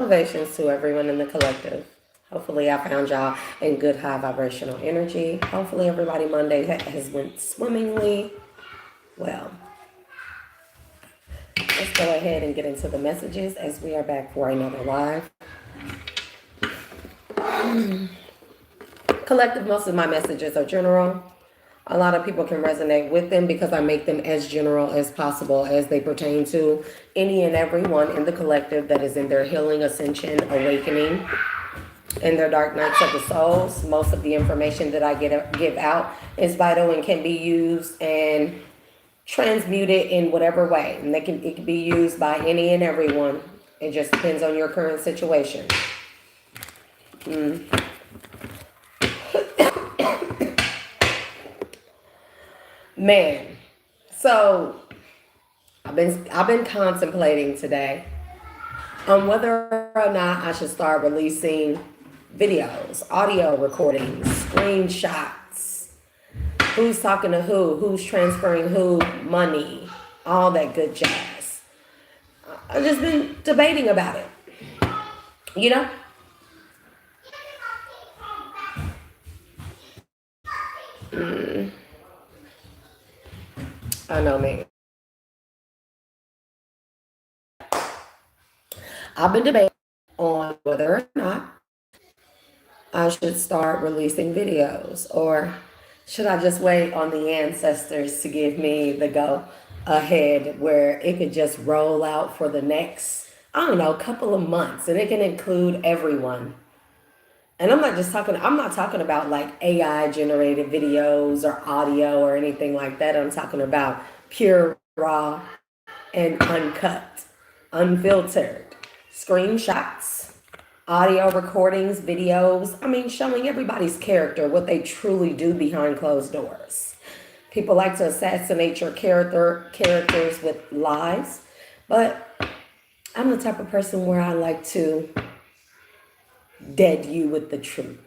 Salvations to everyone in the collective. Hopefully I found y'all in good high vibrational energy. Hopefully everybody Monday has went swimmingly. Well, let's go ahead and get into the messages as we are back for another live. Collective, most of my messages are general. A lot of people can resonate with them because I make them as general as possible as they pertain to any and everyone in the collective that is in their healing, ascension, awakening, in their dark nights of the souls. Most of the information that I give out is vital and can be used and transmuted in whatever way. And it can be used by any and everyone. It just depends on your current situation. Man, so I've been contemplating today on whether or not I should start releasing videos, audio recordings, screenshots, who's talking to who's transferring who, money, all that good jazz. I've just been debating about it, you know? I know, man. I've been debating on whether or not I should start releasing videos, or should I just wait on the ancestors to give me the go ahead where it could just roll out for the next, I don't know, couple of months, and it can include everyone. And I'm not talking about like AI generated videos or audio or anything like that. I'm talking about pure, raw, and uncut, unfiltered screenshots, audio recordings, videos. I mean, showing everybody's character, what they truly do behind closed doors. People like to assassinate your characters with lies, but I'm the type of person where I like to dead you with the truth.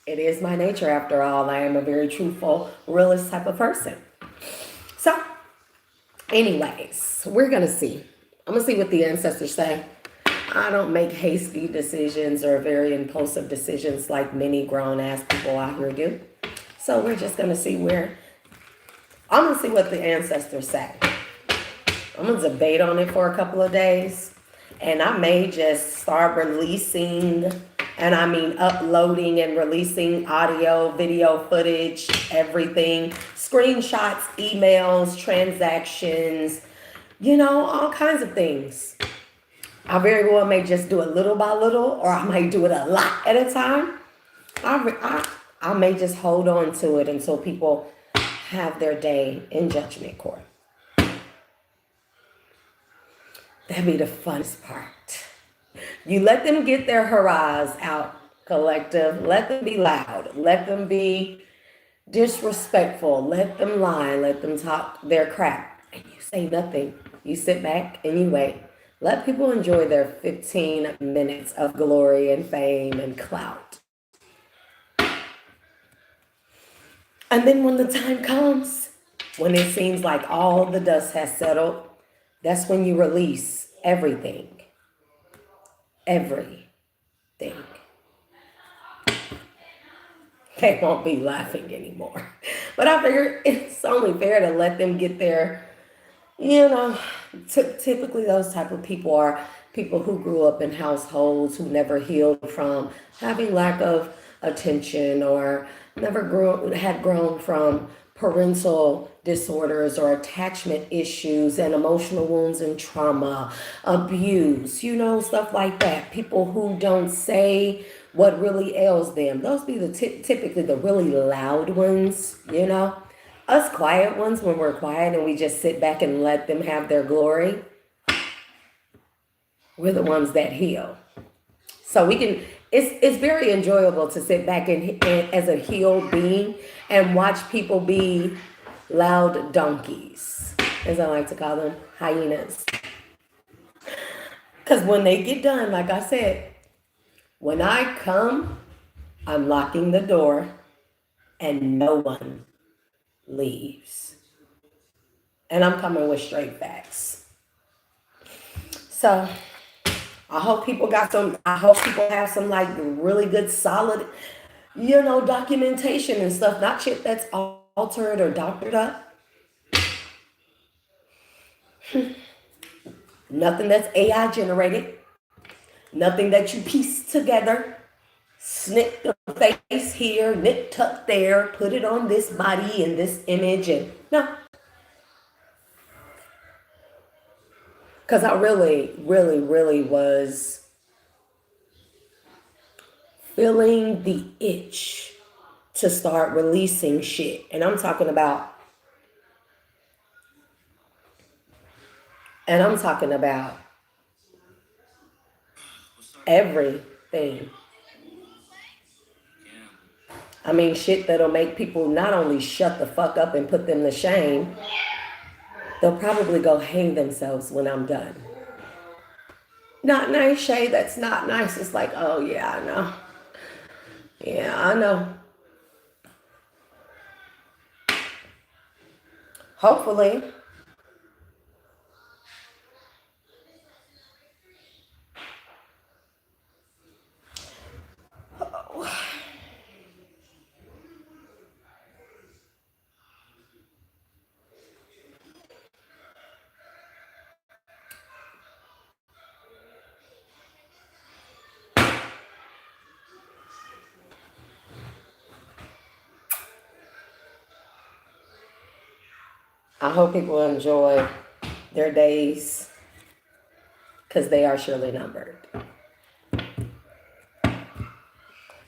It is my nature, after all. I am a very truthful, realist type of person. So, anyways, we're going to see. I'm going to see what the ancestors say. I don't make hasty decisions or very impulsive decisions like many grown-ass people out here do. So we're just going to see I'm going to see what the ancestors say. I'm going to debate on it for a couple of days. And I may just start releasing, and I mean uploading and releasing audio, video footage, everything, screenshots, emails, transactions, all kinds of things. I very well may just do it little by little, or I may do it a lot at a time. I may just hold on to it until people have their day in judgment court. That'd be the funnest part. You let them get their hurrahs out, collective. Let them be loud. Let them be disrespectful. Let them lie. Let them talk their crap. And you say nothing. You sit back and you wait. Let people enjoy their 15 minutes of glory and fame and clout. And then when the time comes, when it seems like all the dust has settled, that's when you release everything. Everything. They won't be laughing anymore. But I figure it's only fair to let them get their, typically those type of people are people who grew up in households who never healed from having lack of attention, or had grown from parental disorders or attachment issues and emotional wounds and trauma, abuse, stuff like that. People who don't say what really ails them. Those be typically the really loud ones, Us quiet ones, when we're quiet and we just sit back and let them have their glory, we're the ones that heal. So it's very enjoyable to sit back and as a healed being and watch people be loud donkeys, as I like to call them, hyenas. Because when they get done, like I said, when I come, I'm locking the door and no one leaves. And I'm coming with straight facts. So I hope people got some, I hope people have some like really good solid, documentation and stuff, not shit that's altered or doctored up. Nothing that's AI generated. Nothing that you piece together. Snip the face here, nip tuck there, put it on this body and this image, and no. Because I really, really, really was feeling the itch to start releasing shit. And I'm talking about everything. I mean, shit that'll make people not only shut the fuck up and put them to shame, they'll probably go hang themselves when I'm done. Not nice, Shay. That's not nice. It's like, oh, yeah, I know. Yeah, I know. Hopefully. I hope people enjoy their days because they are surely numbered.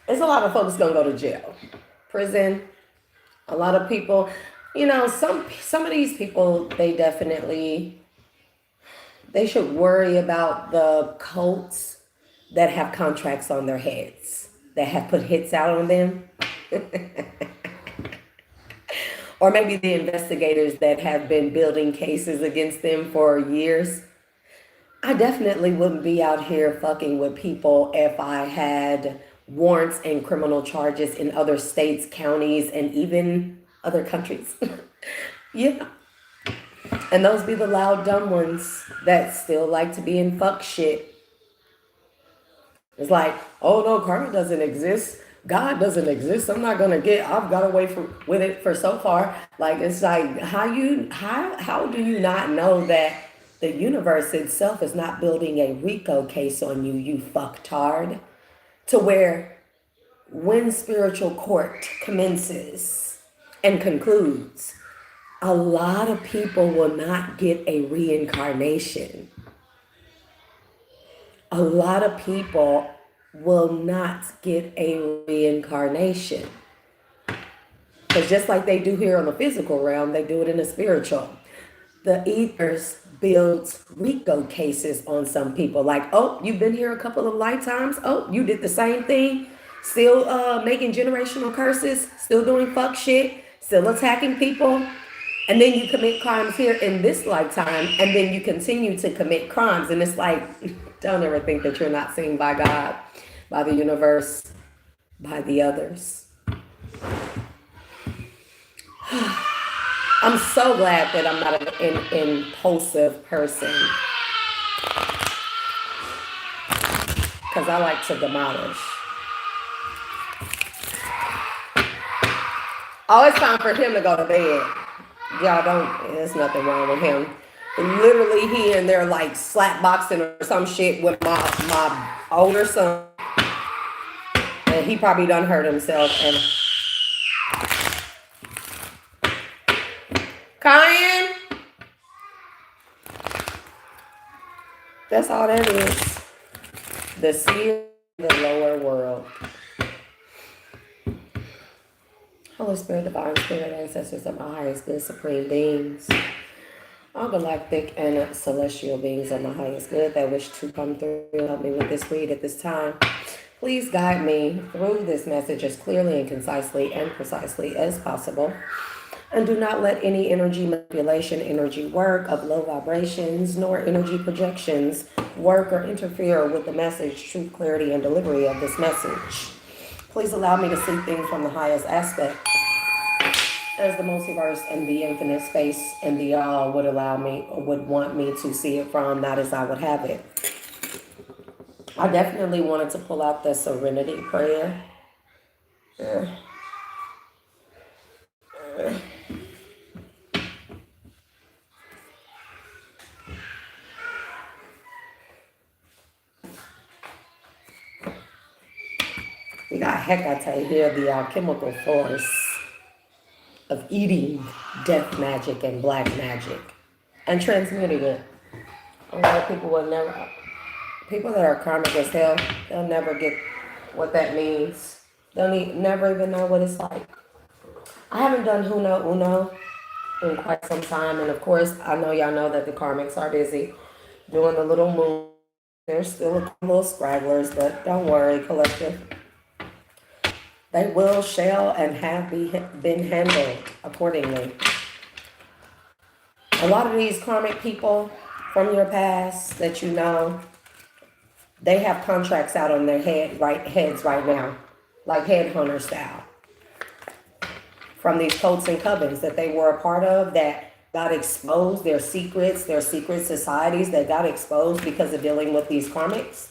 There's a lot of folks gonna go to jail, prison. A lot of people, some of these people, they should worry about the cults that have contracts on their heads, that have put hits out on them. Or maybe the investigators that have been building cases against them for years. I definitely wouldn't be out here fucking with people if I had warrants and criminal charges in other states, counties, and even other countries. Yeah. And those be the loud, dumb ones that still like to be in fuck shit. It's like, oh no, karma doesn't exist. God doesn't exist. I've got away with it for so far. Like, it's like, how do you not know that the universe itself is not building a RICO case on you, you fucktard? To where when spiritual court commences and concludes, a lot of people will not get a reincarnation. A lot of people will not get a reincarnation. Because just like they do here on the physical realm, they do it in the spiritual. The ethers builds RICO cases on some people. Like, oh, you've been here a couple of lifetimes. Oh, you did the same thing. Still making generational curses. Still doing fuck shit. Still attacking people. And then you commit crimes here in this lifetime. And then you continue to commit crimes. And it's like, don't ever think that you're not seen by God, by the universe, by the others. I'm so glad that I'm not an impulsive person, because I like to demolish. Oh, it's time for him to go to bed. Y'all there's nothing wrong with him. Literally, he in there like slap boxing or some shit with my older son. And he probably done hurt himself. And Kyan, that's all that is. The seer, the lower world. Holy Spirit, Divine Spirit, ancestors of my highest good, supreme beings, all galactic and celestial beings of my highest good that wish to come through and help me with this read at this time. Please guide me through this message as clearly and concisely and precisely as possible. And do not let any energy manipulation, energy work of low vibrations, nor energy projections work or interfere with the message, truth, clarity, and delivery of this message. Please allow me to see things from the highest aspect, as the multiverse and the infinite space and the all would want me to see it from, not as I would have it. I definitely wanted to pull out the serenity prayer. We got Hecate here, the alchemical force of eating death magic and black magic and transmuting it. A lot of people will never, people that are karmic as hell, they'll never get what that means. They'll never even know what it's like. I haven't done Huno Uno in quite some time, and of course, I know y'all know that the karmics are busy doing the little moon. There's still little scragglers, but don't worry, collective. They will, shall, and have been handled accordingly. A lot of these karmic people from your past that you know, they have contracts out on their heads right now, like headhunter style, from these cults and covens that they were a part of that got exposed, their secret societies that got exposed because of dealing with these karmics.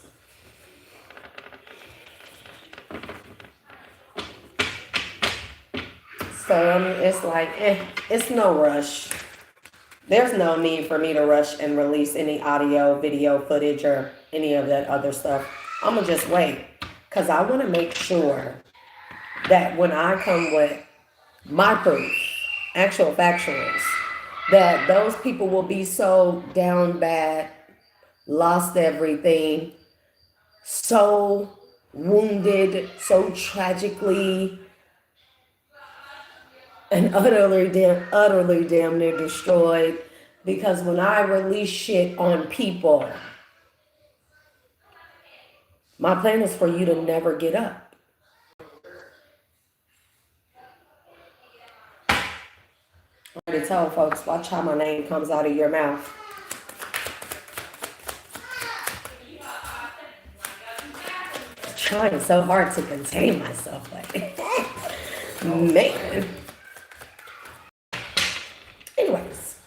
So it's like, it's no rush. There's no need for me to rush and release any audio, video footage, or any of that other stuff. I'm going to just wait because I want to make sure that when I come with my proof, actual factuals, that those people will be so down bad, lost everything, so wounded, so tragically, and utterly damn near destroyed. Because when I release shit on people, my plan is for you to never get up. I already tell folks, watch how my name comes out of your mouth. I'm trying so hard to contain myself, like, man. Anyways,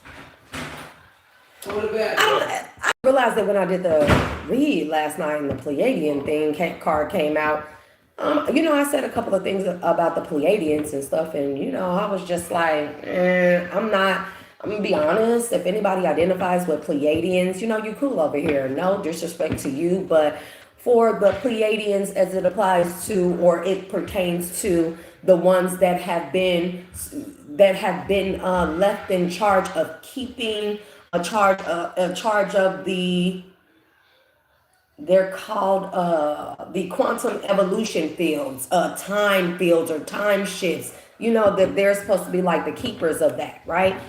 I realized that when I did the read last night and the Pleiadian card came out, I said a couple of things about the Pleiadians and stuff, and I was just like, I'm gonna be honest. If anybody identifies with Pleiadians, you cool over here. No disrespect to you, but for the Pleiadians as it applies to, or it pertains to, the ones that have been left in charge of keeping a charge of the, they're called the quantum evolution fields, time fields or time shifts. That they're supposed to be like the keepers of that, right?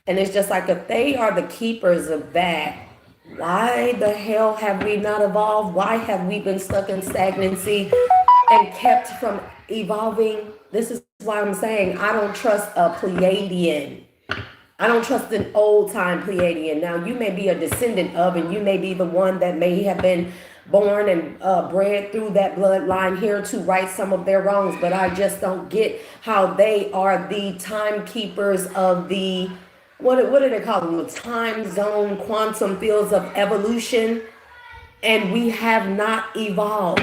And it's just like, if they are the keepers of that, why the hell have we not evolved? Why have we been stuck in stagnancy and kept from evolving? This is why I'm saying I don't trust a Pleiadian. I don't trust an old time Pleiadian. Now, you may be a descendant of, and you may be the one that may have been born and bred through that bloodline here to right some of their wrongs, but I just don't get how they are the timekeepers of the, what do they call them? The time zone quantum fields of evolution, and we have not evolved.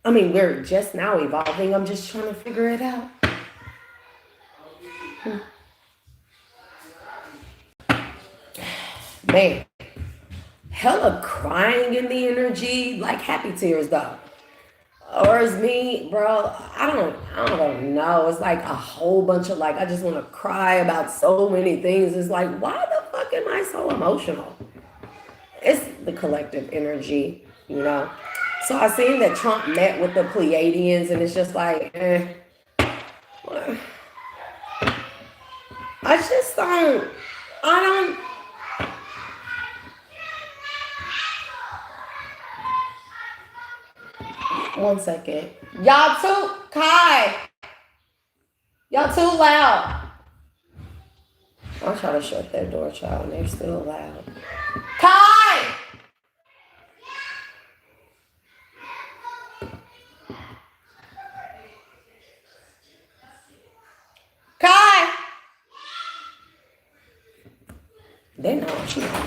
I mean, we're just now evolving. I'm just trying to figure it out. Man, hella crying in the energy, like happy tears though. Or is me, bro, I don't know. It's like a whole bunch of, like, I just want to cry about so many things. It's like, why the fuck am I so emotional? It's the collective energy, So I seen that Trump met with the Pleiadians, and it's just like, I don't. One second. Y'all too loud. I'll try to shut that door, child, and they're still loud. Kai! Kai! They know she's not.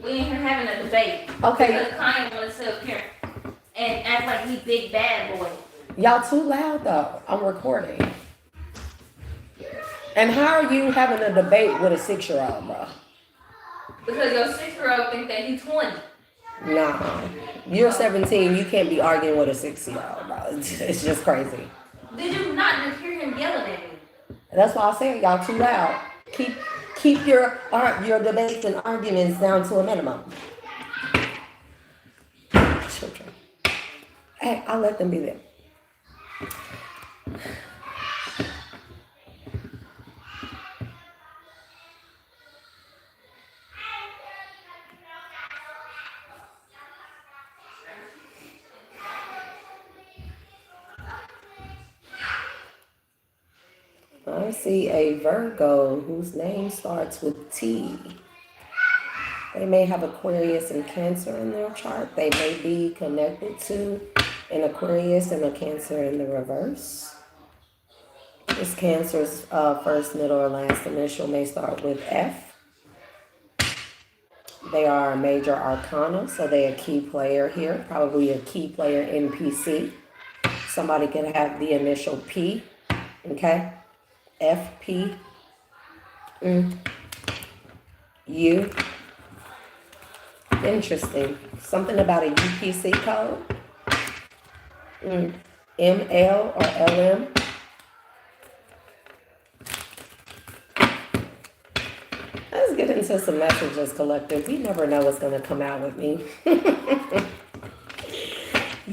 We ain't here having a debate. Okay. Because Kanye wanna sit up here and act like he big bad boy. Y'all too loud though. I'm recording. And how are you having a debate with a 6-year-old, bro? Because your 6-year-old think that he's 20. Nah. You're 17. You can't be arguing with a 6-year-old, bro. It's just crazy. Did you not just hear him yelling at me? That's why I said y'all too loud. Keep your debates and arguments down to a minimum. Children. Hey, I'll let them be there. I see a Virgo whose name starts with T. They may have Aquarius and Cancer in their chart. They may be connected to an Aquarius and a Cancer in the reverse. This Cancer's first, middle, or last initial may start with F. They are a major arcana, so they're a key player here, probably a key player in PC. Somebody could have the initial P, okay? FP, U. Interesting. Something about a UPC code. ML or LM. Let's get into some messages, collective. You never know what's going to come out with me.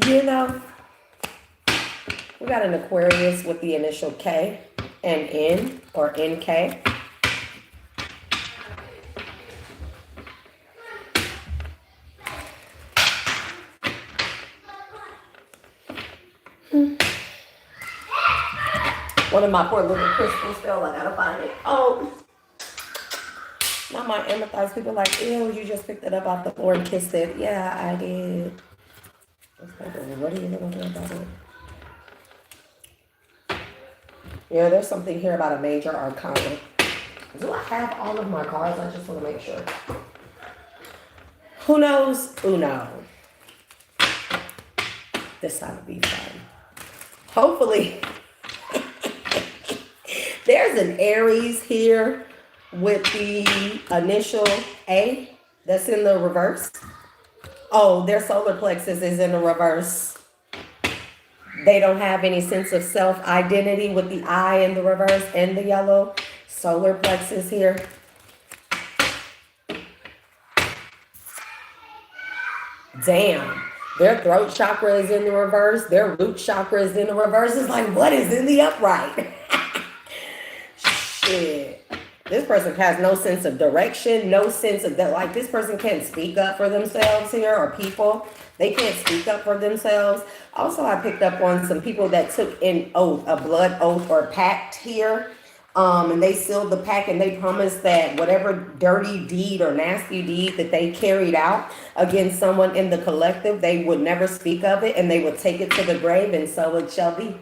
You know, we got an Aquarius with the initial K and N or NK. One of my poor little crystals fell. I gotta find it. Oh, not my amethyst. People like, ew, you just picked it up off the floor and kissed it. Yeah, I did. What are you gonna do about it? Yeah, there's something here about a major arcana. Do I have all of my cards? I just want to make sure. Who knows? Uno. This ought to be fun. Hopefully. There's an Aries here with the initial A that's in the reverse. Oh, their solar plexus is in the reverse. They don't have any sense of self-identity with the I in the reverse and the yellow solar plexus here. Damn. Their throat chakra is in the reverse. Their root chakra is in the reverse. It's like, what is in the upright? Shit. This person has no sense of direction, no sense of that. Like, this person can't speak up for themselves here, or people. They can't speak up for themselves. Also, I picked up on some people that took an oath, a blood oath or pact here. And they sealed the pact and they promised that whatever dirty deed or nasty deed that they carried out against someone in the collective, they would never speak of it and they would take it to the grave, and so it shall be.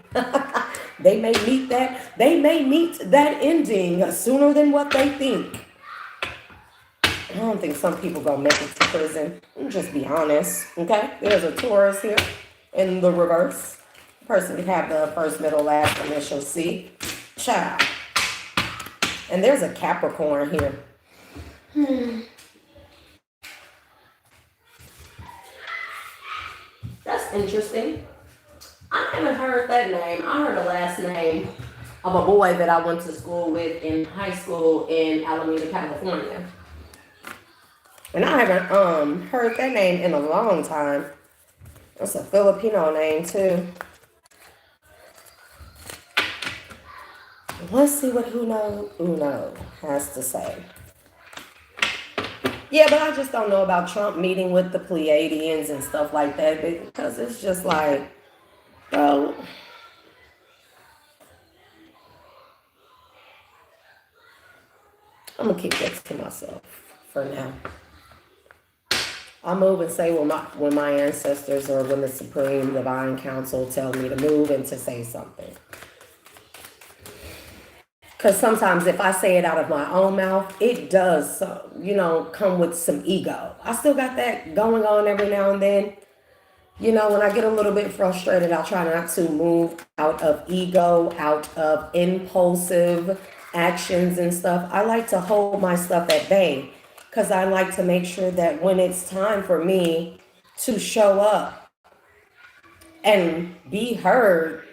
They may meet that ending sooner than what they think. I don't think some people gonna make it to prison. Just be honest, okay? There's a Taurus here in the reverse. The person could have the first, middle, last initial C. Child. And there's a Capricorn here. That's interesting. I haven't heard that name. I heard the last name of a boy that I went to school with in high school in Alameda, California. And I haven't heard that name in a long time. That's a Filipino name too. Let's see what Uno has to say. Yeah, but I just don't know about Trump meeting with the Pleiadians and stuff like that, because it's just like, bro. I'm going to keep that to myself for now. I'll move and say when my ancestors or when the Supreme Divine Council tell me to move and to say something. Because sometimes if I say it out of my own mouth, it does, come with some ego. I still got that going on every now and then. When I get a little bit frustrated, I'll try not to move out of ego, out of impulsive actions and stuff. I like to hold my stuff at bay because I like to make sure that when it's time for me to show up and be heard,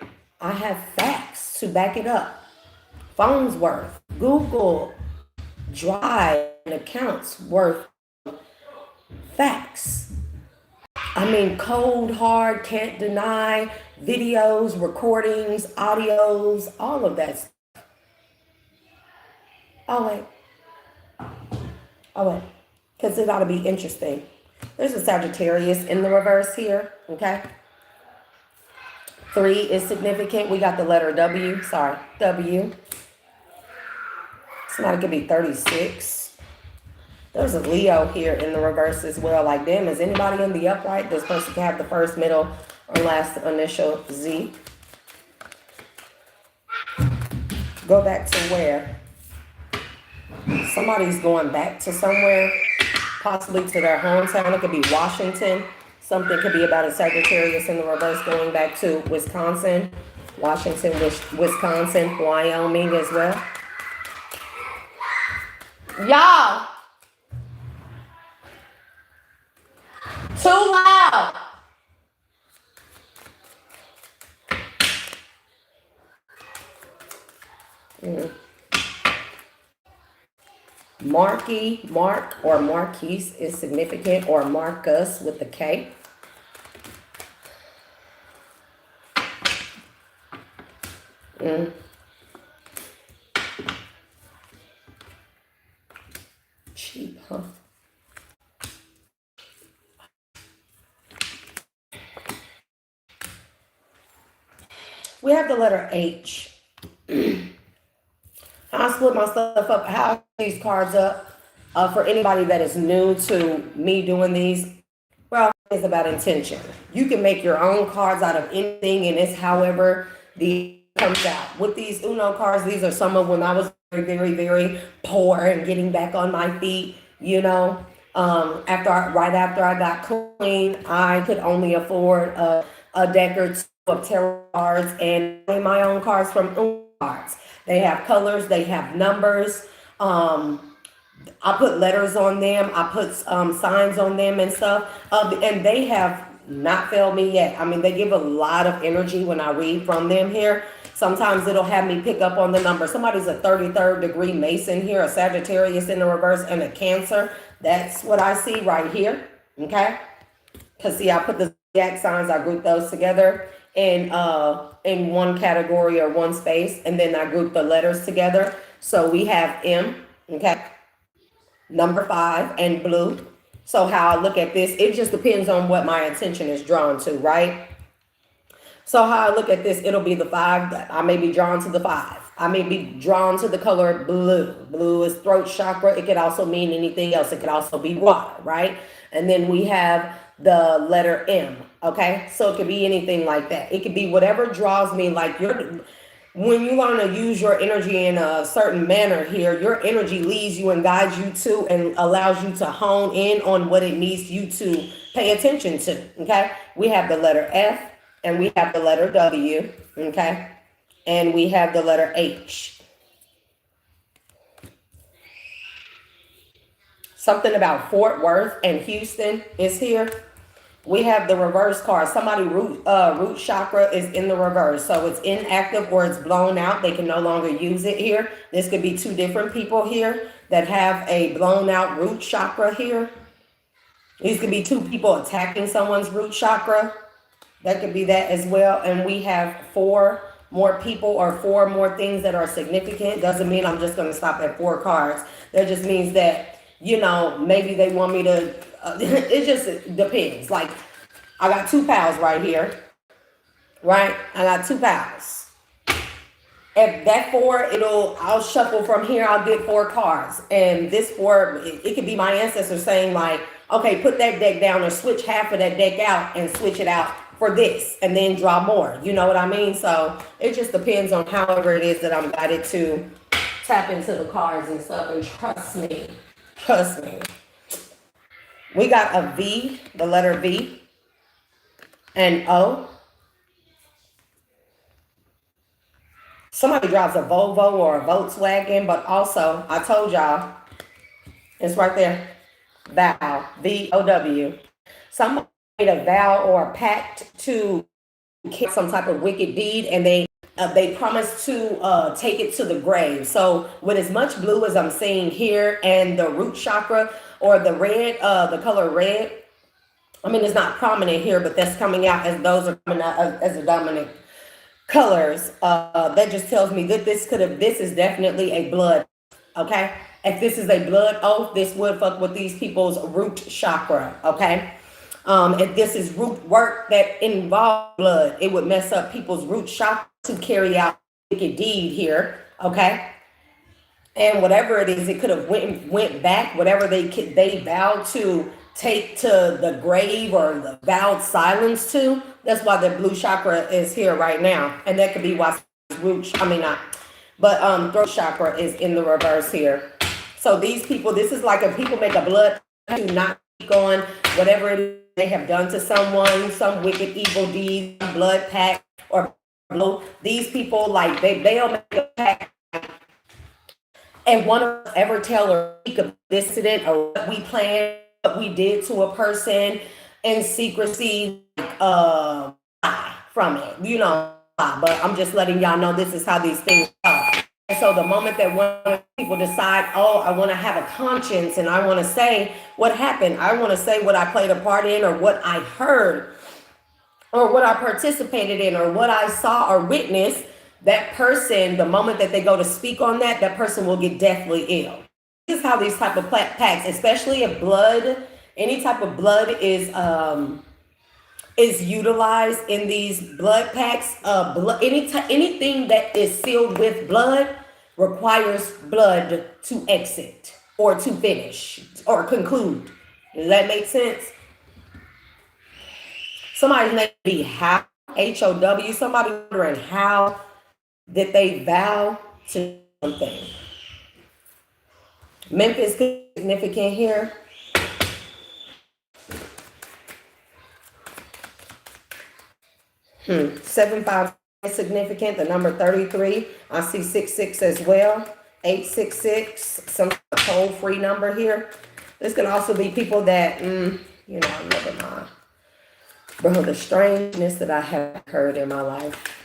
I have facts to back it up. Phone's worth, Google Drive and accounts worth facts. I mean, cold, hard, can't deny, videos, recordings, audios, all of that. Oh, wait. Because it ought to be interesting. There's a Sagittarius in the reverse here, okay? 3 is significant. We got the letter W. Sorry, W. Somebody could be 36. There's a Leo here in the reverse as well. Like, damn, is anybody in the upright? This person can have the first, middle, or last initial Z. Go back to where? Somebody's going back to somewhere, possibly to their hometown. It could be Washington. Something could be about a Sagittarius in the reverse going back to Wisconsin, Washington, Wisconsin, Wyoming as well. Y'all. Too loud. Mark or Marquise is significant, or Marcus with the K. Cheap, huh? We have the letter H. I split my stuff up. How I these cards up for anybody that is new to me doing these. Well, it's about intention. You can make your own cards out of anything, and it's however the comes out. With these Uno cards, these are some of when I was very, very, very poor and getting back on my feet. Right after I got clean, I could only afford a deck or two of tarot cards and made my own cards from Uno cards. They have colors, they have numbers. I put letters on them. I put signs on them and stuff. And they have not failed me yet. I mean, they give a lot of energy when I read from them here. Sometimes it'll have me pick up on the number. Somebody's a 33rd degree Mason here, a Sagittarius in the reverse, and a Cancer. That's what I see right here. Okay? Because see, I put the zodiac signs, I group those together in one category or one space, and then I group the letters together. So we have M, okay, number 5, and blue. So how I look at this, it just depends on what my attention is drawn to, right? So how I look at this, it'll be the 5. I may be drawn to the 5. I may be drawn to the color blue. Blue is throat chakra. It could also mean anything else. It could also be water, right? And then we have the letter M, okay? So it could be anything like that. It could be whatever draws me, like when you learn to use your energy in a certain manner here, your energy leads you and guides you to and allows you to hone in on what it needs you to pay attention to, okay? We have the letter F and we have the letter W, okay? And we have the letter H. Something about Fort Worth and Houston is here. We have the reverse card. Somebody root chakra is in the reverse. So it's inactive or it's blown out. They can no longer use it here. This could be 2 different people here that have a blown out root chakra here. These could be 2 people attacking someone's root chakra. That could be that as well. And we have 4 more people or 4 more things that are significant. Doesn't mean I'm just going to stop at 4 cards. That just means that, maybe they want me to, it just depends. Like, I got 2 pals right here, right? I got 2 pals. If that 4, I'll shuffle from here. I'll get 4 cards. And this 4, it could be my ancestors saying like, okay, put that deck down or switch half of that deck out and switch it out for this and then draw more. You know what I mean? So it just depends on however it is that I'm guided to tap into the cards and stuff, and trust me. We got a V, the letter V, and O. Somebody drives a Volvo or a Volkswagen, but also, I told y'all, it's right there, vow, V-O-W. Somebody made a vow or a pact to kill some type of wicked deed, and they promised to take it to the grave. So with as much blue as I'm seeing here, and the root chakra, or the red, the color red, I mean, it's not prominent here, but that's coming out as those are coming out as the dominant colors. That just tells me that this is definitely a blood. Okay, if this is a blood oath, this would fuck with these people's root chakra. Okay, if this is root work that involves blood, it would mess up people's root chakra to carry out wicked deed here. Okay, and whatever it is, it could have went back. Whatever they vowed to take to the grave, or the vowed silence to. That's why the blue chakra is here right now, and that could be why root. I mean not, but throat chakra is in the reverse here. So these people, this is like if people make a blood to not speak on whatever it is they have done to someone, some wicked evil deed, blood pact, or these people like they'll make a pact. And one of us ever tell or speak of this incident or what we planned, what we did to a person in secrecy, from it, you know. But I'm just letting y'all know this is how these things go. And so the moment that one people decide, oh, I want to have a conscience and I want to say what happened, I want to say what I played a part in, or what I heard, or what I participated in, or what I saw or witnessed, that person, the moment that they go to speak on that, that person will get deathly ill. This is how these type of pacts, especially if blood, any type of blood is utilized in these blood pacts. Anything that is sealed with blood requires blood to exit, or to finish, or conclude. Does that make sense? Somebody's name be how, H-O-W. Somebody wondering how did they vow to something. Memphis is significant here. Seven five is significant. The number 33. I see 66 as well. 866. Some toll-free number here. This can also be people that, never mind. Bro, the strangeness that I have heard in my life.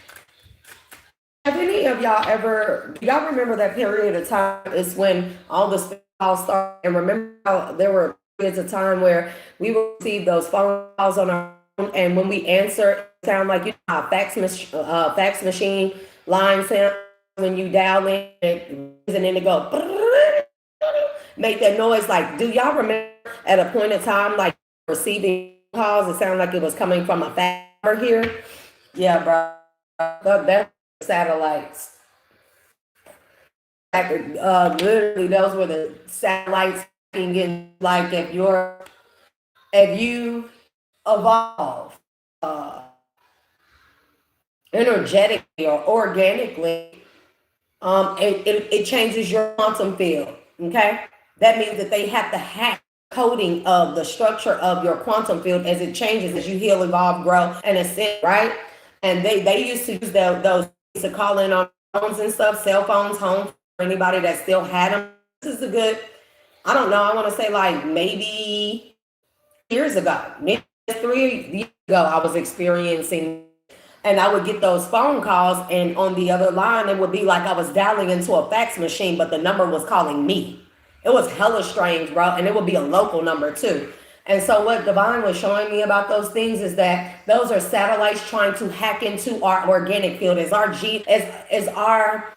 Have any of y'all ever, do y'all remember that period of time is when all the spam calls started? And remember how there were periods of time where we would receive those phone calls on our phone, and when we answer, it sound like, you know how fax machine line sound when you dial in, and then it go make that noise. Like, do y'all remember at a point in time, like receiving calls, it sounded like it was coming from a fax here? Yeah, bro. That's satellites. Literally, those were the satellites getting, like, if you evolve energetically or organically, it changes your quantum field. Okay, that means that they have to hack coding of the structure of your quantum field as it changes, as you heal, evolve, grow, and ascend, right? And they used to use those to call in on phones and stuff, cell phones, home, for anybody that still had them. This is a good, I don't know, I want to say like maybe years ago, maybe 3 years ago, I was experiencing, and I would get those phone calls, and on the other line, it would be like I was dialing into a fax machine, but the number was calling me. It was hella strange, bro, and it would be a local number too. And so what Divine was showing me about those things is that those are satellites trying to hack into our organic field, as our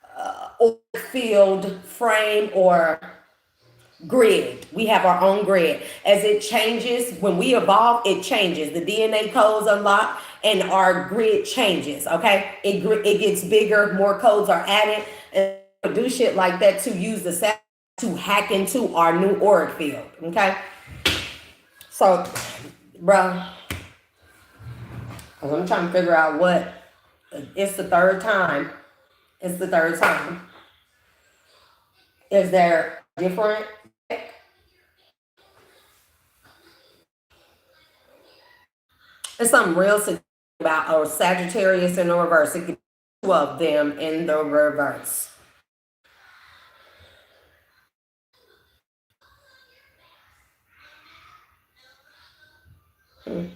field frame or grid. We have our own grid. As it changes, when we evolve, it changes. The DNA codes unlock and our grid changes, okay? It gets bigger, more codes are added, and do shit like that to use the satellite to hack into our new auric field, okay? So, bro, I'm trying to figure out it's the third time. It's the third time. Is there different? It's something real significant about a Sagittarius in the reverse. It could be two of them in the reverse. Hmm.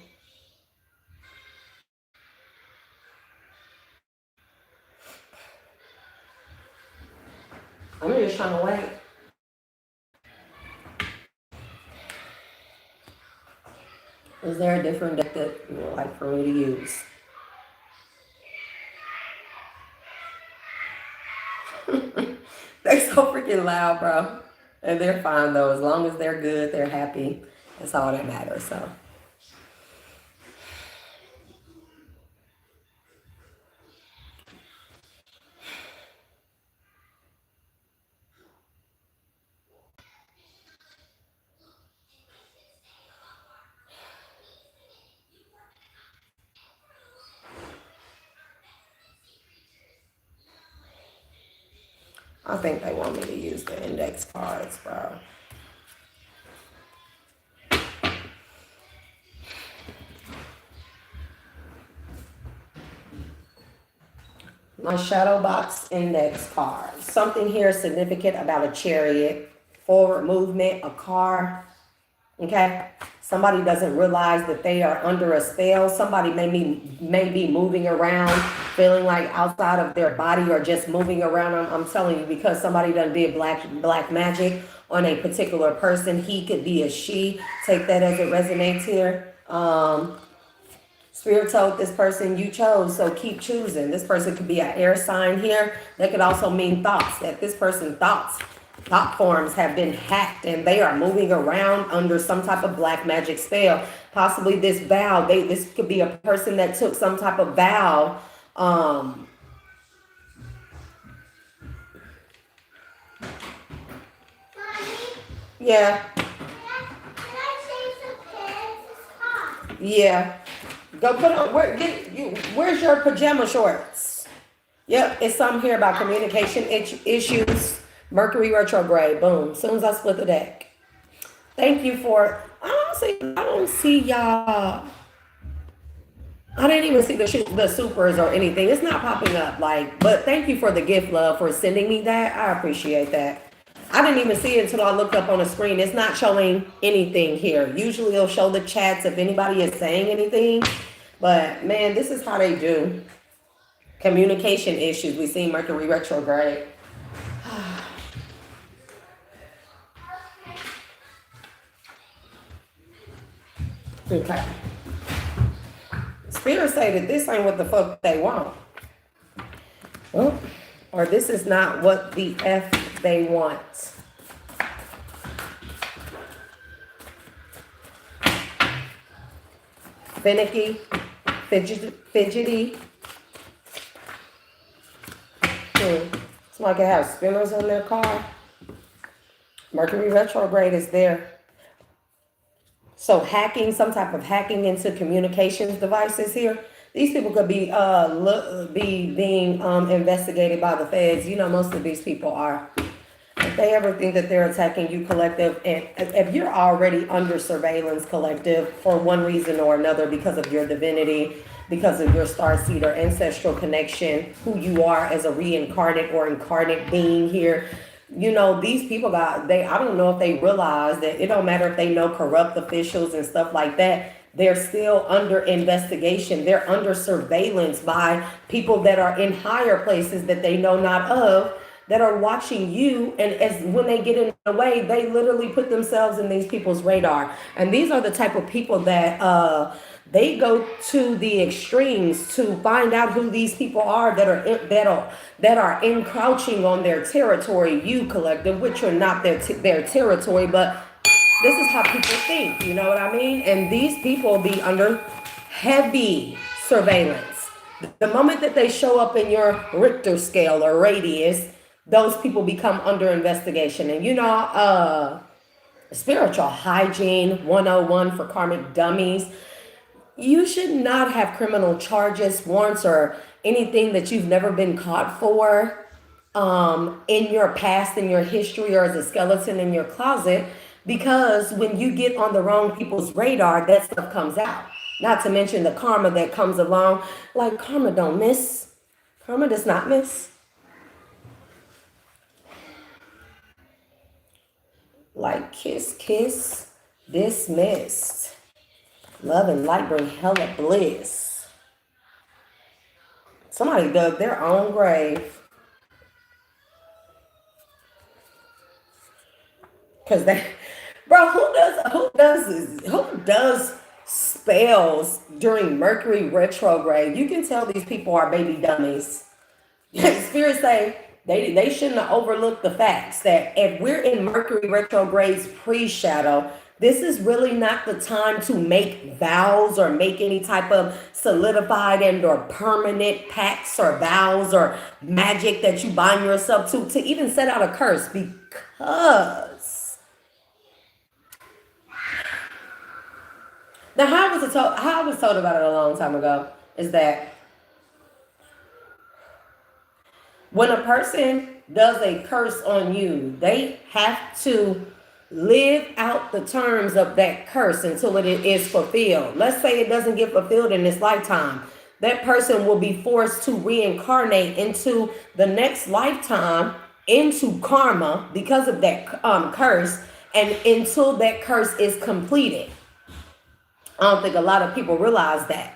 I'm just trying to wait. Is there a different deck that you would like for me to use? They so freaking loud, bro. And they're fine though. As long as they're good, they're happy. That's all that matters. So I think they want me to use the index cards, bro. My shadow box index card. Something here significant about a chariot, forward movement, a car. Okay. Somebody doesn't realize that they are under a spell. Somebody may be moving around, feeling like outside of their body or just moving around. I'm telling you, because somebody done did black magic on a particular person. He could be a she. Take that as it resonates here. Spirit told this person you chose, so keep choosing. This person could be an air sign here. That could also mean thoughts, that this person's thought forms have been hacked and they are moving around under some type of black magic spell. Possibly this vow, this could be a person that took some type of vow. Yeah. Yeah. Go put on, where's your pajama shorts? Yep, it's something here about communication issues. Mercury retrograde, boom. As soon as I split the deck. Thank you for, I don't see y'all. I didn't even see the supers or anything. It's not popping up, like, but thank you for the gift, love, for sending me that. I appreciate that. I didn't even see it until I looked up on the screen. It's not showing anything here. Usually it'll show the chats if anybody is saying anything. But man, this is how they do. Communication issues. We see Mercury retrograde. Okay. Spirits say that this ain't what the fuck they want. Well, or this is not what the F they want. Finicky, fidgety. Somebody can have spinners on their car. Mercury retrograde is there. So hacking, some type of hacking into communications devices here. These people could be being investigated by the feds. You know, most of these people are. If they ever think that they're attacking you, collective, and if you're already under surveillance, collective, for one reason or another, because of your divinity, because of your starseed or ancestral connection, who you are as a reincarnate or incarnate being here, you know, these people I don't know if they realize that it don't matter if they know corrupt officials and stuff like that. They're still under investigation. They're under surveillance by people that are in higher places that they know not of, that are watching you. And as when they get in the way, they literally put themselves in these people's radar. And these are the type of people that they go to the extremes to find out who these people are that are encroaching on their territory. You, collective, which are not their territory, but this is how people think. You know what I mean? And these people be under heavy surveillance. The moment that they show up in your Richter scale or radius, those people become under investigation. And you know, spiritual hygiene 101 for karmic dummies. You should not have criminal charges, warrants, or anything that you've never been caught for. in your past, in your history, or as a skeleton in your closet, because when you get on the wrong people's radar, that stuff comes out. Not to mention the karma that comes along. Like karma don't miss. Karma does not miss. Like kiss, kiss, dismissed. Love and light bring hella bliss. Somebody dug their own grave. Cause they, bro, who does spells during Mercury retrograde? You can tell these people are baby dummies. Spirits say they shouldn't have overlooked the facts that if we're in Mercury retrograde's pre-shadow, this is really not the time to make vows or make any type of solidified and or permanent pacts or vows or magic that you bind yourself to even set out a curse, because now how I was told about it a long time ago is that when a person does a curse on you, they have to live out the terms of that curse until it is fulfilled. Let's say it doesn't get fulfilled in this lifetime. That person will be forced to reincarnate into the next lifetime into karma because of that curse, and until that curse is completed. I don't think a lot of people realize that.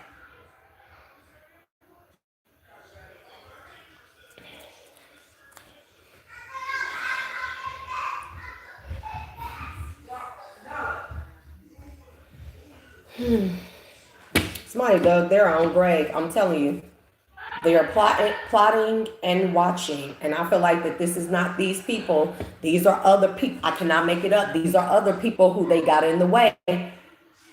Somebody dug their own grave. I'm telling you. They are plotting and watching. And I feel like that this is not these people. These are other people. I cannot make it up. These are other people who they got in the way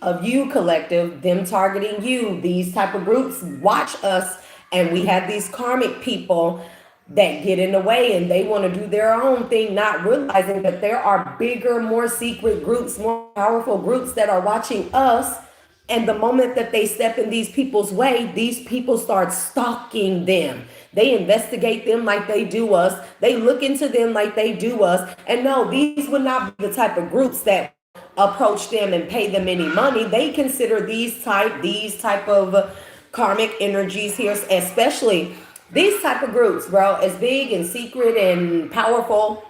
of you, collective, them targeting you. These type of groups watch us, and we have these karmic people that get in the way and they want to do their own thing, not realizing that there are bigger, more secret groups, more powerful groups that are watching us. And the moment that they step in these people's way, these people start stalking them. They investigate them like they do us. They look into them like they do us. And no, these would not be the type of groups that approach them and pay them any money. They consider these type of karmic energies here, especially these type of groups, bro, as big and secret and powerful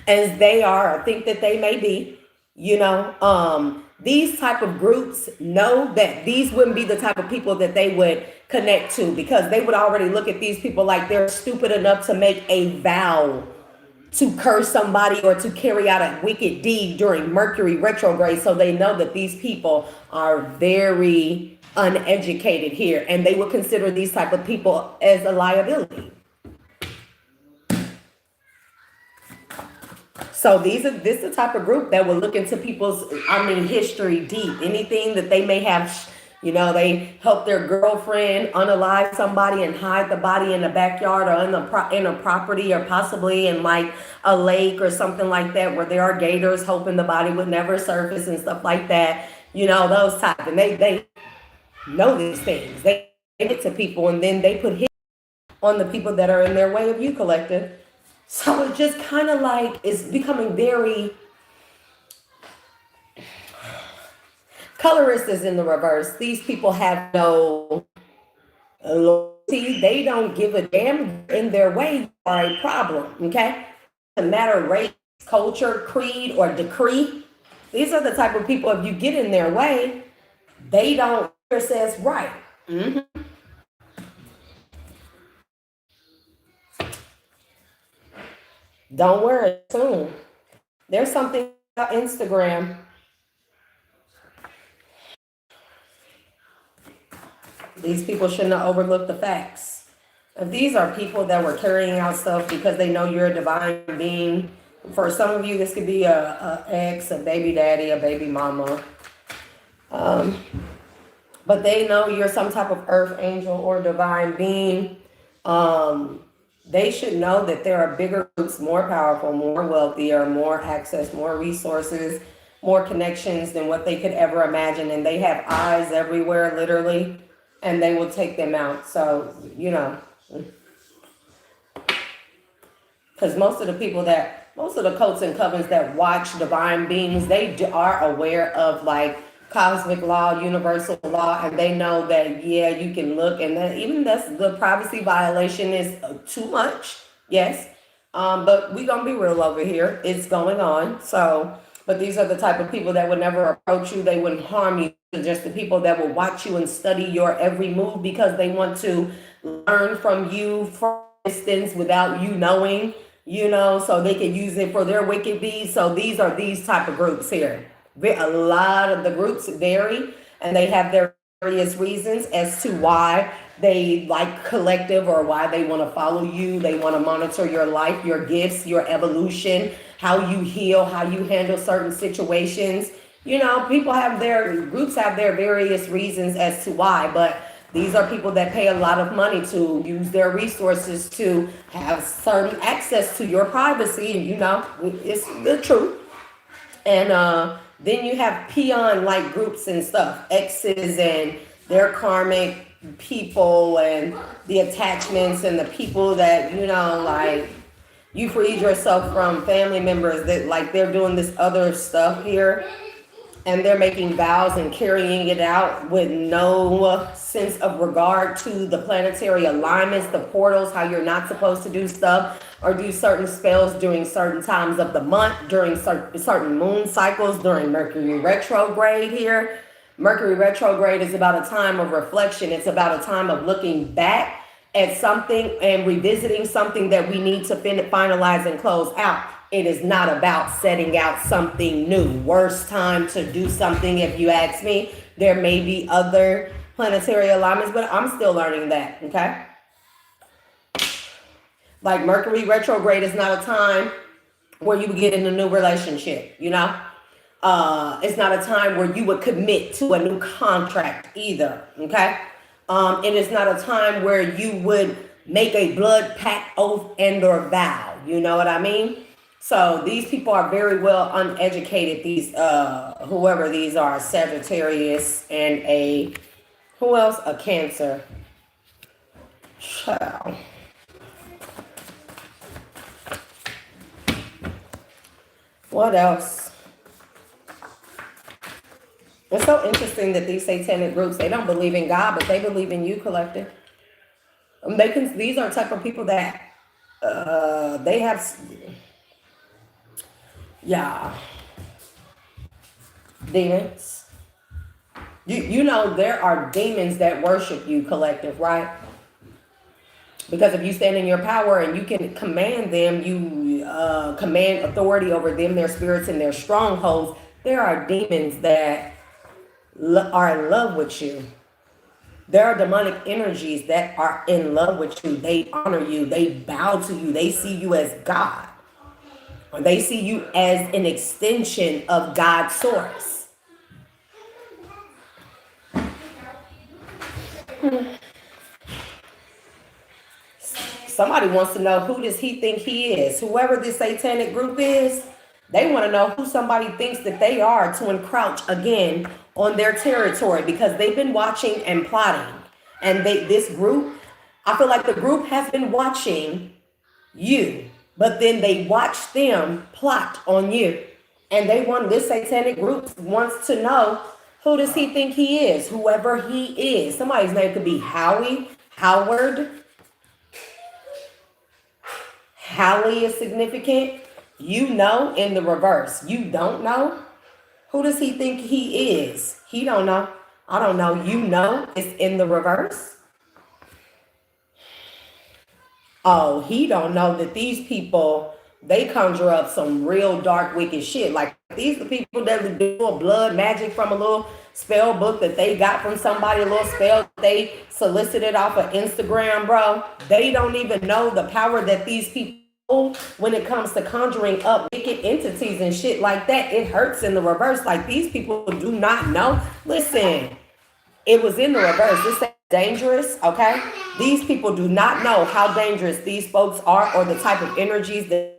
as they are, I think that they may be, these type of groups know that these wouldn't be the type of people that they would connect to, because they would already look at these people like they're stupid enough to make a vow to curse somebody or to carry out a wicked deed during Mercury retrograde. So they know that these people are very uneducated here, and they would consider these type of people as a liability. So this is the type of group that will look into people's, history deep. Anything that they may have, they help their girlfriend unalive somebody and hide the body in the backyard or in a property, or possibly in like a lake or something like that, where there are gators, hoping the body would never surface and stuff like that. Those type. And they know these things. They give it to people, and then they put hit on the people that are in their way of you, collective. So it's just kind of like it's becoming very colorist is in the reverse. These people have no loyalty. They don't give a damn. In their way, you are a problem. Okay, no matter race, culture, creed, or decree. These are the type of people, if you get in their way, they don't says right. Mm-hmm. Don't worry, soon. There's something about Instagram. These people shouldn't have overlooked the facts. If these are people that were carrying out stuff because they know you're a divine being, for some of you, this could be a ex, a baby daddy, a baby mama. But they know you're some type of earth angel or divine being. They should know that there are bigger groups, more powerful, more wealthier, more access, more resources, more connections than what they could ever imagine. And they have eyes everywhere, literally, and they will take them out. So, Because most of the cults and covens that watch divine beings, are aware of like cosmic law, universal law, and they know that, yeah, you can look, and that even that's the privacy violation is too much. Yes. But we gonna be real over here. It's going on. So, but these are the type of people that would never approach you. They wouldn't harm you. They're just the people that will watch you and study your every move because they want to learn from you, for instance, without you knowing, so they can use it for their wicked deeds. So these are these type of groups here. A lot of the groups vary, and they have their various reasons as to why they like collective or why they want to follow you. They want to monitor your life, your gifts, your evolution, how you heal, how you handle certain situations. Groups have their various reasons as to why, but these are people that pay a lot of money to use their resources to have certain access to your privacy. It's the truth. And then you have peon like groups and stuff, exes and their karmic people, and the attachments and the people that, like you freed yourself from family members that like they're doing this other stuff here, and they're making vows and carrying it out with no sense of regard to the planetary alignments, the portals, how you're not supposed to do stuff or do certain spells during certain times of the month, during certain moon cycles, during Mercury retrograde here. Mercury retrograde is about a time of reflection. It's about a time of looking back at something and revisiting something that we need to finalize and close out. It is not about setting out something new. Worst time to do something, if you ask me. There may be other planetary alignments, but I'm still learning that, okay? Like Mercury retrograde is not a time where you would get in a new relationship, It's not a time where you would commit to a new contract either, okay? It is not a time where you would make a blood pact, oath, and or vow. You know what I mean? So these people are very well uneducated. These, whoever these are, Sagittarius and who else? A Cancer. Child. What else? It's so interesting that these satanic groups, they don't believe in God, but they believe in you, collective. These are type of people that they have, yeah, demons. There are demons that worship you, collective, right? Because if you stand in your power and you can command them, you command authority over them, their spirits and their strongholds, there are demons that are in love with you. There are demonic energies that are in love with you. They honor you. They bow to you. They see you as God. Or they see you as an extension of God's source. Somebody wants to know, who does he think he is? Whoever this satanic group is, they want to know who somebody thinks that they are to encroach again on their territory, because they've been watching and plotting. And this group, I feel like the group has been watching you, but then they watch them plot on you. And this satanic group wants to know, who does he think he is? Whoever he is. Somebody's name could be Howie, Howard. Hallie is significant. In the reverse. You don't know? Who does he think he is? He don't know. I don't know. It's in the reverse. Oh, he don't know that these people, they conjure up some real dark, wicked shit. Like, these are the people that do a blood magic from a little spell book that they got from somebody, a little spell that they solicited off of Instagram, bro. They don't even know the power that these people hold when it comes to conjuring up wicked entities and shit like that. It hurts in the reverse. Like, these people do not know. Listen, it was in the reverse. This ain't dangerous, okay? These people do not know how dangerous these folks are, or the type of energies that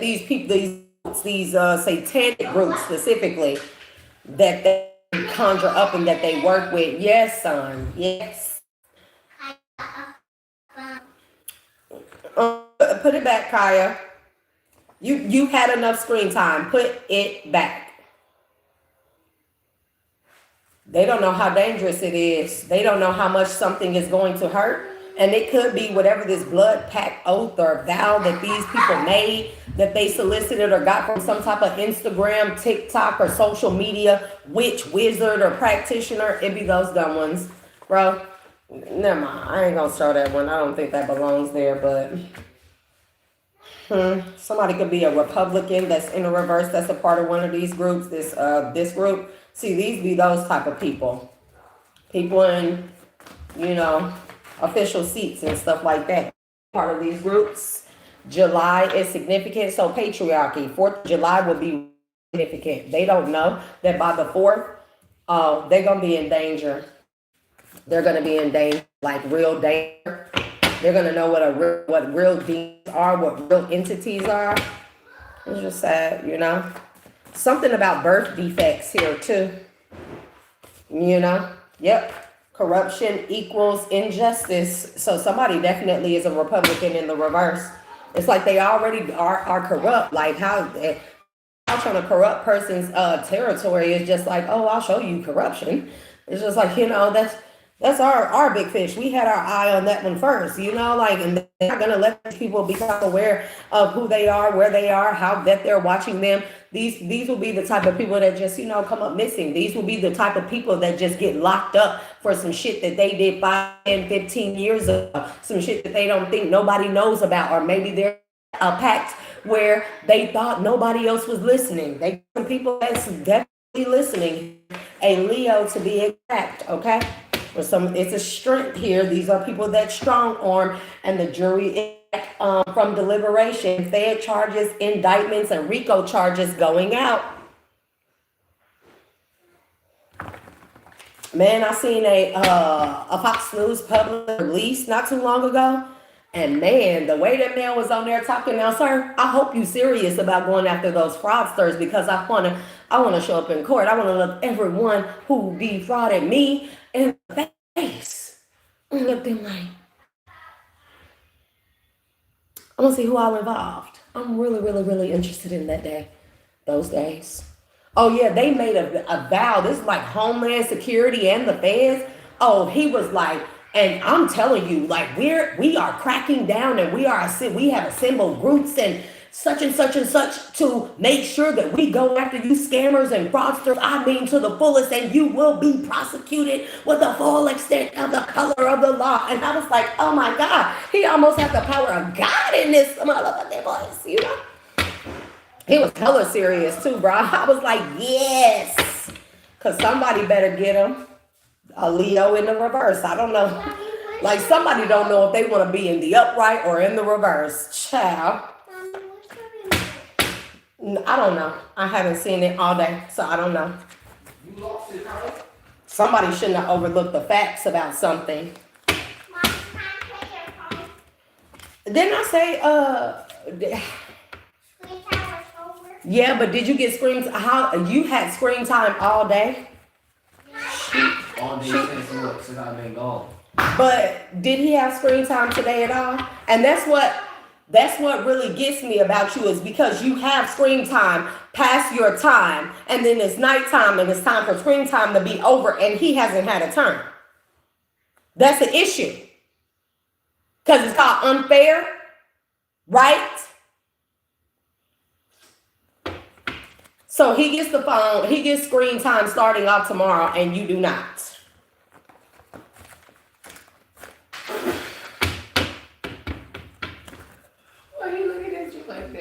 these people, these satanic groups specifically, that they conjure up and that they work with. Yes, son. Yes. Put it back, Kaya. You had enough screen time. Put it back. They don't know how dangerous it is. They don't know how much something is going to hurt. And it could be whatever this blood pact oath or vow that these people made, that they solicited or got from some type of Instagram, TikTok, or social media witch, wizard, or practitioner. It be those dumb ones. Bro, never mind. I ain't going to show that one. I don't think that belongs there, but... Somebody could be a Republican that's in the reverse, that's a part of one of these groups, this group. See, these be those type of people. People in, official seats and stuff like that. Part of these groups. July is significant, so patriarchy. 4th of July will be significant. They don't know that by the 4th, they're going to be in danger. They're going to be in danger, like real danger. They're going to know what real beings are, what real entities are. It's just sad, Something about birth defects here, too. Yep. Corruption equals injustice. So somebody definitely is a Republican in the reverse. It's like they already are corrupt. Like how trying to corrupt person's territory is just like, oh, I'll show you corruption. It's just like, that's our big fish. We had our eye on that one first, and they're not gonna let people become aware of who they are, where they are, how that they're watching them. These will be the type of people that just, come up missing. These will be the type of people that just get locked up for some shit that they did 5, 10, 15 years ago, some shit that they don't think nobody knows about, or maybe they're a pact where they thought nobody else was listening. They some people that's definitely listening. A Leo to be exact, okay? It's a strength here. These are people that strong arm, and the jury is from deliberation, Fed charges, indictments, and RICO charges going out. Man, I seen a Fox News public release not too long ago, and man, the way that man was on there talking, now, sir, I hope you serious about going after those fraudsters, because I wanna show up in court. I wanna look everyone who defrauded me in the face. And look them like, I want to see who all involved. I'm really, really, really interested in those days. Oh yeah, they made a vow. This is like Homeland Security and the feds. Oh, he was like, and I'm telling you, like we are cracking down, and we have assembled groups and such to make sure that we go after you scammers and fraudsters, to the fullest, and you will be prosecuted with the full extent of the color of the law. And I was like, oh my God, he almost had the power of God in this motherfucking voice, He was hella serious too, bro. I was like, yes, because somebody better get him. A Leo in the reverse. I don't know. Like somebody don't know if they want to be in the upright or in the reverse. Child. I don't know. I haven't seen it all day, so I don't know. You lost it, huh? Somebody shouldn't have overlooked the facts about something. Didn't I say, yeah, but did you get screen time? How you had screen time all day? All day since I've been gone. But did he have screen time today at all? And that's what really gets me about you, is because you have screen time past your time, and then it's nighttime and it's time for screen time to be over, and he hasn't had a turn. That's the issue. Because it's called unfair, right? So he gets the phone, he gets screen time starting off tomorrow, and you do not.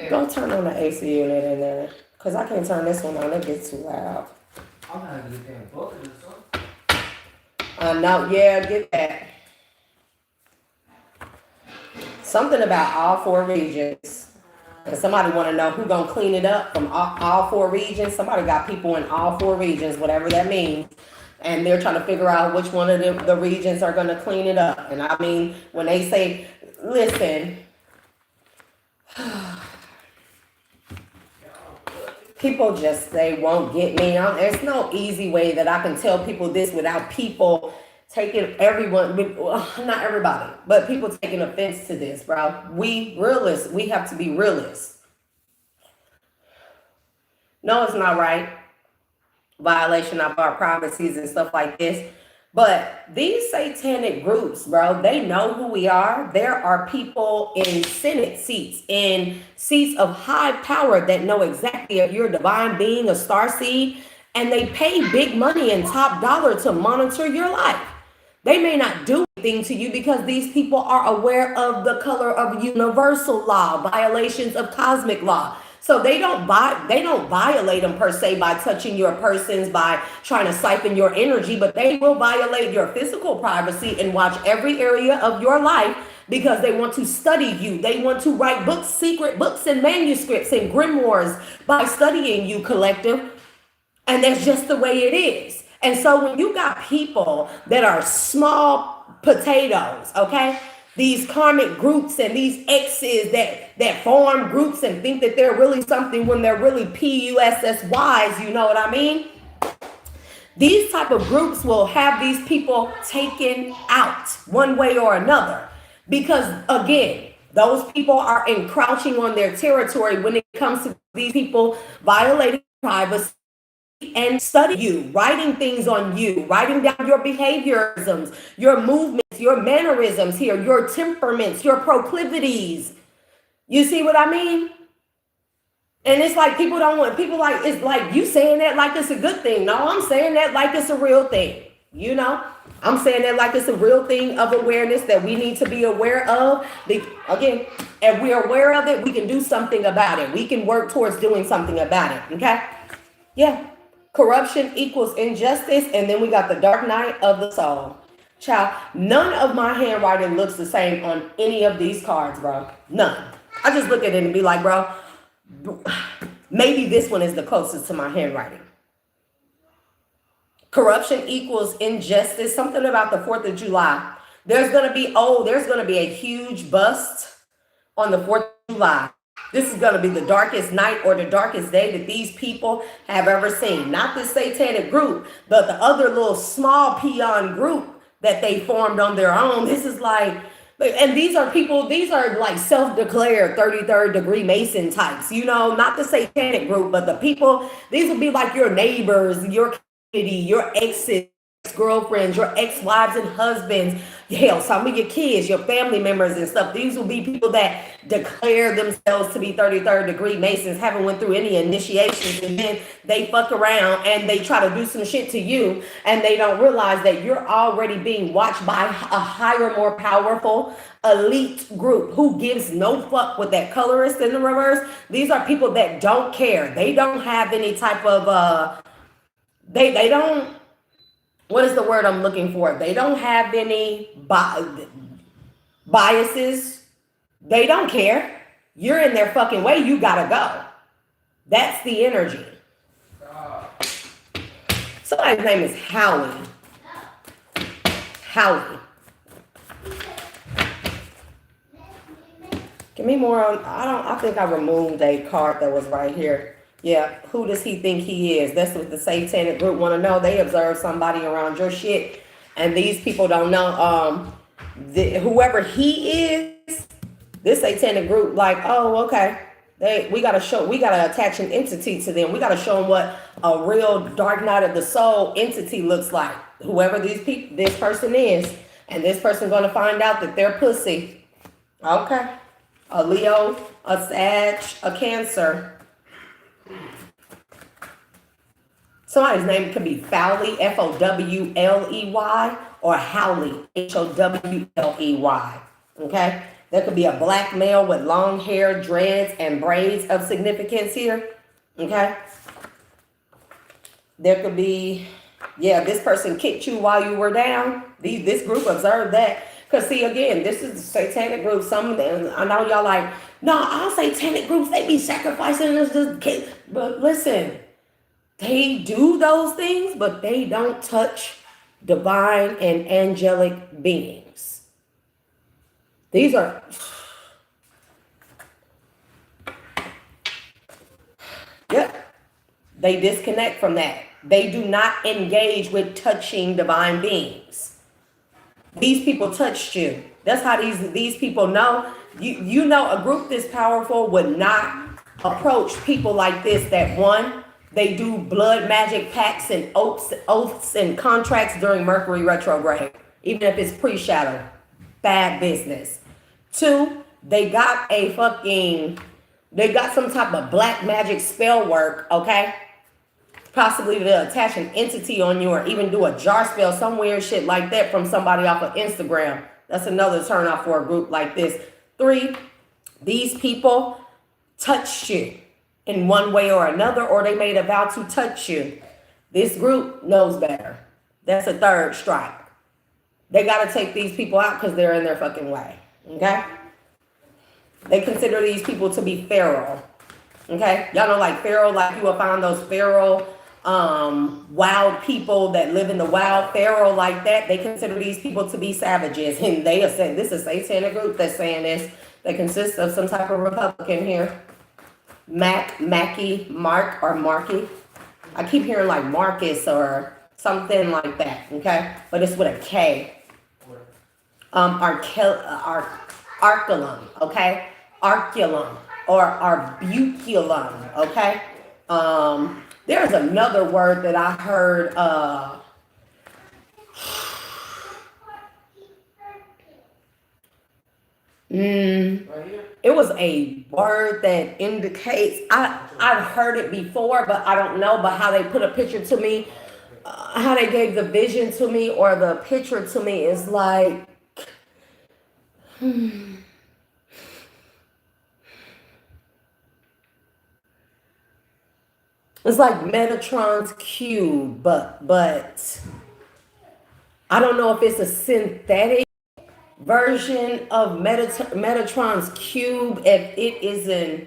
Go turn on the AC unit in there, because I can't turn this one on. It gets too loud. I'm gonna have to get that book or something. No, yeah, get that. Something about all 4 regions. And somebody want to know who gonna clean it up from all 4 regions. Somebody got people in all 4 regions, whatever that means. And they're trying to figure out which one of the regions are gonna clean it up. And when they say, listen, people just, they won't get me. There's no easy way that I can tell people this without people taking everyone, well, not everybody, but people taking offense to this, bro. We realists, we have to be realists. No, it's not right. Violation of our privacies and stuff like this. But these satanic groups, bro, they know who we are. There are people in Senate seats, in seats of high power that know exactly if you're a divine being, a star seed, and they pay big money and top dollar to monitor your life. They may not do anything to you because these people are aware of the color of universal law, violations of cosmic law. So they don't violate them per se by touching your persons, by trying to siphon your energy, but they will violate your physical privacy and watch every area of your life because they want to study you. They want to write books, secret books and manuscripts and grimoires by studying you, collective. And that's just the way it is. And so when you got people that are small potatoes, okay, these karmic groups and these exes that form groups and think that they're really something when they're really PUSSYs, you know what I mean? These type of groups will have these people taken out one way or another. Because again, those people are encroaching on their territory when it comes to these people violating privacy and study you, writing things on you, writing down your behaviorisms, your movements, your mannerisms here, your temperaments, your proclivities. You see what I mean? And it's like people don't want, people like, it's like you saying that like it's a good thing. No, I'm saying that like it's a real thing. You know, I'm saying that like it's a real thing of awareness that we need to be aware of. Again, if we're aware of it, we can do something about it. We can work towards doing something about it. Okay? Yeah. Corruption equals injustice, and then we got the dark night of the soul. Child, none of my handwriting looks the same on any of these cards, bro. None. I just look at it and be like, bro, maybe this one is the closest to my handwriting. Corruption equals injustice. Something about the 4th of July. There's going to be a huge bust on the 4th of July. This is going to be the darkest night or the darkest day that these people have ever seen. Not the satanic group, but the other little small peon group that they formed on their own. This is like, and these are people, these are like self-declared 33rd degree Mason types, you know, not the satanic group, but the people, these will be like your neighbors, your community, your exes, girlfriends, your ex-wives and husbands, hell, some of your kids, your family members and stuff. These will be people that declare themselves to be 33rd degree Masons, haven't went through any initiations, and then they fuck around and they try to do some shit to you, and they don't realize that you're already being watched by a higher, more powerful elite group who gives no fuck with that colorist in the reverse. These are people that don't care. They don't have any type of they don't, what is the word I'm looking for? They don't have any biases. They don't care. You're in their fucking way. You gotta go. That's the energy. Somebody's name is Howie. Howie. Give me more on, I think I removed a card that was right here. Yeah, who does he think he is? That's what the satanic group want to know. They observe somebody around your shit, and these people don't know. Whoever he is, this satanic group, like, oh, okay, we gotta attach an entity to them. We gotta show them what a real dark night of the soul entity looks like. Whoever this person is, and this person gonna find out that they're pussy. Okay, a Leo, a Sag, a Cancer. Somebody's name could be Fowley, Fowley, or Howley, Howley. Okay? There could be a black male with long hair, dreads, and braids of significance here. Okay? There could be, yeah, this person kicked you while you were down. This group observed that. Because see, again, this is the satanic group. Some of them, I know y'all like, no, all satanic groups, they be sacrificing us. But listen, they do those things, but they don't touch divine and angelic beings. These are, yep, they disconnect from that. They do not engage with touching divine beings. These people touched you. That's how these people know. You know a group this powerful would not approach people like this that one, they do blood magic pacts and oaths and contracts during Mercury retrograde, even if it's pre-shadow. Bad business. Two, they got some type of black magic spell work, okay? Possibly to attach an entity on you or even do a jar spell, some weird shit like that from somebody off of Instagram. That's another turn off for a group like this. Three, these people touched you in one way or another, or they made a vow to touch you. This group knows better. That's a third strike. They got to take these people out because they're in their fucking way. Okay? They consider these people to be feral. Okay? Y'all know like feral, like you will find those feral wild people that live in the wild, feral like that. They consider these people to be savages. And they are saying, this is a satanic group that's saying this. They consist of some type of Republican here. Marky. I keep hearing like Marcus or something like that, okay? But it's with a K. Arculum, okay? Arculum or arbuculum, okay? There's another word that I heard, it was a word that indicates, I've heard it before, but I don't know, but how they put a picture to me, how they gave the vision to me or the picture to me is like, it's like Metatron's cube, but I don't know if it's a synthetic version of Metatron's cube, if it isn't.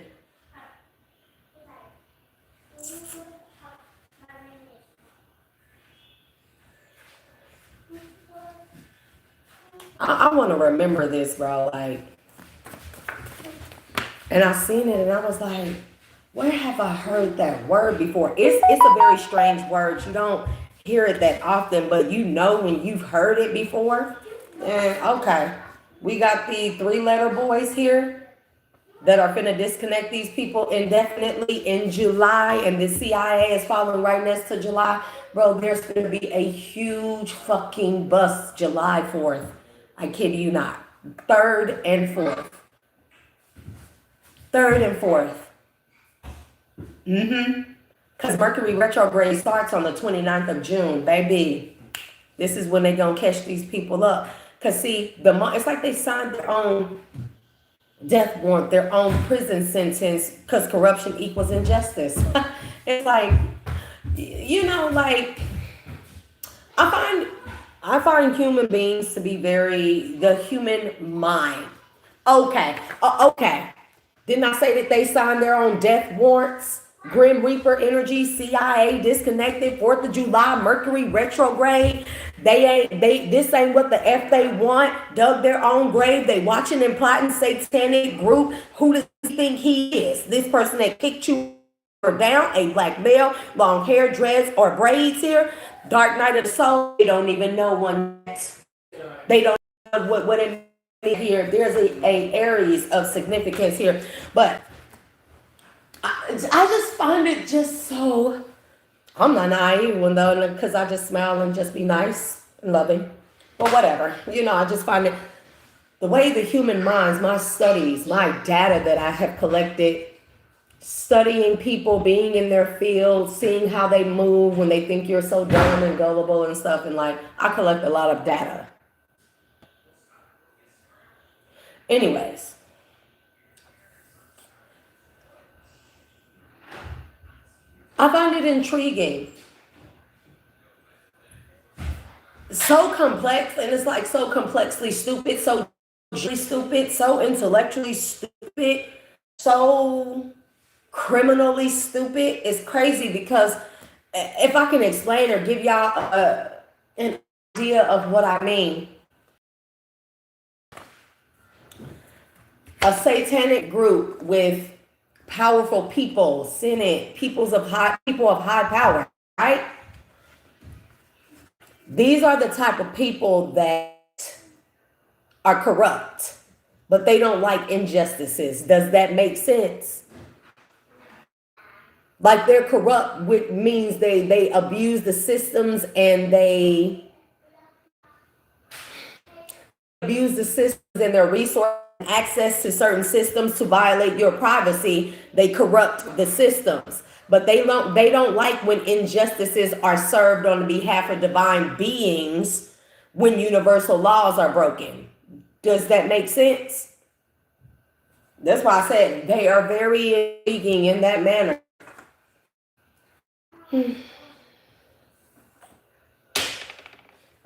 I want to remember this, bro. Like, and I seen it, and I was like, where have I heard that word before? It's a very strange word. You don't hear it that often, but you know when you've heard it before. And okay, we got the 3-letter boys here that are finna disconnect these people indefinitely in July, and the CIA is following right next to July. Bro, there's gonna be a huge fucking bust July 4th. I kid you not. 3rd and 4th. 3rd and 4th. Because Mercury retrograde starts on the 29th of June, baby. This is when they gonna catch these people up. Because see, it's like they signed their own death warrant, their own prison sentence, because corruption equals injustice. It's like, you know, like, I find human beings to be the human mind. Okay. Didn't I say that they signed their own death warrants? Grim Reaper energy, CIA disconnected, 4th of July, Mercury retrograde. This ain't what the F they want. Dug their own grave. They watching and plotting, satanic group. Who does he think he is? This person that kicked you down, a black male, long hair, dreads, or braids here. Dark night of the soul. They don't even know one yet. They don't know what it means here. There's a Aries of significance here. But I just find it just so, I'm not naive one though, because I just smile and just be nice and loving. But whatever. You know, I just find it, the way the human minds, my studies, my data that I have collected, studying people, being in their field, seeing how they move when they think you're so dumb and gullible and stuff. And like, I collect a lot of data. Anyways. I find it intriguing. So complex, and it's like so complexly stupid, so stupid, so intellectually stupid, so criminally stupid. It's crazy because if I can explain or give y'all an idea of what I mean. A satanic group with powerful people, Senate, people of high power, right? These are the type of people that are corrupt, but they don't like injustices. Does that make sense? Like they're corrupt, which means they abuse the systems and they abuse the systems and their resources, access to certain systems to violate your privacy. They corrupt the systems, but they don't like when injustices are served on behalf of divine beings when universal laws are broken. Does that make sense? That's why I said they are very intriguing in that manner.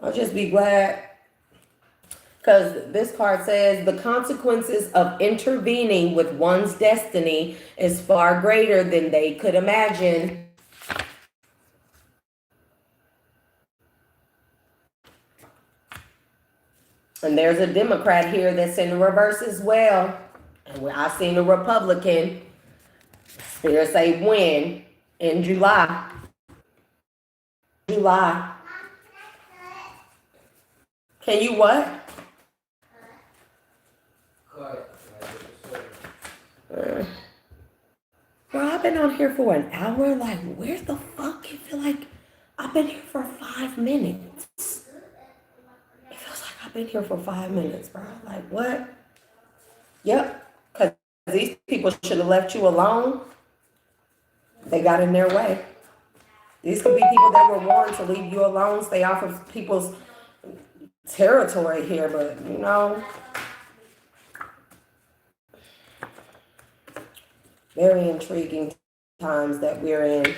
I'll just be glad. Because this card says the consequences of intervening with one's destiny is far greater than they could imagine. And there's a Democrat here that's in the reverse as well. And I've seen a Republican. Spirit say win in July. July. Can you what? Bro, I've been on here for an hour. Like, where the fuck? I feel like I've been here for 5 minutes. It feels like I've been here for 5 minutes, bro. Like, what? Yep. Because these people should have left you alone. They got in their way. These could be people that were warned to leave you alone, stay off of people's territory here, but you know. Very intriguing times that we're in.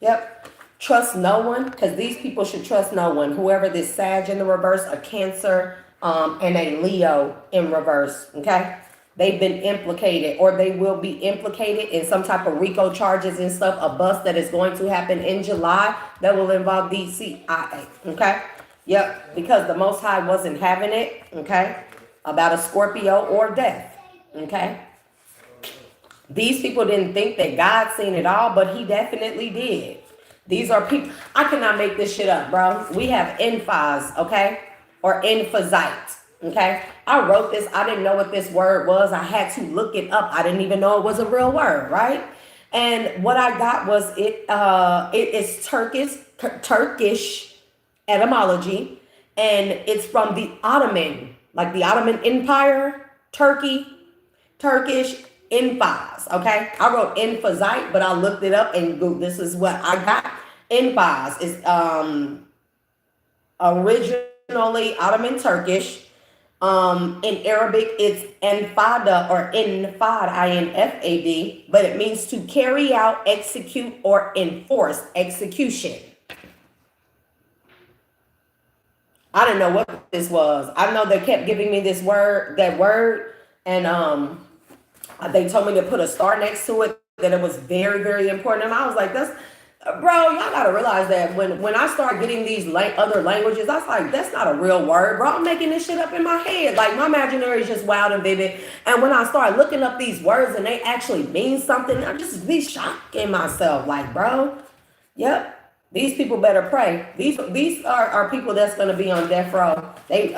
Yep. Trust no one, because these people should trust no one. Whoever this Sag in the reverse, a Cancer, and a Leo in reverse. Okay? They've been implicated, or they will be implicated in some type of RICO charges and stuff. A bust that is going to happen in July that will involve DCIA. Okay? Yep. Because the Most High wasn't having it. Okay? About a Scorpio or death. Okay? These people didn't think that God seen it all, but he definitely did. These are people, I cannot make this shit up, bro. We have emphas, okay? Or emphasite, okay? I wrote this, I didn't know what this word was. I had to look it up. I didn't even know it was a real word, right? And what I got was it is Turkish etymology, and it's from the Ottoman, like the Ottoman Empire, Turkish emphas, okay? I wrote emphasite, but I looked it up and this is what I got. Emphas is originally Ottoman Turkish. In Arabic, it's enfada or infad, I-N-F-A-D, but it means to carry out, execute, or enforce execution. I didn't know what this was. I know they kept giving me that word, and they told me to put a star next to it, that it was very, very important. And I was like, bro, y'all got to realize that when I start getting these other languages, I was like, that's not a real word, bro. I'm making this shit up in my head. Like, my imaginary is just wild and vivid. And when I start looking up these words and they actually mean something, I just be shocking myself. Like, bro, yep, these people better pray. These are people that's going to be on death row. They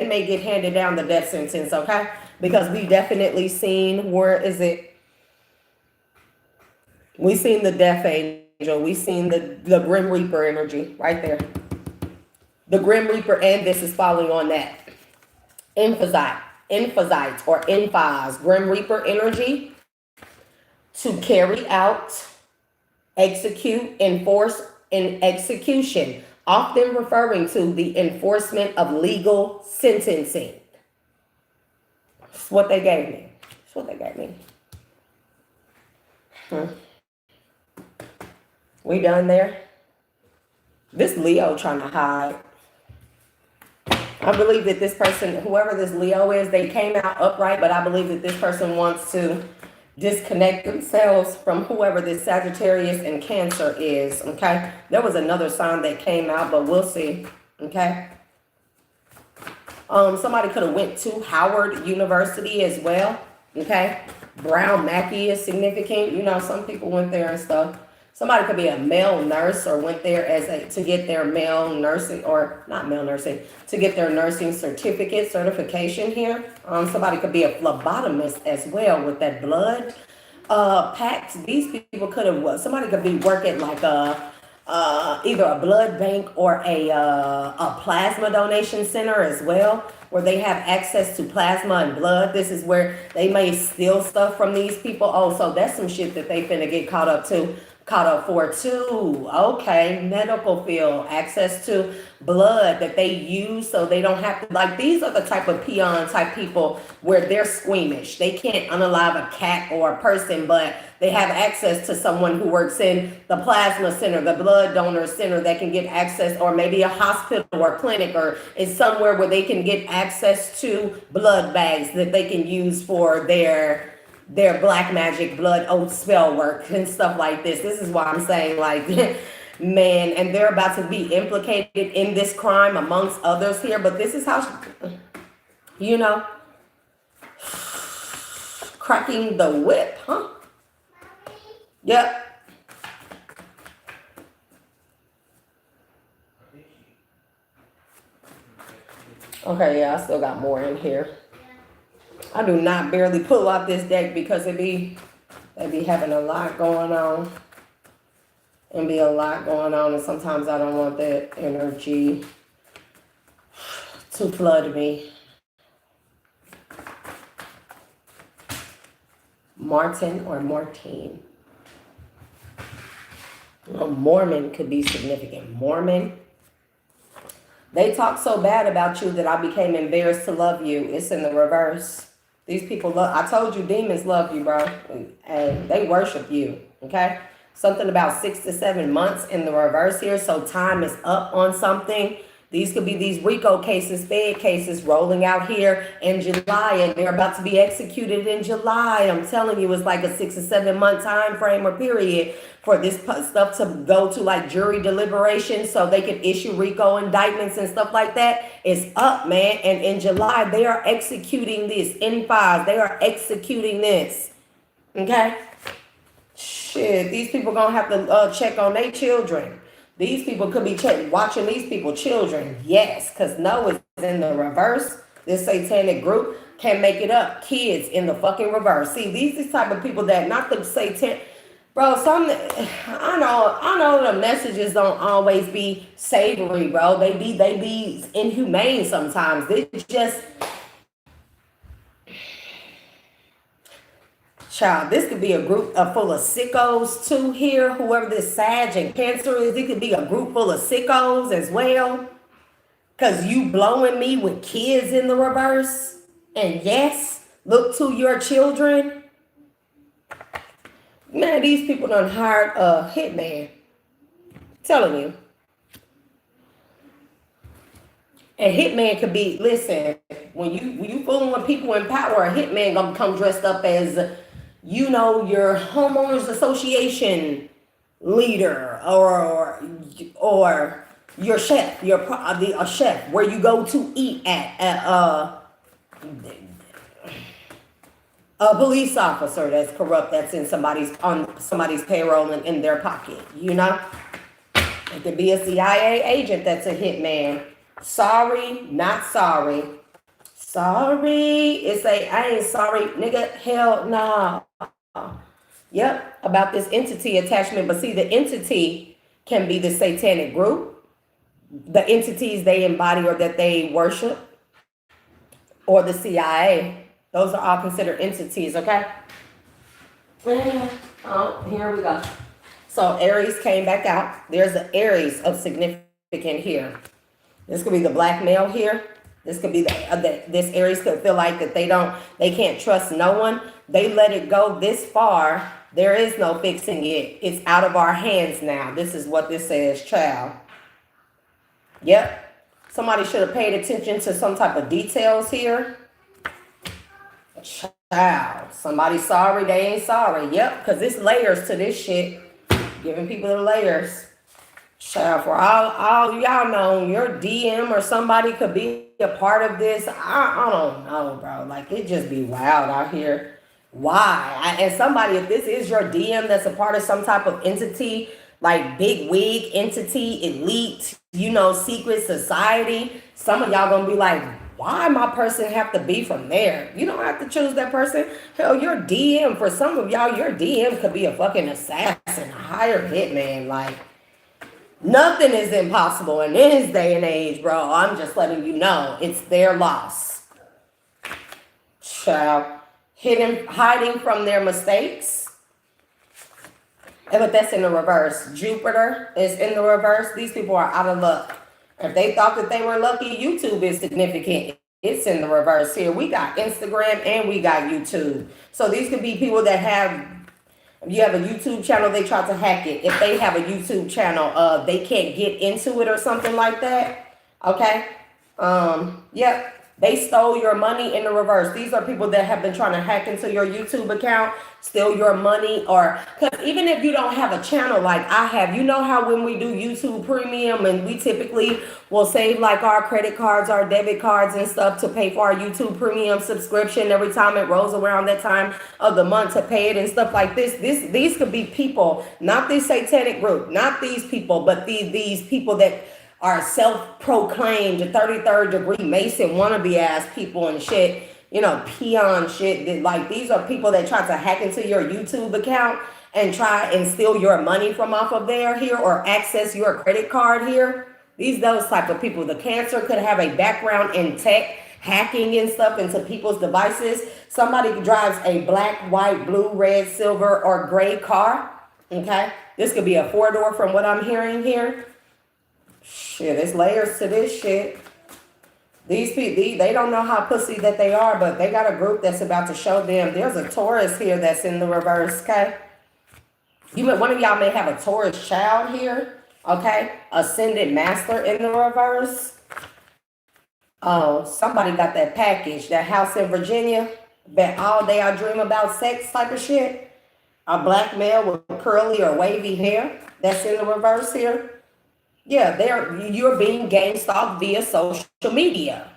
may get handed down the death sentence, okay? Because we definitely seen, where is it? We seen the death angel. We seen the Grim Reaper energy right there. The Grim Reaper, and this is following on that. Emphasite or emphas, Grim Reaper energy to carry out, execute, enforce, and execution, often referring to the enforcement of legal sentencing. That's what they gave me. That's what they gave me. We done there? This Leo trying to hide. I believe that this person, whoever this Leo is, they came out upright, but I believe that this person wants to disconnect themselves from whoever this Sagittarius and Cancer is, okay? There was another sign that came out, but we'll see, okay? Somebody could have went to Howard University as well, okay? Brown Mackey is significant. You know, some people went there and stuff. Somebody could be a male nurse or went there to get their male nursing, or not male nursing, to get their nursing certification here. Somebody could be a phlebotomist as well with that blood packs. These people could have, somebody could be working like either a blood bank or a plasma donation center as well, where they have access to plasma and blood. This is where they may steal stuff from these people. Oh, so that's some shit that they finna get caught up for too. Okay, medical field, access to blood that they use so they don't have to, like, these are the type of peon type people where they're squeamish. They can't unalive a cat or a person, but they have access to someone who works in the plasma center, the blood donor center, that can get access, or maybe a hospital or clinic, or is somewhere where they can get access to blood bags that they can use for their black magic blood oath spell work and stuff like this. This is why I'm saying, like, man, and they're about to be implicated in this crime amongst others here. But this is how, you know, cracking the whip, huh? Yep. Okay, yeah, I still got more in here. I do not barely pull out this deck because they be having a lot going on. And be a lot going on, and sometimes I don't want that energy to flood me. Martin or Martine. A Mormon could be significant. Mormon. They talk so bad about you that I became embarrassed to love you. It's in the reverse. These people love, I told you demons love you, bro. And they worship you, okay? Something about 6 to 7 months in the reverse here. So time is up on something. These could be these RICO cases, Fed cases rolling out here in July, and they're about to be executed in July. I'm telling you, it's like a 6 or 7 month time frame or period for this stuff to go to like jury deliberation so they can issue RICO indictments and stuff like that. It's up, man. And in July, they are executing this. N5s, they are executing this. Okay? Shit, these people gonna have to check on their children. These people could be watching these people children. Yes, because no is in the reverse. This satanic group can make it up. Kids in the fucking reverse. See, these type of people that, not the satanic, bro, I know the messages don't always be savory, bro. They be inhumane sometimes. They just, child, this could be a group full of sickos too here. Whoever this Sag and Cancer is, it could be a group full of sickos as well. Because you blowing me with kids in the reverse. And yes, look to your children. Man, these people done hired a hitman. Telling you. A hitman could be, listen, when you fooling with people in power, a hitman gonna come dressed up as, you know, your homeowners association leader, or your chef, a chef where you go to eat at a police officer that's corrupt, that's in on somebody's payroll and in their pocket, you know. It could be a CIA agent that's a hitman. Sorry, not sorry. Sorry, it's I ain't sorry, nigga, hell no. Yep, about this entity attachment. But see, the entity can be the satanic group, the entities they embody or that they worship, or the CIA. Those are all considered entities, okay? Oh, here we go. So Aries came back out. There's the Aries of significant here. This could be the black male here. This could be this Aries could feel like that they can't trust no one. They let it go this far. There is no fixing it. It's out of our hands now. This is what this says, child. Yep. Somebody should have paid attention to some type of details here. Child. Somebody sorry, they ain't sorry. Yep, because it's layers to this shit. Giving people the layers. Child, for all y'all know, your DM or somebody could be a part of this. I don't know, bro. Like, it just be wild out here. Why? And somebody, if this is your DM that's a part of some type of entity, like big wig entity, elite, secret society, some of y'all gonna be like, why my person have to be from there? You don't have to choose that person. Hell, your DM, for some of y'all, your DM could be a fucking assassin, a hired hitman. Like, nothing is impossible in this day and age, bro. I'm just letting you know. It's their loss. Child. Hiding from their mistakes. But that's in the reverse. Jupiter is in the reverse. These people are out of luck. If they thought that they were lucky, YouTube is significant. It's in the reverse here. We got Instagram and we got YouTube. So these could be people that if you have a YouTube channel, they try to hack it. If they have a YouTube channel, they can't get into it or something like that. Okay. Yep. They stole your money in the reverse. These are people that have been trying to hack into your YouTube account, steal your money, or because even if you don't have a channel like I have, you know how when we do YouTube Premium and we typically will save like our credit cards, our debit cards and stuff to pay for our YouTube Premium subscription every time it rolls around that time of the month to pay it and stuff like this. These could be people, not this satanic group, not these people, but these people that are self-proclaimed 33rd degree Mason wannabe ass people and shit, peon shit. Like, these are people that try to hack into your YouTube account and try and steal your money from off of there here or access your credit card here. Those type of people. The Cancer could have a background in tech, hacking and stuff into people's devices. Somebody drives a black, white, blue, red, silver, or gray car. Okay? This could be a 4-door from what I'm hearing here. Shit, there's layers to this shit. These people, they don't know how pussy that they are, but they got a group that's about to show them. There's a Taurus here that's in the reverse, okay? One of y'all may have a Taurus child here, okay? Ascended master in the reverse. Oh, somebody got that package, that house in Virginia, that all day I dream about sex type of shit. A black male with curly or wavy hair that's in the reverse here. Yeah, you're being gang stalked via social media.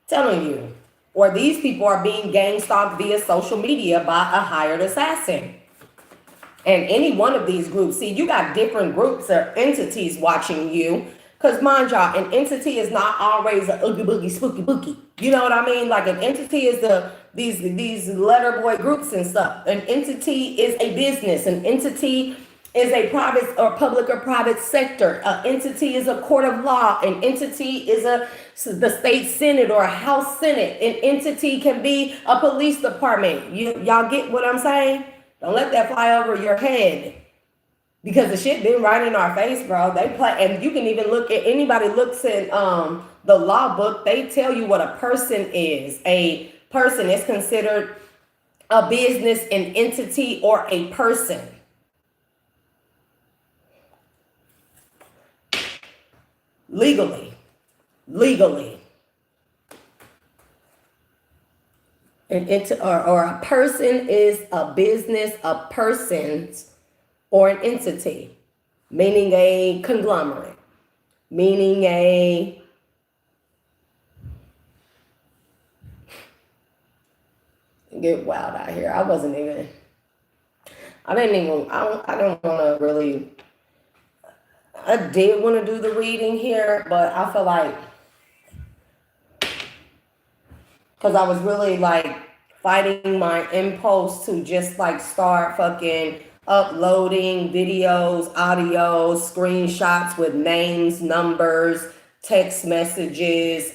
Telling you. Or these people are being gang stalked via social media by a hired assassin. And any one of these groups, see, you got different groups or entities watching you. Because mind y'all, an entity is not always a oogie boogie spooky bookie. You know what I mean? Like, an entity is these letter boy groups and stuff. An entity is a business. An entity is a private or public or private sector. An entity is a court of law. An entity is the state senate or a house senate. An entity can be a police department. Y'all get what I'm saying? Don't let that fly over your head. Because the shit been right in our face, bro. They play, and you can even look at, anybody looks in the law book, they tell you what a person is. A person is considered a business, an entity, or a person. Legally. Or a person is a business, a person's, or an entity, meaning a conglomerate, meaning a get wild out here. I don't want to really. I did want to do the reading here, but I feel like, because I was really like fighting my impulse to just like start fucking uploading videos, audios, screenshots with names, numbers, text messages,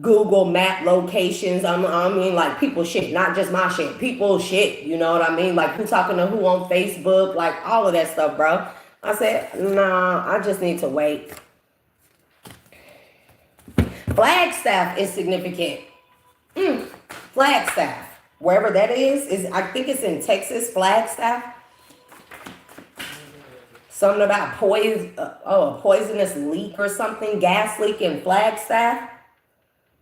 Google map locations. I mean, like, people shit, not just my shit, people shit, you know what I mean? Like, who talking to who on Facebook, like all of that stuff, bro. I said, nah, I just need to wait. Flagstaff is significant. Flagstaff, wherever that is, I think it's in Texas, Flagstaff. Something about a poisonous leak or something, gas leak in Flagstaff.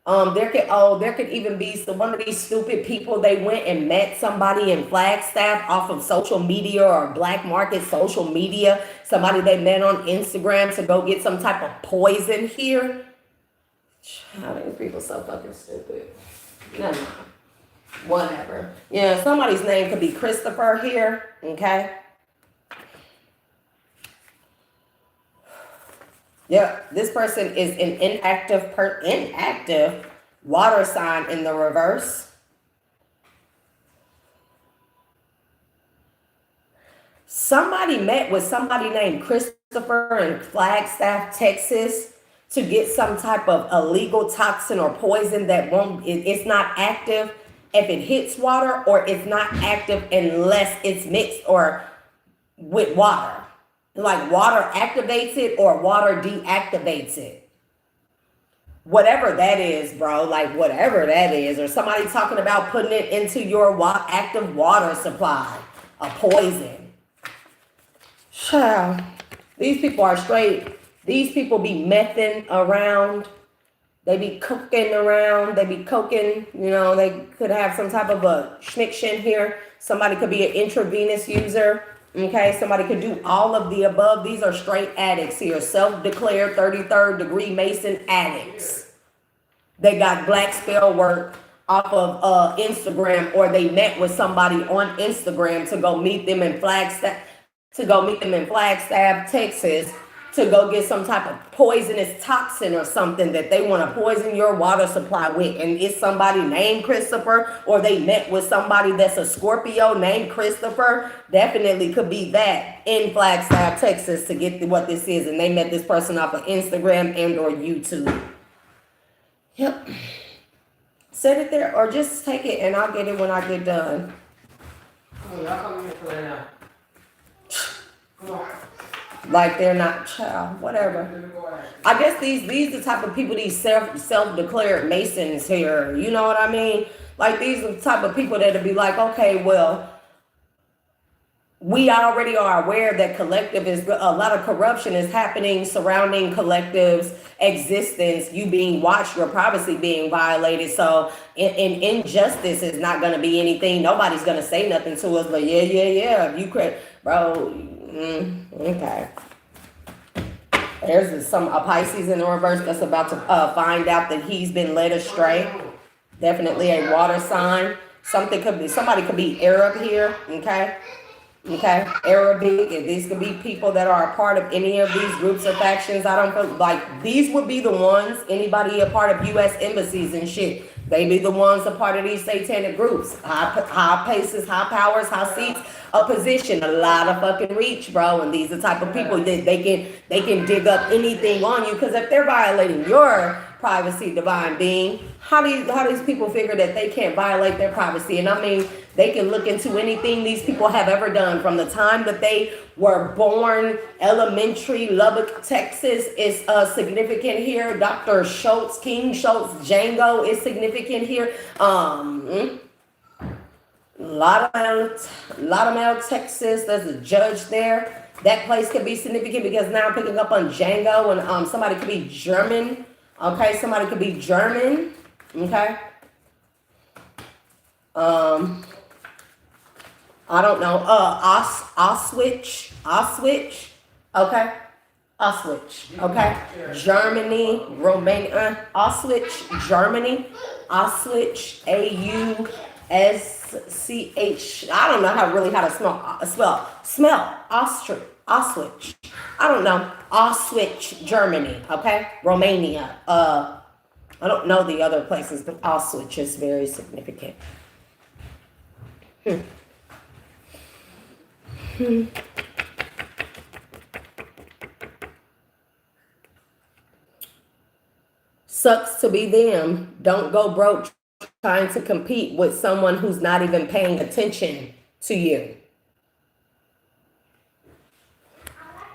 There could even be one of these stupid people, they went and met somebody in Flagstaff off of social media or black market social media. Somebody they met on Instagram to go get some type of poison here. How these people so fucking stupid. Never mind. Whatever. Yeah, somebody's name could be Christopher here. Okay. Yep. This person is an inactive water sign in the reverse. Somebody met with somebody named Christopher in Flagstaff, Texas, to get some type of illegal toxin or poison that it's not active if it hits water, or it's not active unless it's mixed or with water. Like water activates it or water deactivates it. Whatever that is, bro, like whatever that is, or somebody talking about putting it into your active water supply, a poison. Child, these people are straight. These people be messing around. They be cooking around. They be coking. You know, they could have some type of a schniction here. Somebody could be an intravenous user. Okay, somebody could do all of the above. These are straight addicts here. Self-declared 33rd degree Mason addicts. They got black spell work off of Instagram, or they met with somebody on Instagram to go meet them in Flagstaff. Texas, to go get some type of poisonous toxin or something that they want to poison your water supply with. And it's somebody named Christopher, or they met with somebody that's a Scorpio named Christopher. Definitely could be that in Flagstaff, Texas, to get what this is. And they met this person off of Instagram and or YouTube. Yep. Set it there, or just take it and I'll get it when I get done. Like they're not child, whatever. I guess these the type of people, these self-declared Masons here. You know what I mean? Like these are the type of people that'll be like, okay, well, we already are aware that collective is a lot of corruption is happening surrounding collective's existence. You being watched, your privacy being violated. So in injustice is not going to be anything. Nobody's going to say nothing to us. But yeah. You could, bro. Okay. There's a Pisces in the reverse that's about to find out that he's been led astray. Definitely a water sign. Somebody could be Arab here. Okay, Arabic, and these could be people that are a part of any of these groups or factions. I don't feel like these would be the ones, anybody a part of U.S. embassies and shit. They be the ones a part of these satanic groups. High places, high powers, high seats, a position, a lot of fucking reach, bro. And these are the type of people that they can dig up anything on you, because if they're violating your privacy, divine being, how these people figure that they can't violate their privacy? And I mean, they can look into anything these people have ever done from the time that they were born. Elementary, Lubbock, Texas is significant here. Dr. Schultz, King Schultz, Django is significant here. Lauderdale, Texas, there's a judge there. That place could be significant because now I'm picking up on Django, and somebody could be German. Okay, somebody could be German. Okay. I don't know. Auschwitz. Okay. Auschwitz. Okay. Germany, Romania. Auschwitz, Germany. Auschwitz, Auschch. I don't know how to smell Auschwitz. I don't know. Auschwitz, Germany. Okay. Romania. I don't know the other places, but Auschwitz is very significant. Sucks to be them. Don't go broke trying to compete with someone who's not even paying attention to you.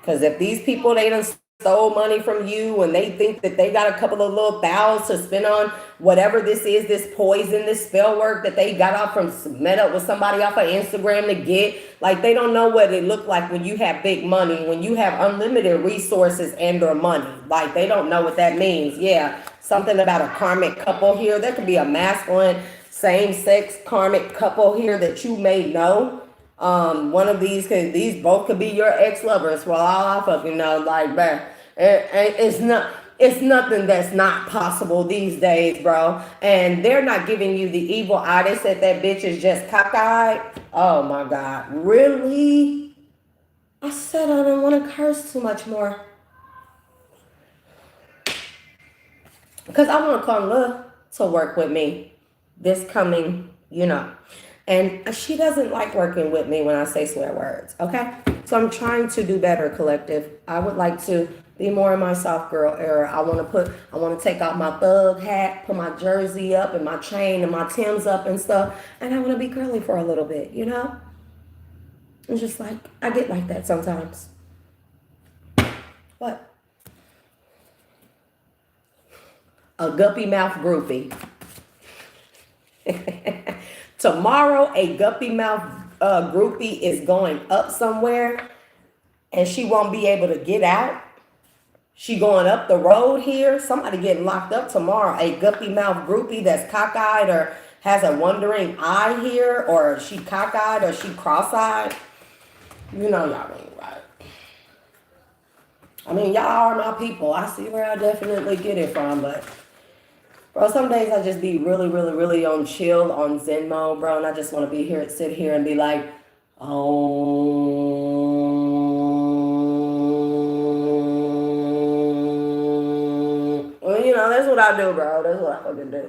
Because if these people, they done stole money from you and they think that they got a couple of little thousands to spend on whatever this is, this poison, this spell work that they got off from, met up with somebody off of Instagram to get, like they don't know what it looked like when you have big money, when you have unlimited resources and or money. Like they don't know what that means. Yeah, something about a karmic couple here. There could be a masculine, same-sex karmic couple here that you may know. One of these both could be your ex-lovers. Well, all I fucking know, like, man, it's not, It's nothing that's not possible these days, bro. And they're not giving you the evil eye. They said that bitch is just cockeyed. Oh my God. Really? I said I don't want to curse too much more. Because I want Carla to work with me this coming, And she doesn't like working with me when I say swear words, okay? So I'm trying to do better, collective. I would like to be more in my soft girl era. I want to take off my thug hat, put my jersey up and my chain and my Timbs up and stuff. And I want to be girly for a little bit, It's just like, I get like that sometimes. What? A guppy mouth groupie. Tomorrow, a guppy mouth groupie is going up somewhere, and she won't be able to get out. She going up the road here. Somebody getting locked up tomorrow. A guppy mouth groupie that's cockeyed or has a wandering eye here, or she cockeyed or she cross-eyed. Y'all ain't right. I mean, y'all are my people. I see where I definitely get it from, but bro, some days I just be really, really, really on chill, on Zen mode, bro, and I just want to sit here and be like, oh, well, that's what I do, bro. That's what I fucking do.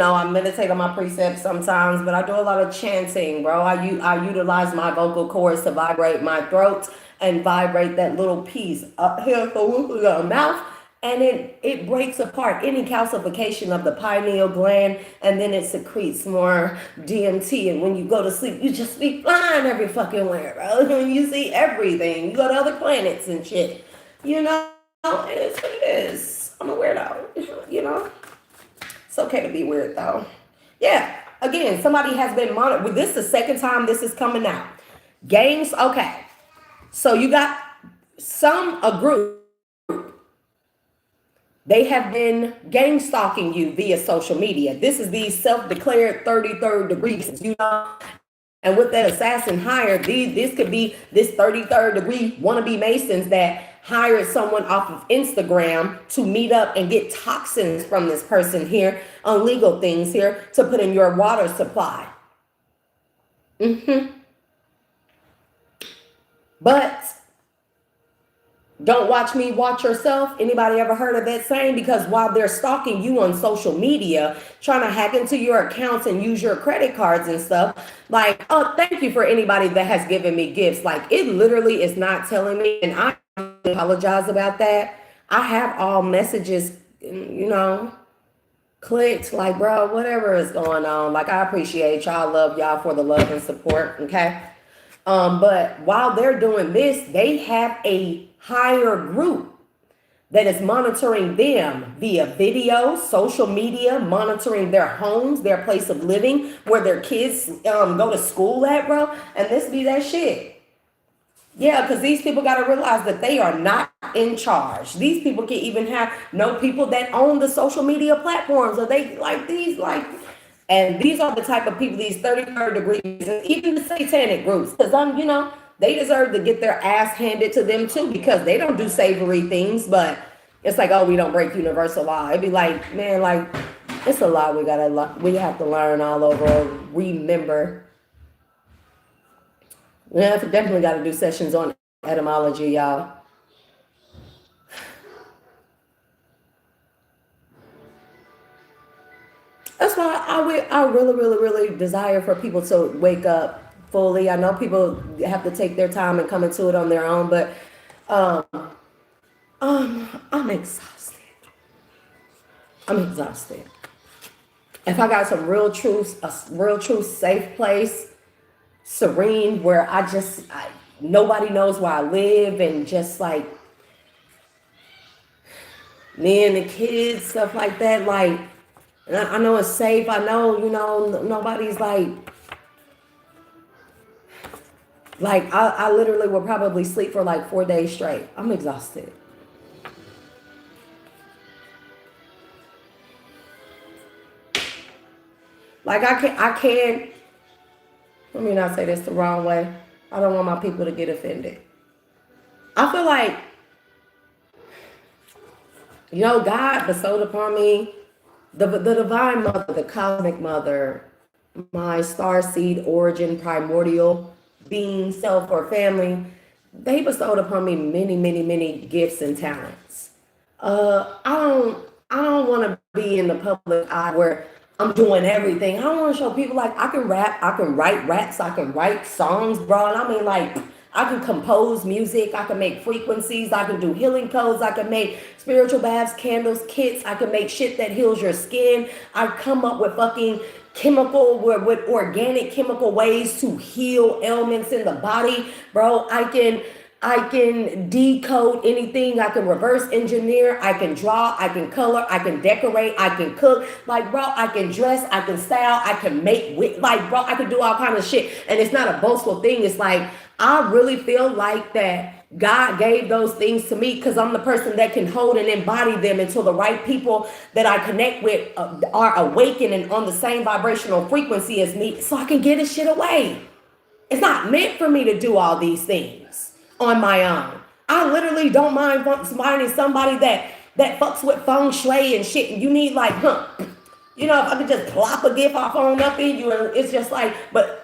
I meditate on my precepts sometimes, but I do a lot of chanting, bro. I utilize my vocal cords to vibrate my throat and vibrate that little piece up here through the mouth. And it breaks apart any calcification of the pineal gland, and then it secretes more DMT. And when you go to sleep, you just be flying every fucking where, bro. You see everything. You go to other planets and shit. It is what it is. I'm a weirdo, It's okay to be weird, though. Yeah, again, somebody has been monitored. This is the second time this is coming out. Gangs, okay. So you got a group. They have been gang stalking you via social media. This is these self-declared 33rd degrees, And with that assassin hire, this could be this 33rd degree wannabe Masons that hired someone off of Instagram to meet up and get toxins from this person here, illegal things here, to put in your water supply. But don't watch me, watch yourself. Anybody ever heard of that saying? Because while they're stalking you on social media, trying to hack into your accounts and use your credit cards and stuff, like, oh, thank you for anybody that has given me gifts. Like, it literally is not telling me, and I apologize about that. I have all messages, clicked, like, bro, whatever is going on. Like, I appreciate y'all, love y'all for the love and support, okay? But while they're doing this, they have a higher group that is monitoring them via video, social media, monitoring their homes, their place of living, where their kids go to school at, bro. And this be that shit. Yeah, because these people got to realize that they are not in charge. These people can even know people that own the social media platforms, or they and these are the type of people, these 33rd degrees, and even the satanic groups, because they deserve to get their ass handed to them too, because they don't do savory things, but it's like, oh, we don't break universal law. It'd be like, man, like, it's a law we have to learn all over, remember. We definitely got to do sessions on etymology, y'all. That's why I really, really, really desire for people to wake up fully. I know people have to take their time and come into it on their own, but I'm exhausted. If I got some real truth, a real true safe place, serene, where nobody knows where I live, and just like me and the kids, stuff like that, like, and I know it's safe. I know, nobody's like I literally will probably sleep for like 4 days straight. I'm exhausted. Like, I can't, let me not say this the wrong way. I don't want my people to get offended. I feel like God bestowed upon me the divine mother, the cosmic mother, my star seed origin, primordial being, self, or family. They bestowed upon me many, many, many gifts and talents. I don't want to be in the public eye where I'm doing everything. I don't want to show people like I can rap, I can write raps, I can write songs, bro. And I mean, like, I can compose music, I can make frequencies, I can do healing codes, I can make spiritual baths, candles, kits, I can make shit that heals your skin. I come up with fucking with organic chemical ways to heal ailments in the body, bro. I can decode anything. I can reverse engineer. I can draw. I can color. I can decorate. I can cook. Like, bro, I can dress. I can style. I can make wit. Like, bro, I can do all kind of shit. And it's not a boastful thing. It's like, I really feel like that God gave those things to me because I'm the person that can hold and embody them until the right people that I connect with are awakened and on the same vibrational frequency as me so I can get this shit away. It's not meant for me to do all these things on my own. I literally don't mind finding somebody that fucks with feng shui and shit. And you need like, if I could just plop a gift off on up in you, and it's just like, but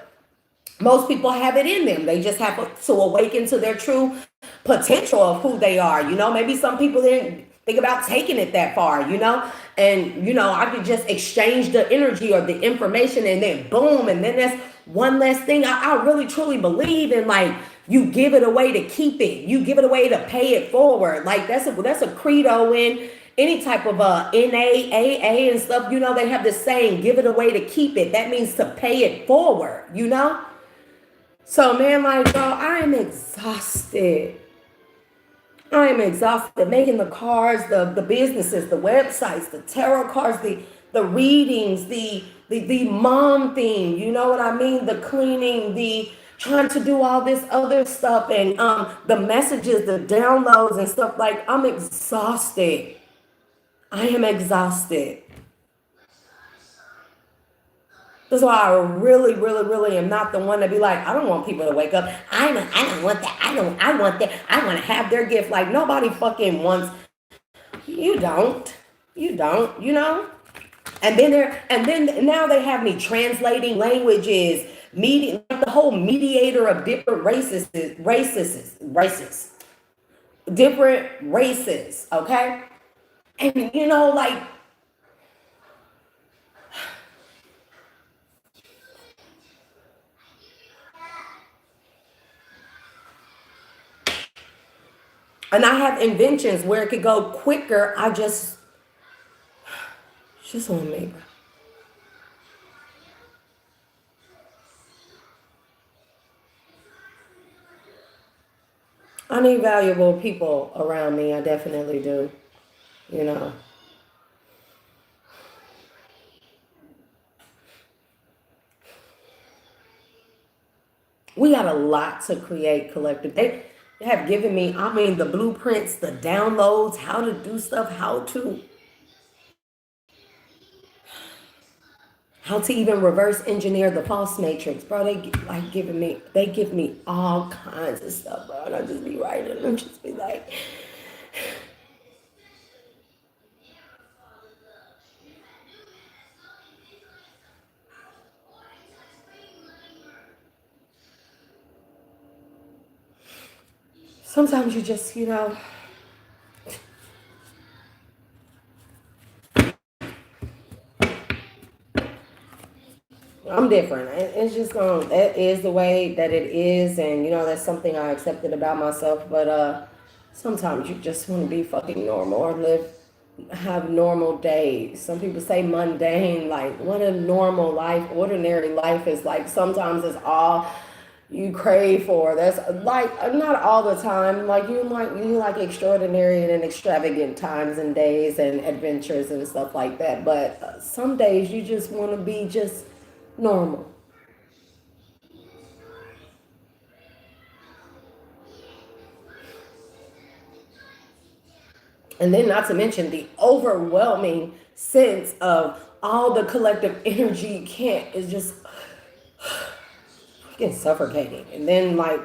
most people have it in them. They just have to awaken to their true potential of who they are. Maybe some people didn't think about taking it that far, and I could just exchange the energy or the information and then boom, and then that's one less thing. I really truly believe in, like, you give it away to keep it. You give it away to pay it forward. Like, that's a credo in any type of NA, AA and stuff. They have this saying, give it away to keep it. That means to pay it forward. So, man, like, bro, I am exhausted. I am exhausted making the cards, the businesses, the websites, the tarot cards, the readings, the mom thing, you know what I mean? The cleaning, the trying to do all this other stuff, and the messages, the downloads and stuff. Like, I'm exhausted. I am exhausted. That's why I really, really, really am not the one to be like, I don't want people to wake up. I don't want that. I want that. I want to have their gift. Like, nobody fucking wants. You don't. And then now they have me translating languages, like the whole mediator of different different races. Okay. And like, and I have inventions where it could go quicker. Just on me, bro. I need valuable people around me. I definitely do. You know. We got a lot to create collective. They have given me, I mean, the blueprints, the downloads, how to do stuff, how to even reverse engineer the false matrix, bro. They give me all kinds of stuff, bro. And I just be writing and just be like, sometimes you just, I'm different. It's just that is the way that it is. And, that's something I accepted about myself. But sometimes you just want to be fucking normal or have normal days. Some people say mundane, like what a normal life, ordinary life is like. Sometimes it's all you crave for. That's like not all the time. Like you like extraordinary and extravagant times and days and adventures and stuff like that. But some days you just want to be just normal. And then not to mention the overwhelming sense of all the collective energy you can't is just fucking suffocating. And then like,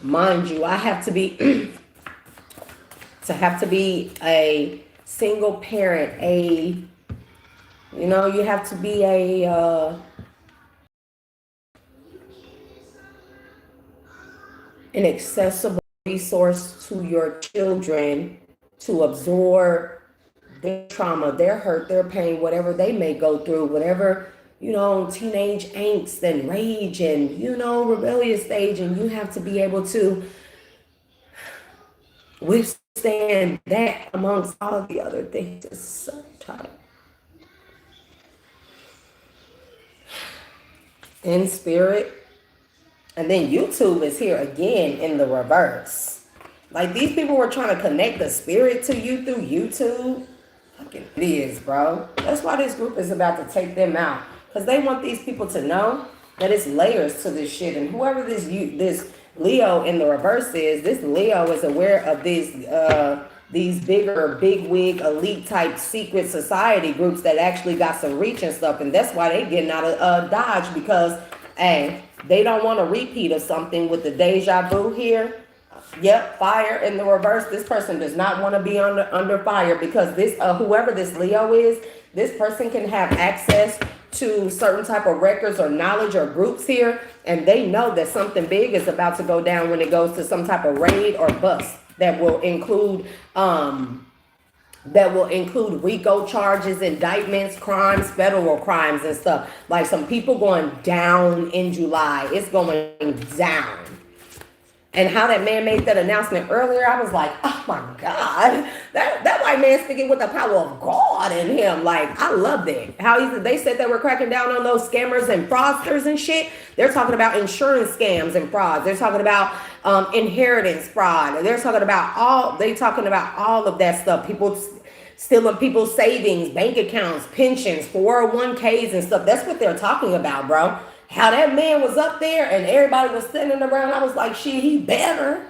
mind you, I have to be to have to be a single parent, you have to be an accessible resource to your children to absorb their trauma, their hurt, their pain, whatever they may go through, whatever, teenage angst and rage and, rebellious stage. And you have to be able to withstand that amongst all the other things. It's so tough. In spirit. And then YouTube is here again in the reverse. Like, these people were trying to connect the spirit to you through YouTube. Fucking idiots, bro. That's why this group is about to take them out. Because they want these people to know that it's layers to this shit. And whoever this Leo in the reverse is, this Leo is aware of these bigger, big wig, elite type secret society groups that actually got some reach and stuff. And that's why they getting out of Dodge, because, hey, they don't want a repeat of something with the deja vu here. Yep, fire in the reverse. This person does not want to be under fire, because this whoever this Leo is, this person can have access to certain type of records or knowledge or groups here, and they know that something big is about to go down when it goes to some type of raid or bust that will include RICO charges, indictments, crimes, federal crimes and stuff. Like, some people going down in July. It's going down. And how that man made that announcement earlier, I was like, oh my God, that white man speaking with the power of God in him. Like, I love that. How they said they were cracking down on those scammers and fraudsters and shit. They're talking about insurance scams and frauds. They're talking about inheritance fraud. They're talking about all of that stuff. People stealing people's savings, bank accounts, pensions, 401ks and stuff. That's what they're talking about, bro. How that man was up there and everybody was standing around. I was like, shit, he better,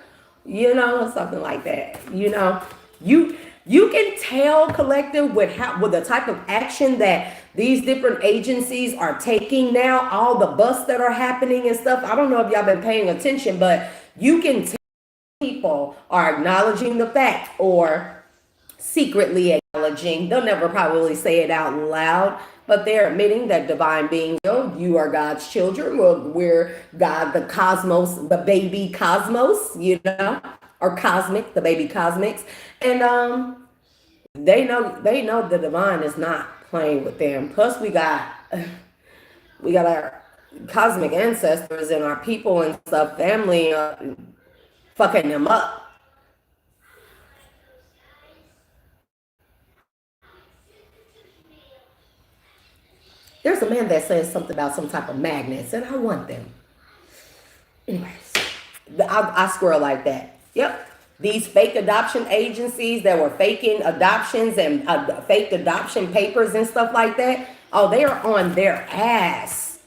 something like that. You can tell, collective, with the type of action that these different agencies are taking now, all the busts that are happening and stuff. I don't know if y'all been paying attention, but you can tell people are acknowledging the fact, or secretly acknowledging. They'll never probably say it out loud, but they're admitting that divine beings, you are God's children. We're God, the cosmos, the baby cosmos, or cosmic, the baby cosmics. And they know the divine is not playing with them. Plus we got our cosmic ancestors and our people and stuff, family, fucking them up. There's a man that says something about some type of magnets, and I want them. Anyways, I squirrel like that. Yep. These fake adoption agencies that were faking adoptions and fake adoption papers and stuff like that. Oh, they are on their ass,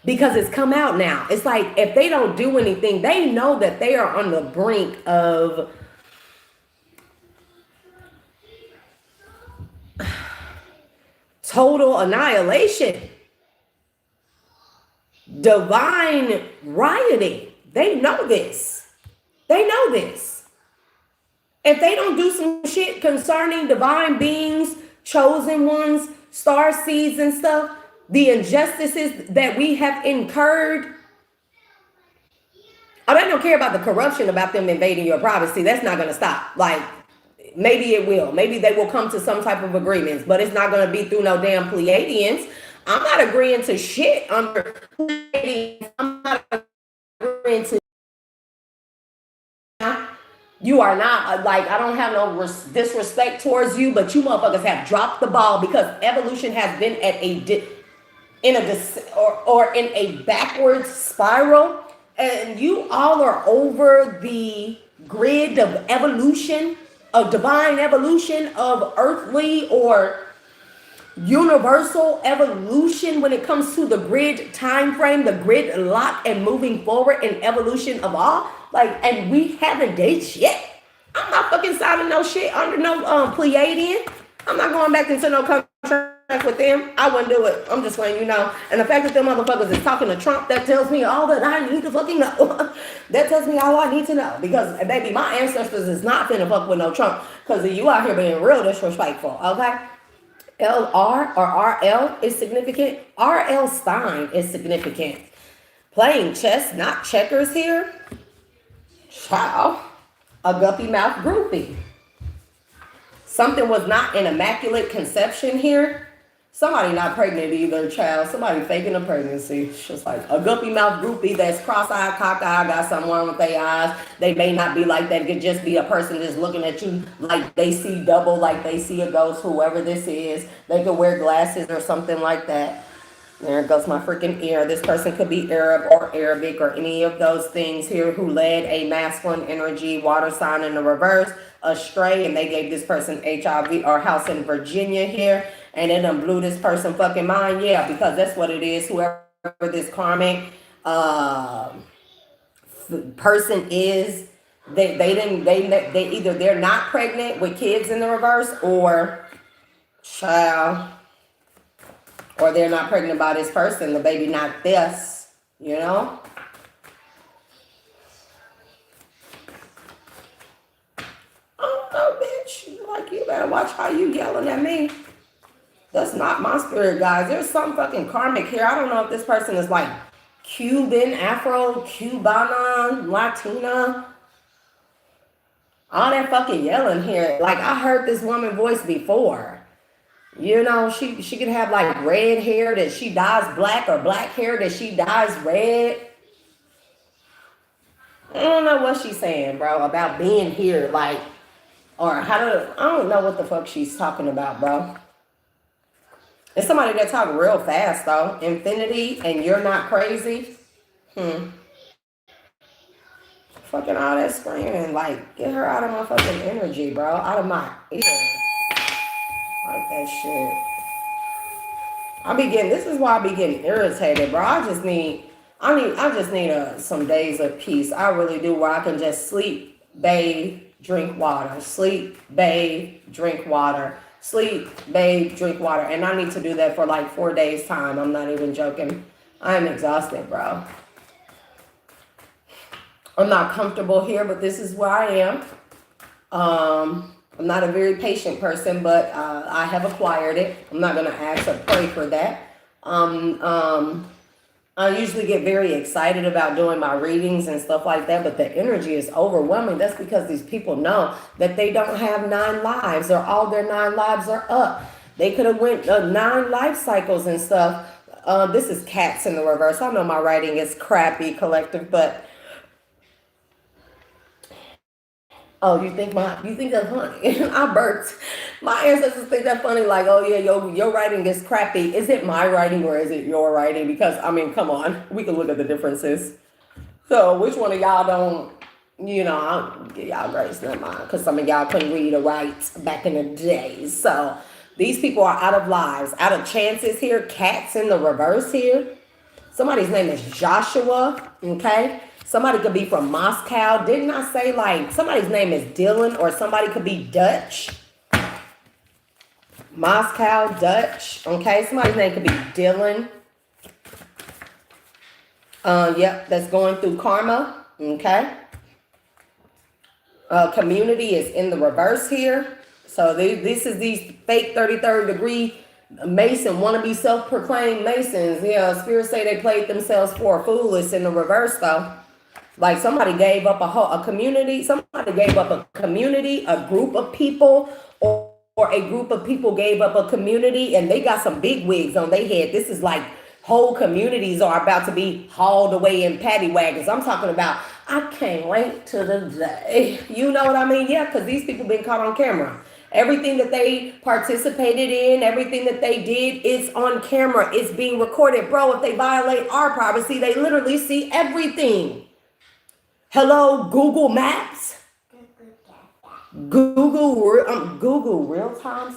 because it's come out now. It's like, if they don't do anything, they know that they are on the brink of total annihilation, divine rioting. They know this. If they don't do some shit concerning divine beings, chosen ones, star seeds and stuff, the injustices that we have incurred, they don't care about the corruption, about them invading your privacy. That's not going to stop. Like, maybe it will. Maybe they will come to some type of agreements, but it's not going to be through no damn Pleiadians. I'm not agreeing to shit under Pleiadians. I'm not agreeing to. You are not, like, I don't have no disrespect towards you, but you motherfuckers have dropped the ball, because evolution has been at in a backwards spiral, and you all are over the grid of evolution, of divine evolution, of earthly or universal evolution when it comes to the grid time frame, the grid lock, and moving forward in evolution of all. Like, and we haven't did shit. I'm not fucking signing no shit under no Pleiadian. I'm not going back into no contract with them, I wouldn't do it. I'm just letting you know. And the fact that them motherfuckers is talking to Trump, that tells me all that I need to fucking know. That tells me all I need to know. Because, baby, my ancestors is not finna fuck with no Trump. Because you out here being real disrespectful, okay? LR or RL is significant. RL Stein is significant. Playing chess, not checkers here. Child. A guppy mouth groupie. Something was not an immaculate conception here. Somebody not pregnant either, child. Somebody faking a pregnancy. It's just like a guppy mouth groupie that's cross-eyed, cockeyed, got something wrong with their eyes. They may not be like that. It could just be a person just looking at you like they see double, like they see a ghost, whoever this is. They could wear glasses or something like that. There goes my freaking ear. This person could be Arab or Arabic or any of those things here who led a masculine energy water sign in the reverse astray, and they gave this person HIV or house in Virginia here, and it done blew this person fucking mind. Yeah, because that's what it is. Whoever this karmic person is, they either they're not pregnant with kids in the reverse, or child, or they're not pregnant by this person, the baby not this, you know? Oh no, bitch. Like, you better watch how you yelling at me. That's not my spirit, guys. There's some fucking karmic here. I don't know if this person is like Cuban, Afro, Cubana, Latina. All that fucking yelling here. Like, I heard this woman voice before. You know, she could have like red hair that she dyes black, or black hair that she dyes red. I don't know what she's saying, bro, about being here, like, or I don't know what the fuck she's talking about, bro. It's somebody that talk real fast, though. Infinity, and you're not crazy. Fucking all that screaming, like, get her out of my fucking energy, bro. Out of my ear. Like that shit. This is why I be getting irritated, bro. I just need some days of peace. I really do, where I can just sleep, bathe, drink water. Sleep, bathe, drink water. Sleep, bathe, drink water. And I need to do that for like 4 days time. I'm not even joking. I am exhausted, bro. I'm not comfortable here, but this is where I am. I'm not a very patient person, but I have acquired it. I'm not going to ask or pray for that. I usually get very excited about doing my readings and stuff like that, but the energy is overwhelming. That's because these people know that they don't have 9 lives, or all their 9 lives are up. They could have went 9 life cycles and stuff. This is cats in the reverse. I know my writing is crappy, collective, but oh, you think that's funny? I burped. My ancestors think that's funny. Like, oh yeah, your writing is crappy. Is it my writing or is it your writing? Because I mean, come on, we can look at the differences. So which one of y'all don't? You know, I'll give y'all grace, never mind. Because some of y'all couldn't read or write back in the days. So these people are out of lives, out of chances here. Cats in the reverse here. Somebody's name is Joshua. Okay. Somebody could be from Moscow. Didn't I say like somebody's name is Dylan, or somebody could be Dutch? Moscow, Dutch. Okay, somebody's name could be Dylan. Yep, that's going through karma. Okay. Community is in the reverse here. So this is these fake 33rd degree Mason, wannabe self-proclaimed Masons. Yeah, spirits say they played themselves for a fool. It's in the reverse though. Like somebody gave up a community, somebody gave up a community, a group of people, or a group of people gave up a community, and they got some big wigs on their head. This is like whole communities are about to be hauled away in paddy wagons. I'm talking about, I can't wait to the day. You know what I mean? Yeah, because these people been caught on camera. Everything that they participated in, everything that they did is on camera. It's being recorded. Bro, if they violate our privacy, they literally see everything. Hello, Google Maps. Google real time.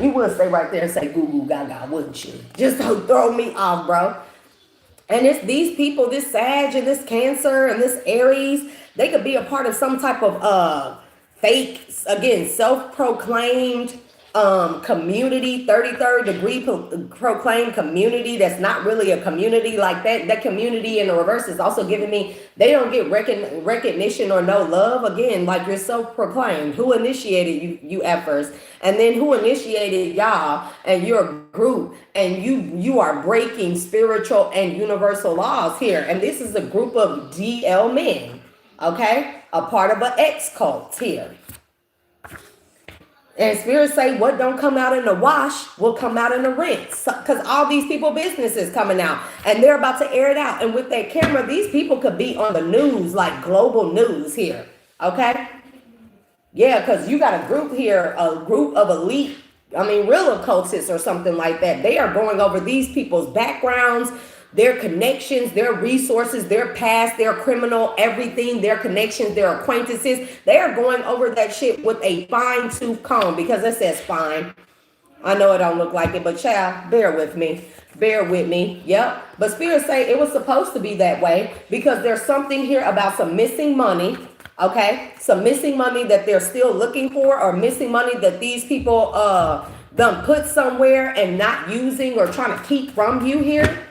You would stay right there and say Google Gaga, wouldn't you? Just don't throw me off, bro. And it's these people, this Sag and this Cancer and this Aries, they could be a part of some type of fake, again, self-proclaimed community, 33rd degree proclaimed community that's not really a community. Like that community in the reverse is also giving me, they don't get recognition or no love. Again, like you're self-proclaimed. Who initiated you at first? And then who initiated y'all? And you're a group, and you are breaking spiritual and universal laws here. And this is a group of DL men, okay? A part of an X cult here. And spirits say what don't come out in the wash will come out in the rinse. Because all these people business is coming out. And they're about to air it out. And with that camera, these people could be on the news, like global news here. Okay? Yeah, because you got a group here, a group of elite, real occultists or something like that. They are going over these people's backgrounds, their connections, their resources, their past, their criminal, everything, their connections, their acquaintances. They are going over that shit with a fine tooth comb, because it says fine. I know it don't look like it, but child, bear with me. Bear with me. Yep. But spirits say it was supposed to be that way, because there's something here about some missing money. Okay. Some missing money that they're still looking for, or missing money that these people done put somewhere and not using or trying to keep from you here.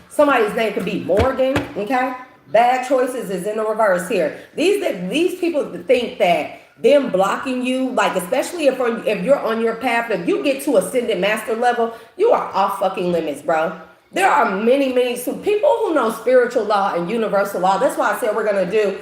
Somebody's name could be Morgan, okay? Bad choices is in the reverse here. These people think that them blocking you, like especially if you're on your path, if you get to ascended master level, you are off fucking limits, bro. There are many people who know spiritual law and universal law. That's why I said we're gonna do,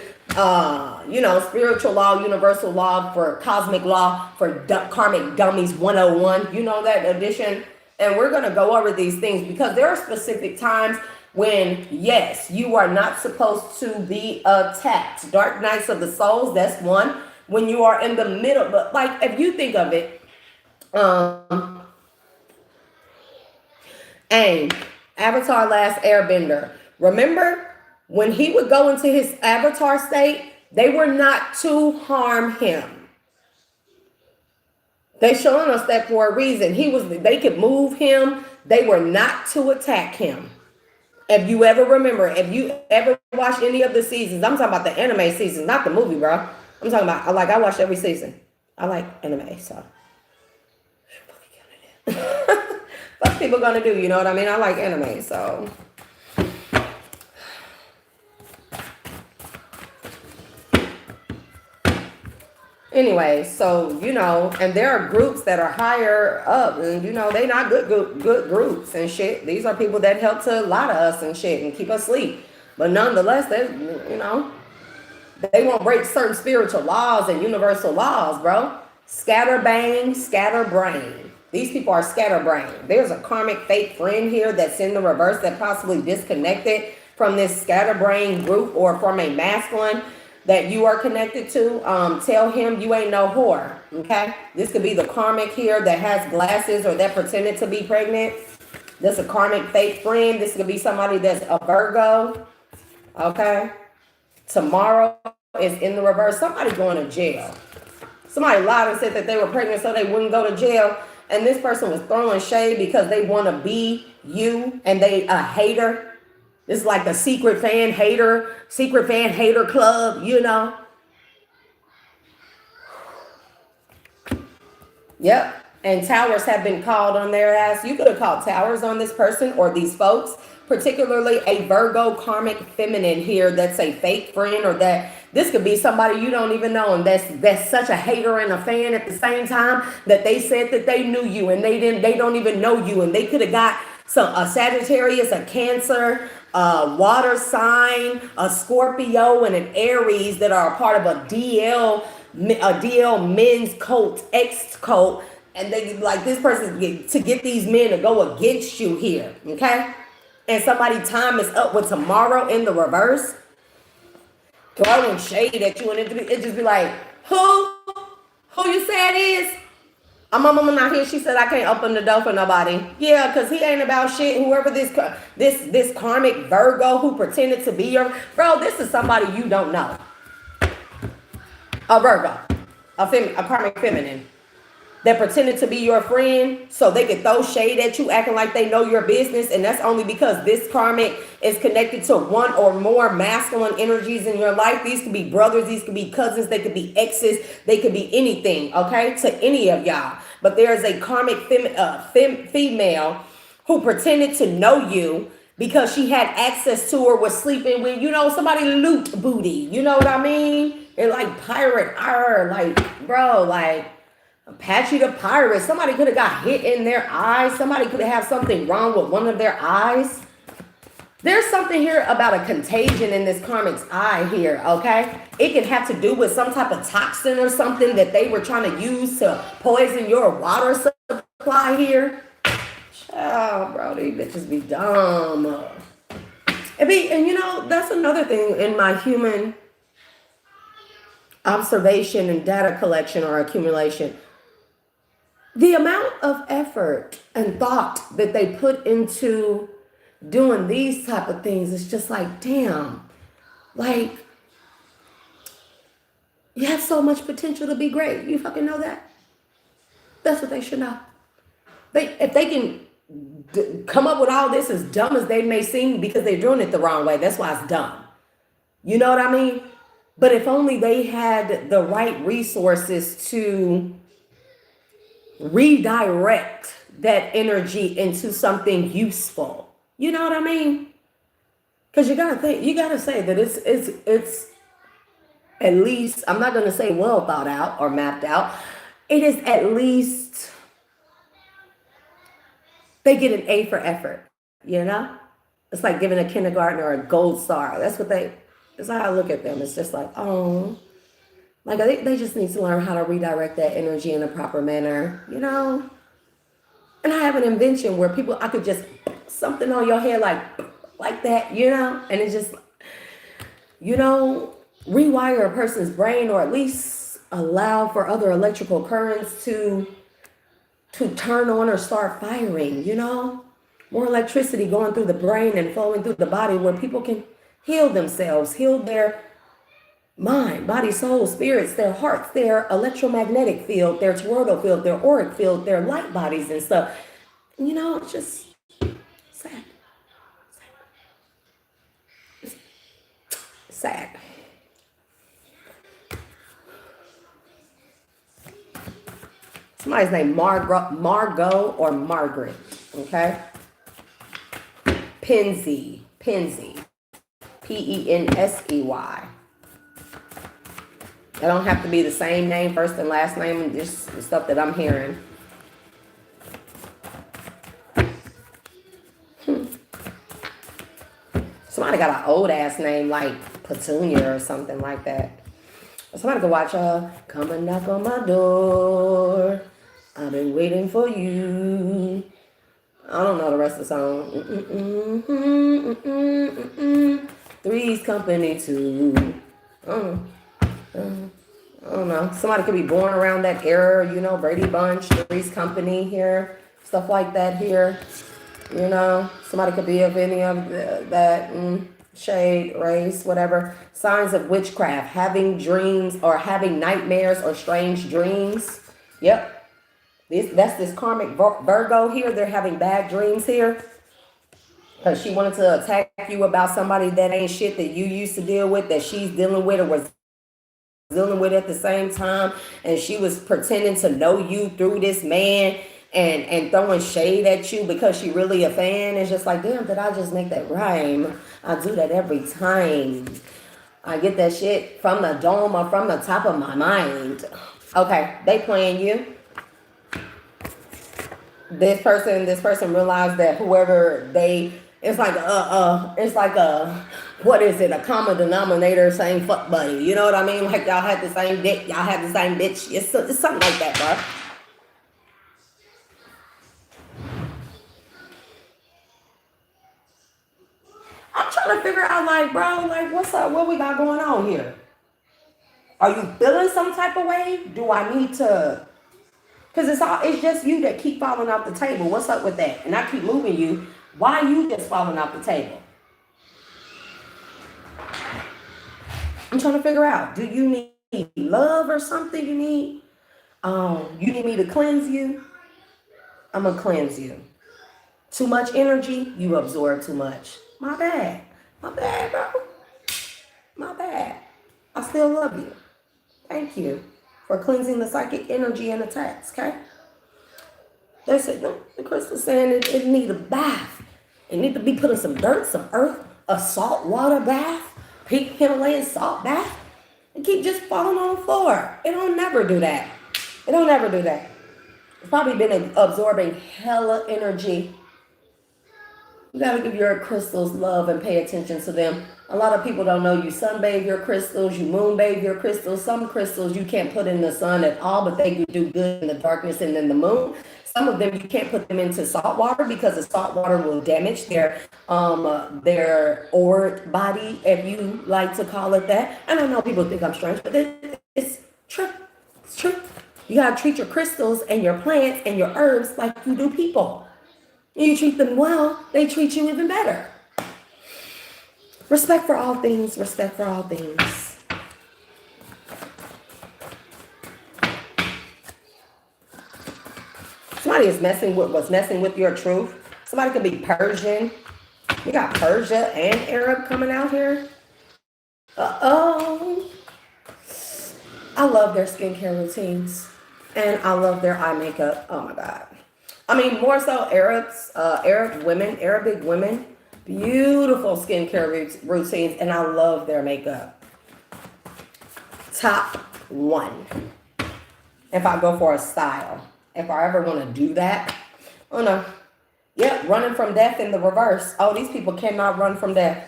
spiritual law, universal law, for cosmic law, for karmic dummies 101. You know that edition. And we're going to go over these things, because there are specific times when, yes, you are not supposed to be attacked. Dark nights of the souls, that's one. When you are in the middle, but like if you think of it, Aang, Avatar Last Airbender. Remember when he would go into his avatar state, they were not to harm him. They showing us that for a reason. They could move him. They were not to attack him. If you ever remember, if you ever watched any of the seasons, I'm talking about the anime seasons, not the movie, bro. I'm talking about, I watch every season. I like anime, so. What people gonna do, you know what I mean? I like anime, so. Anyway, so, and there are groups that are higher up, and, they not good groups and shit. These are people that help to lie to us and shit and keep us asleep. But nonetheless, they won't break certain spiritual laws and universal laws, bro. Scatterbrain. These people are scatterbrain. There's a karmic fake friend here that's in the reverse that possibly disconnected from this scatterbrain group, or from a masculine that you are connected to. Tell him you ain't no whore, okay? This could be the karmic here that has glasses, or that pretended to be pregnant. This is a karmic fake friend. This could be somebody that's a Virgo, okay? Tomorrow is in the reverse. Somebody going to jail. Somebody lied and said that they were pregnant so they wouldn't go to jail. And this person was throwing shade because they want to be you, and they a hater. It's like the secret fan hater club, Yep. And towers have been called on their ass. You could have called towers on this person or these folks, particularly a Virgo karmic feminine here that's a fake friend, or that this could be somebody you don't even know, and that's such a hater and a fan at the same time, that they said that they knew you and they don't even know you, and they could have got a Sagittarius, a Cancer, a water sign, a Scorpio, and an Aries that are a part of a DL men's cult, X cult, and they like this person to get these men to go against you here, okay? And somebody time is up with tomorrow in the reverse, throwing shade at you, and it just be like, who you say it is? My mama not here. She said I can't open the door for nobody. Yeah, because he ain't about shit. Whoever this karmic Virgo who pretended to be your bro, this is somebody you don't know. A Virgo, a karmic feminine. that pretended to be your friend so they could throw shade at you, acting like they know your business. And that's only because this karmic is connected to one or more masculine energies in your life. These could be brothers, these could be cousins, they could be exes, they could be anything, okay, to any of y'all. But there is a karmic female who pretended to know you because she had access to or was sleeping with, somebody loot booty. You know what I mean? And like pirate, like, bro, like Apache the pirate. Somebody could have got hit in their eyes. Somebody could have something wrong with one of their eyes. There's something here about a contagion in this karmic's eye here, okay? It can have to do with some type of toxin or something that they were trying to use to poison your water supply here. Oh, bro, these bitches be dumb. And that's another thing in my human observation and data collection or accumulation. The amount of effort and thought that they put into doing these type of things is just like, damn, like, you have so much potential to be great. You fucking know that? That's what they should know. If they can come up with all this, as dumb as they may seem, because they're doing it the wrong way, that's why it's dumb. You know what I mean? But if only they had the right resources to redirect that energy into something useful. You know what I mean? Because you gotta say that it's at least, I'm not gonna say well thought out or mapped out. It is at least they get an A for effort, It's like giving a kindergartner a gold star. That's how I look at them. It's just like, oh, like they just need to learn how to redirect that energy in a proper manner, And I have an invention where I could just something on your head like that, and it's just, rewire a person's brain, or at least allow for other electrical currents to turn on or start firing, more electricity going through the brain and flowing through the body, where people can heal themselves, heal their mind, body, soul, spirits, their hearts, their electromagnetic field, their toroidal field, their auric field, their light bodies and stuff. It's just sad. Sad. Somebody's named Margot or Margaret, okay? Pensy, Pensey, It don't have to be the same name, first and last name, and just the stuff that I'm hearing. Somebody got an old ass name like Petunia or something like that. Somebody could watch Come and Knock on My Door. I've been waiting for you. I don't know the rest of the song. Three's Company too. I don't know. Somebody could be born around that era, Brady Bunch, Three's Company here, stuff like that here. Somebody could be of any of that shade, race, whatever. Signs of witchcraft, having dreams or having nightmares or strange dreams. Yep. That's this karmic Virgo here. They're having bad dreams here because she wanted to attack you about somebody that ain't shit that you used to deal with, that she's dealing with or was dealing with at the same time. And she was pretending to know you through this man and throwing shade at you because she really a fan. It's just like, damn, did I just make that rhyme? I do that every time. I get that shit from the dome or from the top of my mind. Okay, they playing you. This person realized that whoever it's like what is it, a common denominator saying fuck buddy, you know what I mean? Like y'all had the same dick, y'all had the same bitch. It's something like that, bro. I'm trying to figure out, like, bro, like, what's up? What we got going on here? Are you feeling some type of way? Do I need to? Because it's just you that keep falling off the table. What's up with that? And I keep moving you. Why are you just falling off the table? I'm trying to figure out. Do you need love or something? You need You need me to cleanse you? I'm going to cleanse you. Too much energy, you absorb too much. My bad. My bad, bro. My bad. I still love you. Thank you for cleansing the psychic energy in the text, okay? They said, no, the crystal's saying it need a bath. It need to be put in some dirt, some earth, a salt water bath, pink Himalayan salt bath, and keep just falling on the floor. It don't never do that. It don't ever do that. It's probably been absorbing hella energy. You gotta give your crystals love and pay attention to them. A lot of people don't know you sunbathe your crystals, you moonbathe your crystals. Some crystals you can't put in the sun at all, but they do good in the darkness and in the moon. Some of them you can't put them into salt water because the salt water will damage their auric body, if you like to call it that. And I know people think I'm strange, but it's true. It's true. You gotta treat your crystals and your plants and your herbs like you do people. You treat them well, they treat you even better. Respect for all things, respect for all things. Somebody is messing with your truth. Somebody could be Persian. We got Persia and Arab coming out here. Uh-oh. I love their skincare routines. And I love their eye makeup. Oh my God. I mean, more so Arabic women, beautiful skincare routines, and I love their makeup. Top one. If I go for a style, if I ever want to do that, oh no. Yep, running from death in the reverse. Oh, these people cannot run from death.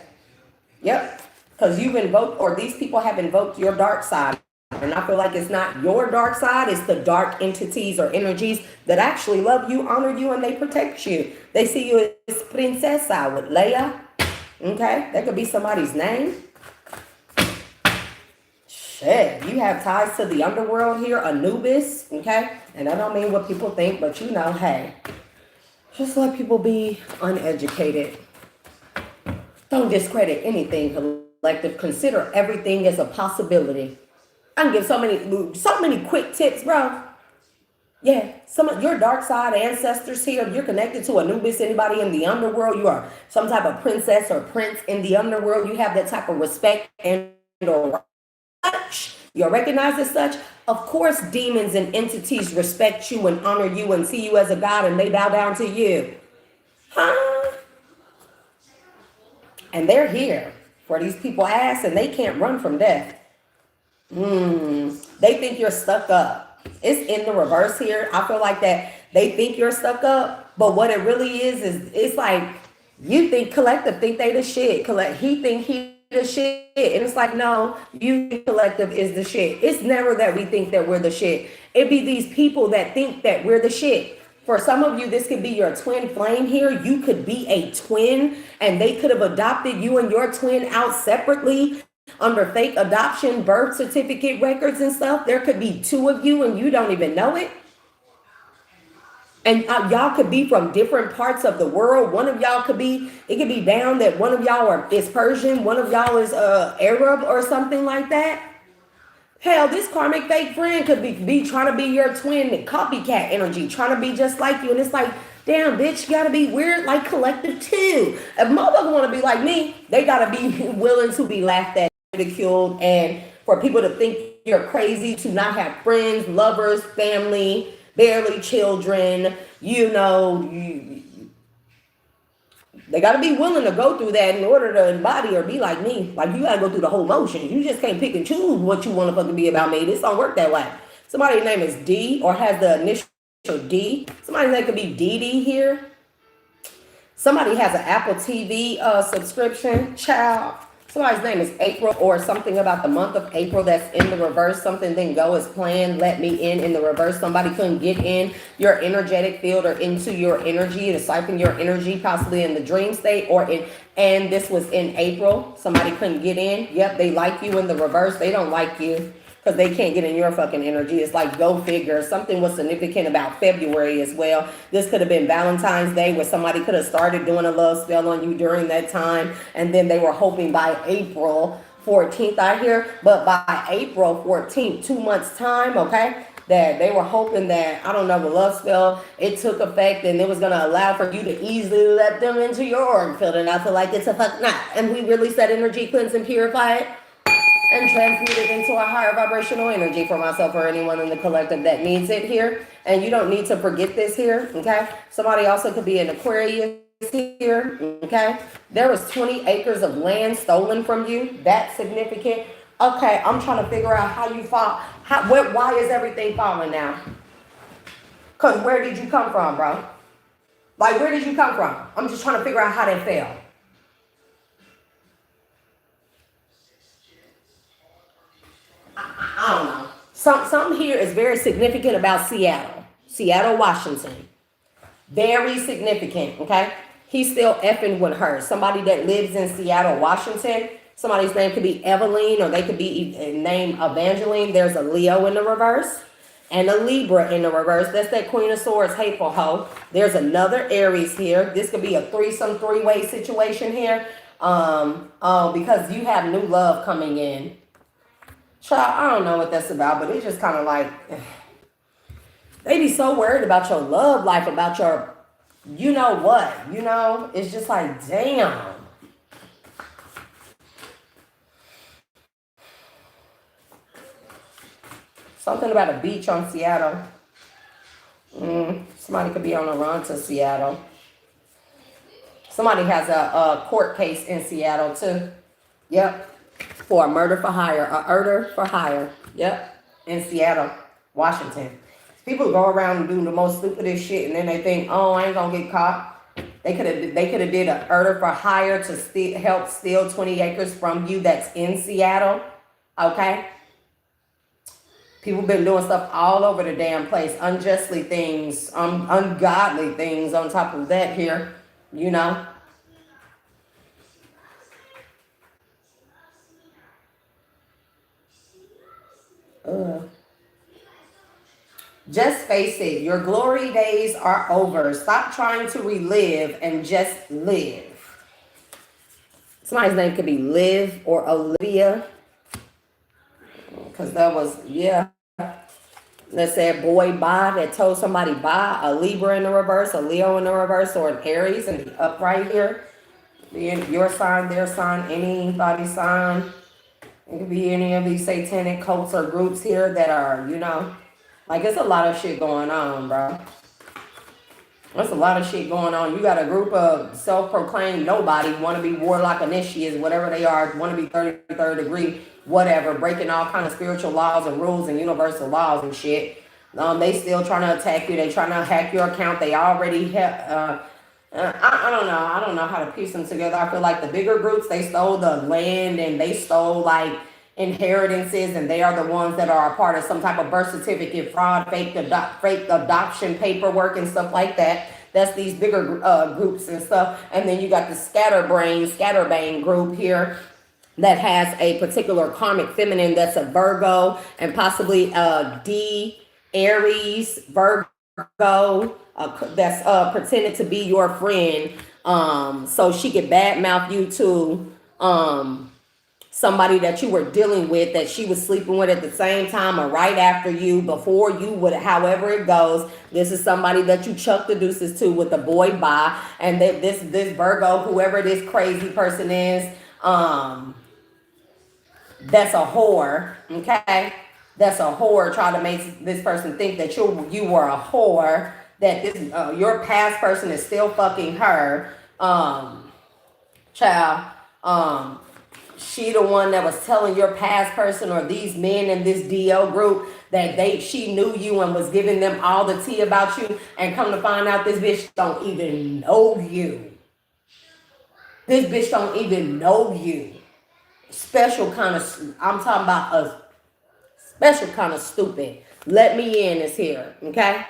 Yep, because you've invoked, or these people have invoked your dark side. And I feel like it's not your dark side, it's the dark entities or energies that actually love you, honor you, and they protect you. They see you as Princesa with Leia. Okay, that could be somebody's name. Shit, you have ties to the underworld here, Anubis. Okay, and I don't mean what people think, but you know, hey, just let people be uneducated. Don't discredit anything collective. Consider everything as a possibility. I can give so many quick tips, bro. Yeah, some of your dark side ancestors here, if you're connected to Anubis, anybody in the underworld, you are some type of princess or prince in the underworld, you have that type of respect and or such. You're recognized as such. Of course, demons and entities respect you and honor you and see you as a god and they bow down to you. Huh? And they're here for these people ass and they can't run from death. They think you're stuck up. It's in the reverse here. I feel like that they think you're stuck up, but what it really is it's like you think collective think they the shit. He think he the shit, and it's like no, you think collective is the shit. It's never that we think that we're the shit. It be these people that think that we're the shit. For some of you, this could be your twin flame here. You could be a twin, and they could have adopted you and your twin out separately. Under fake adoption, birth certificate records and stuff, there could be two of you and you don't even know it. And y'all could be from different parts of the world. One of y'all could be, it could be down that one of y'all is Persian, one of y'all is Arab or something like that. Hell, this karmic fake friend could be trying to be your twin, copycat energy, trying to be just like you. And it's like, damn, bitch, you gotta be weird like collective too. If motherfuckers want to be like me, they gotta be willing to be laughed at, ridiculed, and for people to think you're crazy, to not have friends, lovers, family, barely children, you know, they got to be willing to go through that in order to embody or be like me. Like, you got to go through the whole motion. You just can't pick and choose what you want to fucking be about me. This don't work that way. Somebody's name is D or has the initial D. Somebody's name could be DD here. Somebody has an Apple TV subscription. Child. Somebody's name is April or something about the month of April that's in the reverse. Something didn't go as planned. Let me in the reverse. Somebody couldn't get in your energetic field or into your energy to siphon your energy, possibly in the dream state or in, and this was in April. Somebody couldn't get in. Yep, they like you in the reverse. They don't like you because they can't get in your fucking energy. It's like, go figure. Something was significant about February as well. This could have been Valentine's Day where somebody could have started doing a love spell on you during that time. And then they were hoping by April 14th, I hear. But by April 14th, 2 months time, okay? that they were hoping that, I don't know, the love spell, it took effect and it was going to allow for you to easily let them into your auric field. And I feel like it's a fuck not. And we release that energy, cleanse and purify it, and transmute it into a higher vibrational energy for myself or anyone in the collective that needs it here. And you don't need to forget this here, okay? Somebody also could be an Aquarius here, okay? There was 20 acres of land stolen from you. That's significant. Okay, I'm trying to figure out how you fall. Why is everything falling now? Because where did you come from, bro? Like, where did you come from? I'm just trying to figure out how that fell. I don't know. Something here is very significant about Seattle, Washington. Very significant, okay? He's still effing with her. Somebody that lives in Seattle, Washington. Somebody's name could be Eveline, or they could be named Evangeline. There's a Leo in the reverse and a Libra in the reverse. That's that Queen of Swords hateful hoe. There's another Aries here. This could be a threesome, three-way situation here. Because you have new love coming in. Child, I don't know what that's about, but it's just kind of like, they be so worried about your love life, about your, you know what, you know? It's just like, damn. Something about a beach on Seattle. Somebody could be on a run to Seattle. Somebody has a court case in Seattle too. Yep. For a murder for hire. A murder for hire. Yep. In Seattle, Washington. People go around and do the most stupidest shit, and then they think, oh, I ain't gonna get caught. They could have did a murder for hire to help steal 20 acres from you that's in Seattle. Okay? People been doing stuff all over the damn place. Unjustly things, ungodly things on top of that here, you know. Just face it, your glory days are over. Stop trying to relive and just live. Somebody's name could be Liv or Olivia. Because that was, yeah. That said boy bye, that told somebody bye. A Libra in the reverse, a Leo in the reverse, or an Aries in the upright here. Your sign, their sign, anybody's sign. It could be any of these satanic cults or groups here that are, you know, like it's a lot of shit going on, bro. There's a lot of shit going on. You got a group of self-proclaimed nobody, want to be warlock initiates, whatever they are, want to be 33rd degree, whatever, breaking all kind of spiritual laws and rules and universal laws and shit. They still trying to attack you. They trying to hack your account. They already have, I don't know. I don't know how to piece them together. I feel like the bigger groups, they stole the land and they stole like inheritances, and they are the ones that are a part of some type of birth certificate fraud, fake adoption paperwork and stuff like that. That's these bigger groups and stuff. And then you got the scatterbang group here that has a particular karmic feminine that's a Virgo and possibly a D Aries Virgo that's pretended to be your friend, so she could badmouth you to somebody that you were dealing with, that she was sleeping with at the same time or right after you, before you, would, however it goes. This is somebody that you chuck the deuces to with the boy bye, and that this Virgo, whoever this crazy person is, that's a whore, okay? That's a whore. Try to make this person think that you were a whore, that this your past person is still fucking her. Child, she the one that was telling your past person or these men in this DO group that she knew you and was giving them all the tea about you, and come to find out this bitch don't even know you. This bitch don't even know you. Special kind of, I'm talking about a special kind of stupid. Let me in is here, okay?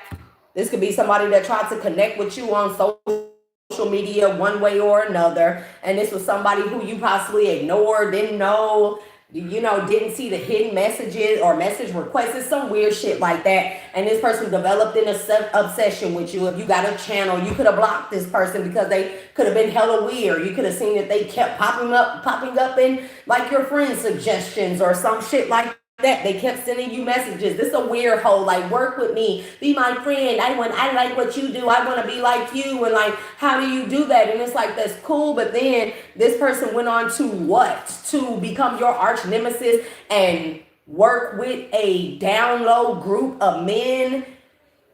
This could be somebody that tried to connect with you on social media one way or another, and this was somebody who you possibly ignored, didn't know, you know, didn't see the hidden messages or message requests. It's some weird shit like that, and this person developed an obsession with you. If you got a channel, you could have blocked this person because they could have been hella weird. You could have seen that they kept popping up in like your friend suggestions or some shit like that. They kept sending you messages. This is a weird hoe. Like, work with me, be my friend. I like what you do. I want to be like you. And like, how do you do that? And it's like, that's cool. But then this person went on to what? To become your arch nemesis and work with a down low group of men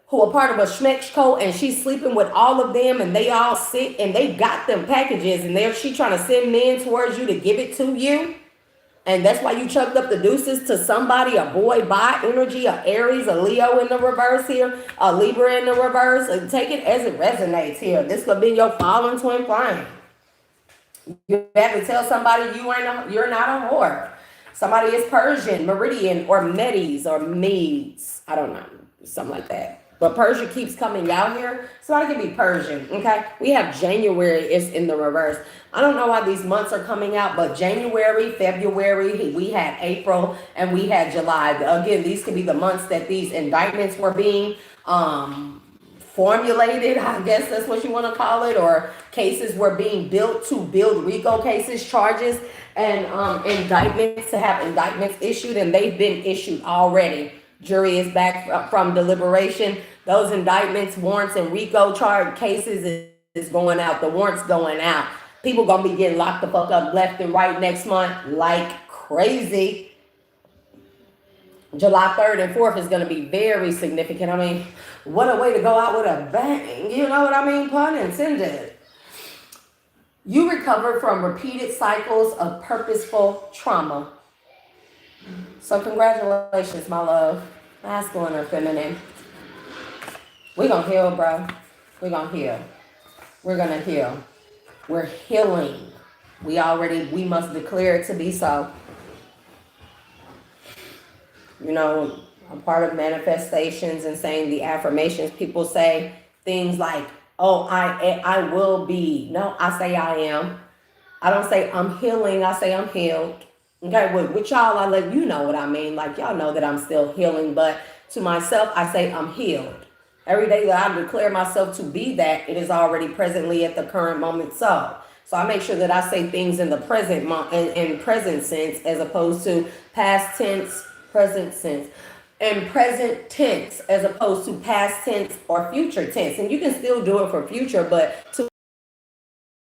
who are part of a schmeck code, and she's sleeping with all of them, and they all sick, and they got them packages, and she trying to send men towards you to give it to you. And that's why you chucked up the deuces to somebody, a boy by energy, a Aries, a Leo in the reverse here, a Libra in the reverse. And take it as it resonates here. This could be your fallen twin flame. You have to tell somebody you're not a whore. Somebody is Persian, Meridian, or Medes, or Medes. I don't know, something like that. But Persia keeps coming out here, so I can be Persian, okay? We have January is in the reverse. I don't know why these months are coming out, but January, February, we had April, and we had July. Again, these could be the months that these indictments were being formulated, I guess that's what you want to call it, or cases were being built to build RICO cases, charges, and indictments, to have indictments issued, and they've been issued already. Jury is back from deliberation. Those indictments, warrants, and RICO charge cases is going out. The warrants going out. People gonna be getting locked the fuck up left and right next month like crazy. July 3rd and 4th is gonna be very significant. I mean, what a way to go out with a bang. You know what I mean? Pun intended. You recover from repeated cycles of purposeful trauma. So congratulations, my love. Masculine or feminine. We're going to heal, bro. We're going to heal. We're going to heal. We're healing. We must declare it to be so. You know, I'm part of manifestations and saying the affirmations. People say things like, oh, I will be. No, I say I am. I don't say I'm healing. I say I'm healed. Okay, with y'all, I let you know what I mean. Like, y'all know that I'm still healing, but to myself, I say I'm healed. Every day that I declare myself to be that, it is already presently at the current moment so. So I make sure that I say things in the present in present sense, as opposed to past tense, present sense, and present tense as opposed to past tense or future tense. And you can still do it for future, but to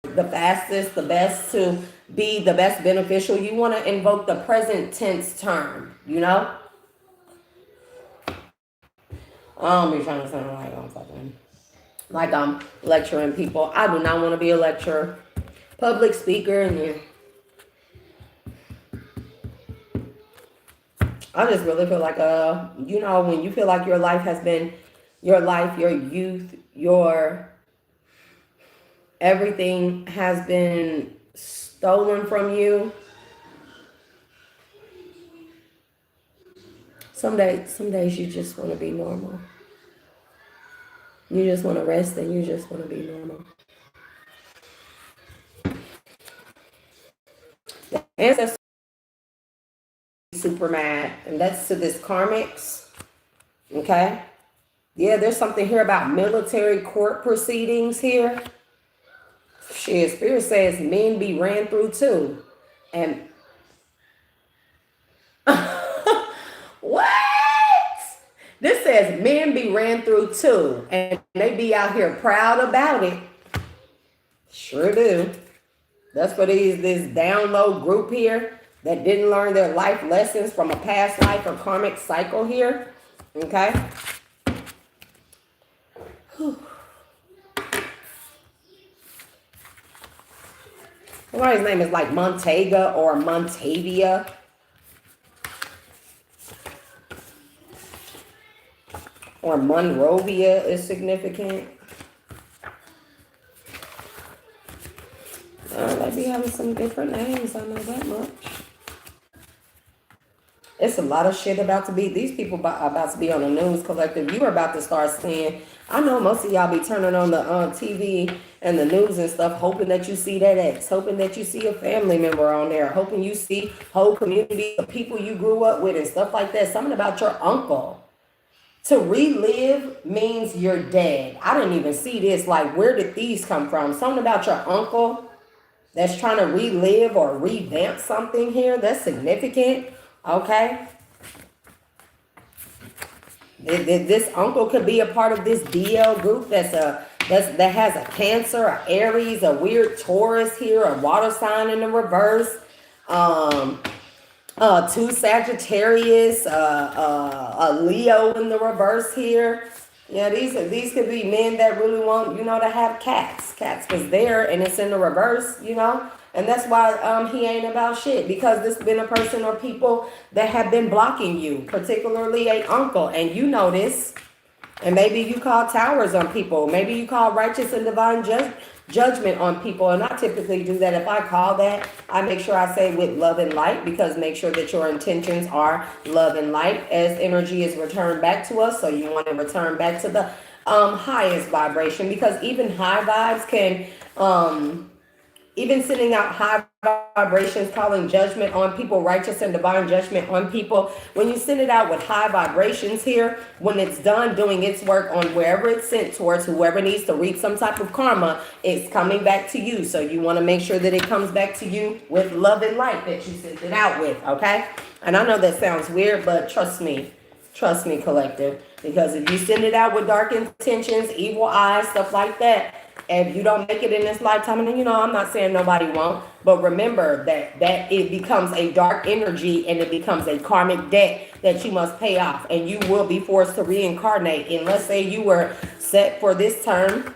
the fastest, the best, to be the best beneficial, you want to invoke the present tense term, you know? I don't be trying to sound like I'm lecturing people. I do not want to be a lecturer, public speaker, and I just really feel like you know, when you feel like your life has been your youth, your everything has been stolen from you. Some days you just want to be normal. You just want to rest and you just want to be normal. The ancestors are super mad, and that's to this karmics. Okay? Yeah, there's something here about military court proceedings here. Shit, Spirit says men be ran through too. And what? This says men be ran through too. And they be out here proud about it. Sure do. That's for this down low group here that didn't learn their life lessons from a past life or karmic cycle here. Okay? Whew. Somebody's name is like Montega or Montavia. Or Monrovia is significant. They be having some different names, I know that much. It's a lot of shit about to be, these people about to be on the news collective. You are about to start seeing, I know most of y'all be turning on the TV and the news and stuff, hoping that you see that ex, hoping that you see a family member on there, hoping you see whole community of people you grew up with and stuff like that. Something about your uncle. To relive means you're dead. I didn't even see this. Like, where did these come from? Something about your uncle that's trying to relive or revamp something here. That's significant. Okay. This uncle could be a part of this DL group that has a Cancer, a Aries, a weird Taurus here, a water sign in the reverse, two Sagittarius, a Leo in the reverse here. Yeah, these could be men that really want, to have cats was there and it's in the reverse, and that's why he ain't about shit, because this been a person or people that have been blocking you, particularly a uncle, and you know this. And maybe you call towers on people. Maybe you call righteous and divine judgment on people. And I typically do that. If I call that, I make sure I say with love and light, because make sure that your intentions are love and light as energy is returned back to us. So you want to return back to the highest vibration, because even high vibes can, even sending out high vibrations, calling judgment on people, righteous and divine judgment on people. When you send it out with high vibrations here, when it's done doing its work on wherever it's sent towards, whoever needs to reap some type of karma, it's coming back to you. So you want to make sure that it comes back to you with love and light that you sent it out with, okay? And I know that sounds weird, but trust me, collective. Because if you send it out with dark intentions, evil eyes, stuff like that, if you don't make it in this lifetime, and I'm not saying nobody won't, but remember that it becomes a dark energy and it becomes a karmic debt that you must pay off, and you will be forced to reincarnate. And let's say you were set for this term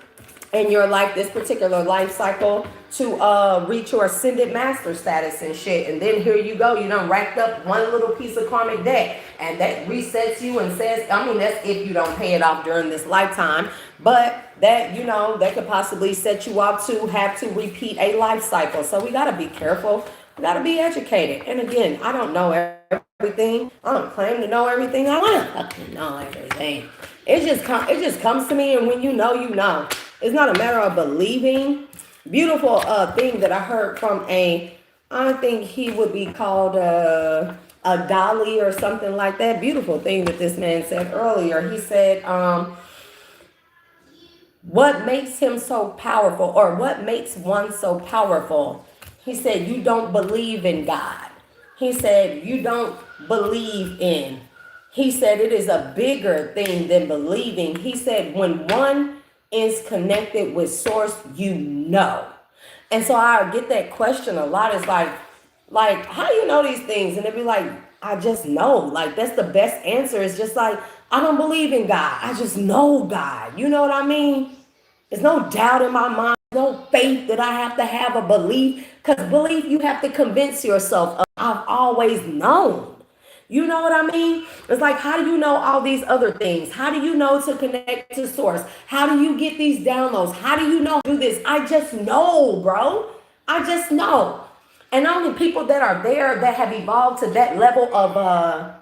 in your life, this particular life cycle, to reach your ascended master status and shit, and then here you go, you done racked up one little piece of karmic debt, and that resets you and says, that's if you don't pay it off during this lifetime, but that that could possibly set you up to have to repeat a life cycle. So we got to be careful, we got to be educated. And again, I don't know everything, I don't claim to know everything, I want to fucking know everything. It just comes to me, and when you know. It's not a matter of believing. Beautiful thing that I heard from I think he would be called a Dali or something like that. Beautiful thing that this man said earlier. He said, what makes him so powerful, or what makes one so powerful? He said, you don't believe in God. He said, you don't believe in. He said, it is a bigger thing than believing. He said, when one is connected with source, and so I get that question a lot. It's like how do you know these things? And it'd be like, I just know. Like, that's the best answer. It's just like, I don't believe in God, I just know God. You know what I mean? There's no doubt in my mind, no faith that I have to have a belief, because belief you have to convince yourself of. I've always known. You know what I mean? It's like, how do you know all these other things? How do you know to connect to source? How do you get these downloads? How do you know to do this? I just know, bro. I just know. And only people that are there that have evolved to that level of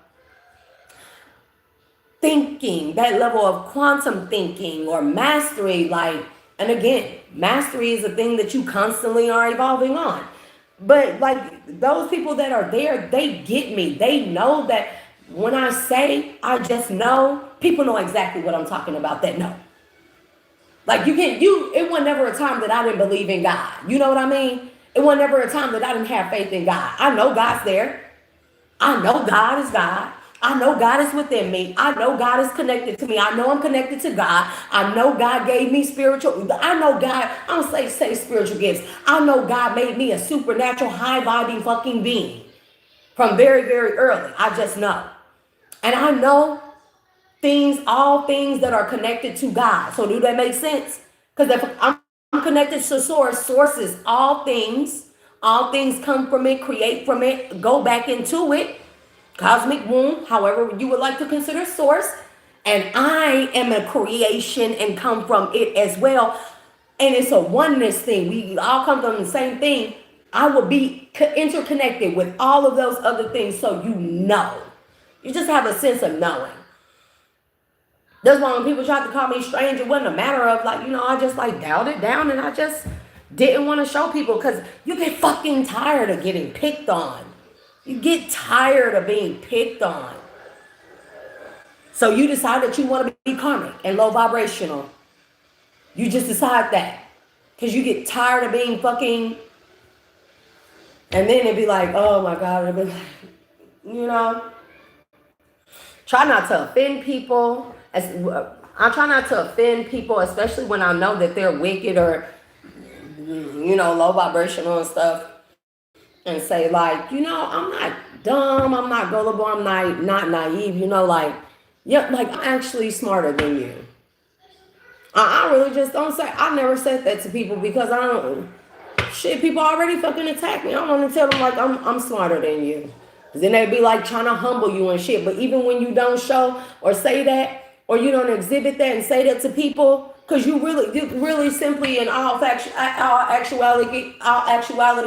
thinking, that level of quantum thinking or mastery, and again, mastery is a thing that you constantly are evolving on. But those people that are there, they get me. They know that when I say I just know, people know exactly what I'm talking about. That know. It was never a time that I didn't believe in God. You know what I mean? It was never a time that I didn't have faith in God. I know God's there. I know God is God. I know God is within me. I know God is connected to me. I know I'm connected to God. I know God gave me spiritual. I know God, I don't say spiritual gifts. I know God made me a supernatural, high-vibing fucking being from very, very early. I just know. And I know all things that are connected to God. So do that make sense? Because if I'm connected to source is all things come from it, create from it, go back into it. Cosmic womb, however you would like to consider source, and I am a creation and come from it as well, and it's a oneness thing. We all come from the same thing. I will be interconnected with all of those other things, so you just have a sense of knowing. That's why when people tried to call me strange, it wasn't a matter of I just dialed it down, and I just didn't want to show people, because you get fucking tired of getting picked on. You get tired of being picked on. So you decide that you want to be karmic and low vibrational. You just decide that. Because you get tired of being fucking... And then it'd be like, oh my God. It'd be like, Try not to offend people. I try not to offend people, especially when I know that they're wicked or, low vibrational and stuff. And say like, I'm not dumb, I'm not gullible, I'm not naive, like I'm actually smarter than you. I really just don't say. I never said that to people because I don't. Shit, people already fucking attack me. I don't want to tell them like I'm smarter than you. Then they be like trying to humble you and shit. But even when you don't show or say that, or you don't exhibit that and say that to people, because you really simply in all actuality,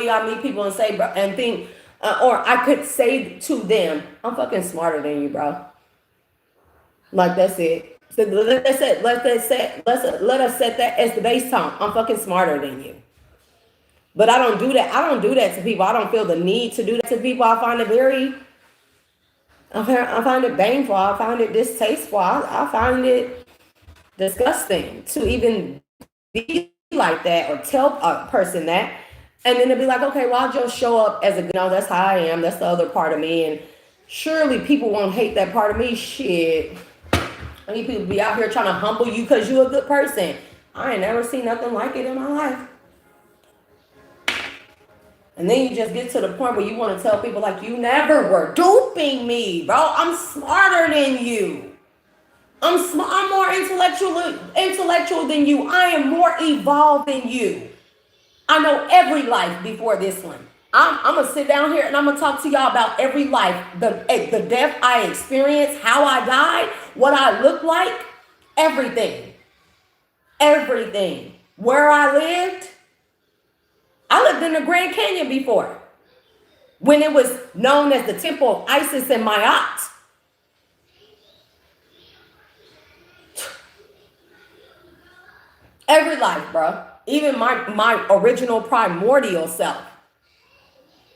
I meet people and say, bro, and think, or I could say to them, I'm fucking smarter than you, bro. Like that's it. So let us set that as the base tone. I'm fucking smarter than you. But I don't do that. I don't do that to people. I don't feel the need to do that to people. I find it baneful. I find it distasteful. I find it disgusting to even be like that or tell a person that. And then they'll be like, okay, well, I'll just show up as that's how I am. That's the other part of me. And surely people won't hate that part of me. Shit. I need people to be out here trying to humble you because you're a good person. I ain't never seen nothing like it in my life. And then you just get to the point where you want to tell people like, you never were duping me, bro. I'm smarter than you. I'm more intellectual than you. I am more evolved than you. I know every life before this one. I'm going to sit down here and I'm going to talk to y'all about every life. The death I experienced, how I died, what I look like, everything. Everything. Where I lived. I lived in the Grand Canyon before. When it was known as the Temple of Isis and Maat. Every life, bro. Even my original primordial self.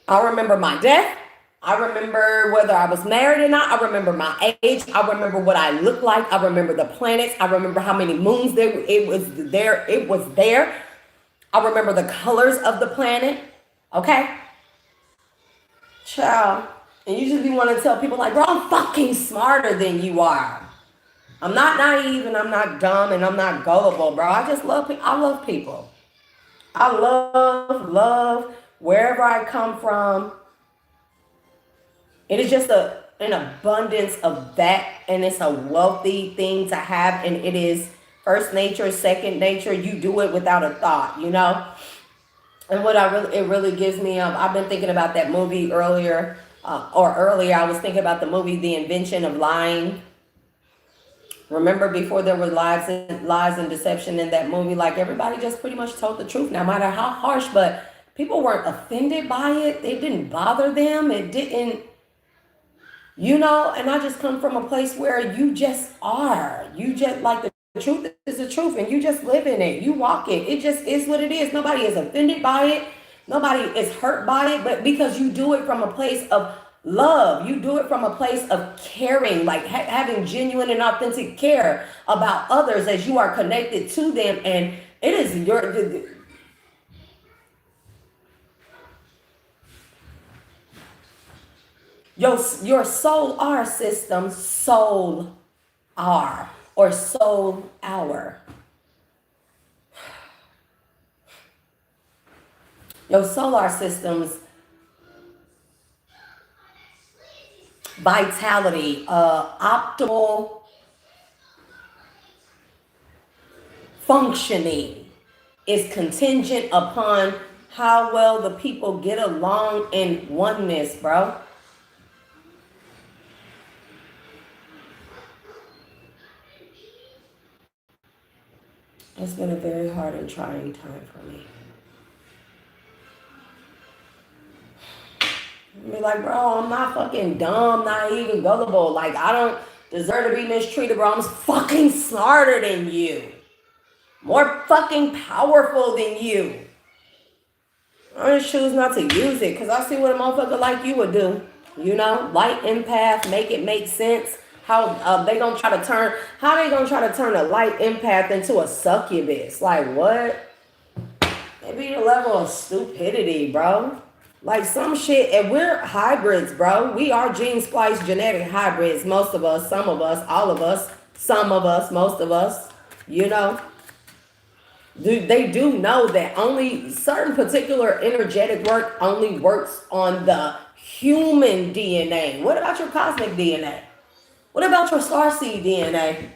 I remember my death. I remember whether I was married or not. I remember my age. I remember what I looked like. I remember the planets. I remember how many moons it was there. I remember the colors of the planet. Okay? Child. And you just be wanting to tell people like, bro, I'm fucking smarter than you are. I'm not naive and I'm not dumb and I'm not gullible, bro. I just love people. I love people. I love wherever I come from. It is just an abundance of that, and it's a wealthy thing to have, and it is first nature, second nature. You do it without a thought, And what it really gives me, I've been thinking about that movie earlier, earlier I was thinking about the movie The Invention of Lying. Remember before there were lies and deception in that movie, like everybody just pretty much told the truth, no matter how harsh, but people weren't offended by it. It didn't bother them. It didn't, and I just come from a place where you just are. You just like the truth is the truth and you just live in it. You walk it. It just is what it is. Nobody is offended by it. Nobody is hurt by it, but because you do it from a place of love, you do it from a place of caring, like having genuine and authentic care about others as you are connected to them. And it is your solar system, soul R or soul hour. Your solar system's vitality, optimal functioning is contingent upon how well the people get along in oneness, bro. It's been a very hard and trying time for me. Be like, bro, I'm not fucking dumb, naive, and gullible. Like, I don't deserve to be mistreated, bro. I'm fucking smarter than you. More fucking powerful than you. I just choose not to use it because I see what a motherfucker like you would do. Light empath, make it make sense. How they gonna try to turn a light empath into a succubus? Like what? It be the level of stupidity, bro. Like some shit, and we're hybrids, bro. We are gene splice genetic hybrids. Most of us, some of us, all of us, some of us, most of us, you know. They do know that only certain particular energetic work only works on the human DNA. What about your cosmic DNA? What about your starseed DNA?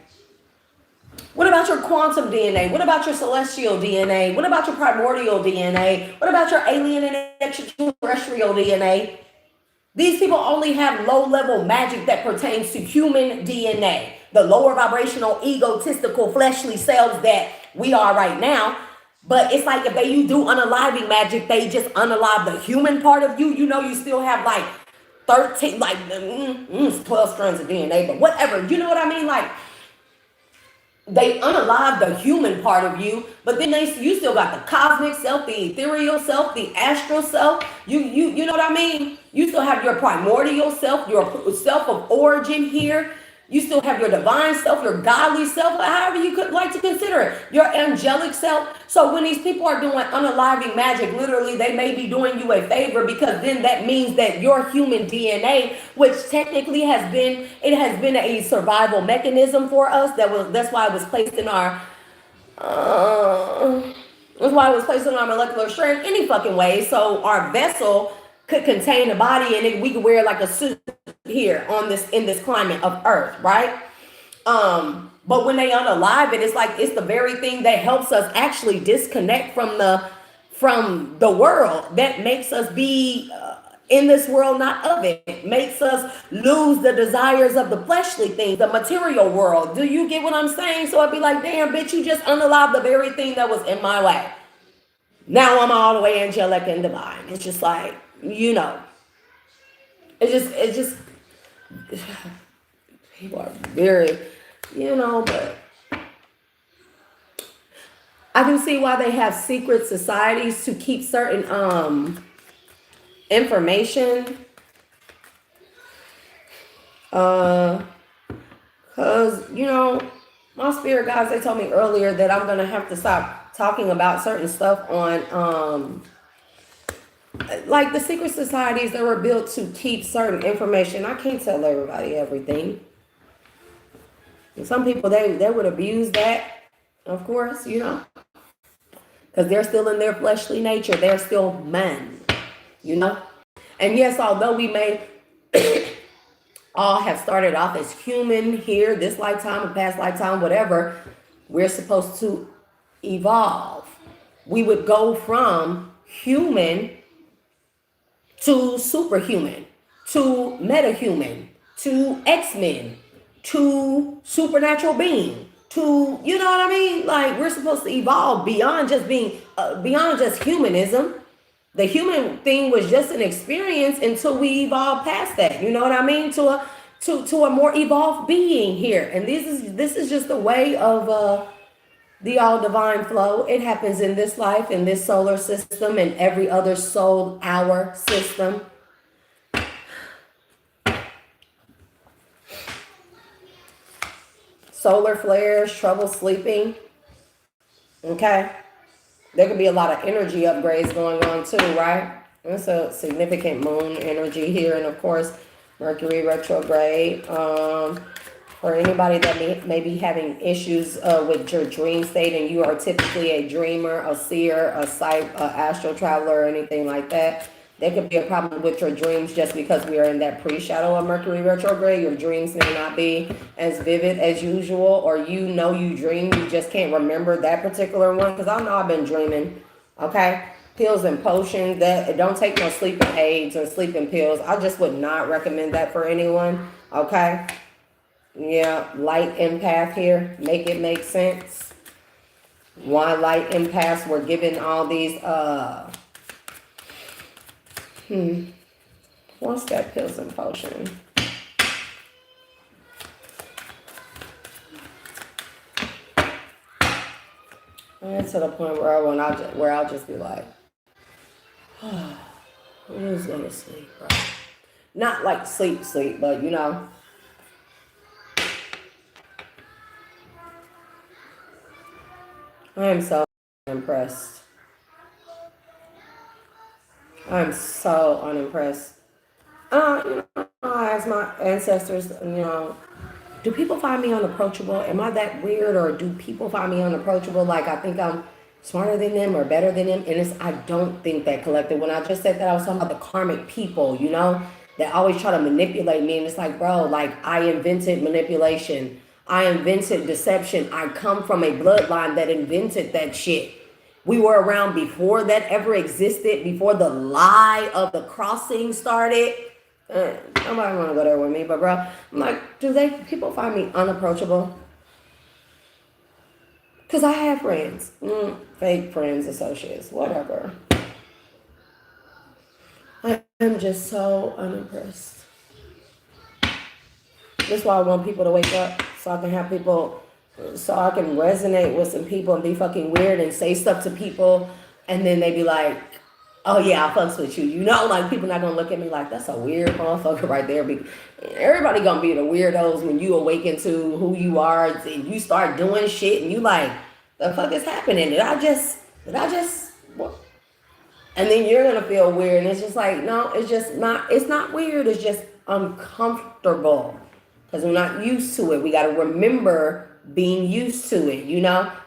What about your quantum DNA? What about your celestial DNA? What about your primordial DNA? What about your alien and extraterrestrial DNA? These people only have low-level magic that pertains to human DNA, the lower vibrational, egotistical, fleshly selves that we are right now. But it's like if you do unaliving magic, they just unalive the human part of you. You know, you still have like 13, like 12 strands of DNA, but whatever. You know what I mean? Like, they unalive the human part of you, but then you still got the cosmic self, the ethereal self, the astral self. You know what I mean? You still have your primordial self, your self of origin here. You still have your divine self, your godly self, however you could like to consider it, your angelic self. So when these people are doing unaliving magic, literally they may be doing you a favor, because then that means that your human DNA, which technically has been a survival mechanism for us, that's why it was placed in our that's why it was placed on our molecular strand any fucking way, so our vessel could contain the body, and we could wear like a suit here on this, in this climate of Earth, right? But when they unalive it, it's like it's the very thing that helps us actually disconnect from the world, that makes us be in this world, not of it. It makes us lose the desires of the fleshly things, the material world. Do you get what I'm saying? So I'd be like, damn, bitch, you just unalived the very thing that was in my way. Now I'm all the way angelic and divine. It's just like, you know, it's just people are very, you know, but I can see why they have secret societies to keep certain information. Cause you know, my spirit guides, they told me earlier that I'm gonna have to stop talking about certain stuff on like the secret societies that were built to keep certain information. I can't tell everybody everything. And some people they would abuse that, of course, you know, because they're still in their fleshly nature. They're still men, you know. And yes, although we may all have started off as human here, this lifetime, a past lifetime, whatever, we're supposed to evolve. We would go from human to superhuman, to metahuman, to X-Men, to supernatural being, to, you know what I mean? Like, we're supposed to evolve beyond just being, beyond just humanism. The human thing was just an experience until we evolve past that. You know what I mean? To a more evolved being here. And this is just a way of the all divine flow. It happens in this life, in this solar system, and every other soul hour system. Solar flares, trouble sleeping. Okay. There could be a lot of energy upgrades going on too, right? There's a significant moon energy here, and of course, Mercury retrograde. For anybody that may be having issues with your dream state, and you are typically a dreamer, a seer, a astral traveler, or anything like that, there could be a problem with your dreams just because we are in that pre-shadow of Mercury retrograde. Your dreams may not be as vivid as usual, or you know you dream, you just can't remember that particular one. Because I know I've been dreaming, okay? Pills and potions, that don't take no sleeping aids or sleeping pills. I just would not recommend that for anyone, okay? Yeah, light empath here. Make it make sense. Why light empaths were given all these what's that pills and potion? And to the point where I'll just be like, who's gonna sleep, bro? Not like sleep, but you know. I am so impressed. I'm so unimpressed. I asked my ancestors, do people find me unapproachable? Am I that weird, or do people find me unapproachable? Like I think I'm smarter than them or better than them? And I don't think that, collective. When I just said that, I was talking about the karmic people, that always try to manipulate me. And it's like, bro, like I invented manipulation. I invented deception. I come from a bloodline that invented that shit. We were around before that ever existed, before the lie of the crossing started. Nobody want to go there with me, but bro, I'm like, people find me unapproachable? Because I have friends, fake friends, associates, whatever. I am just so unimpressed. That's why I want people to wake up, so I can have people, so I can resonate with some people and be fucking weird and say stuff to people, and then they be like, oh yeah, I fucks with you. Like people not gonna look at me like that's a weird motherfucker right there. Everybody gonna be the weirdos when you awaken to who you are and you start doing shit and you like, the fuck is happening? Did I just what? And then you're gonna feel weird, and it's just like, no, it's not weird, it's just uncomfortable. Because we're not used to it. We gotta remember being used to it,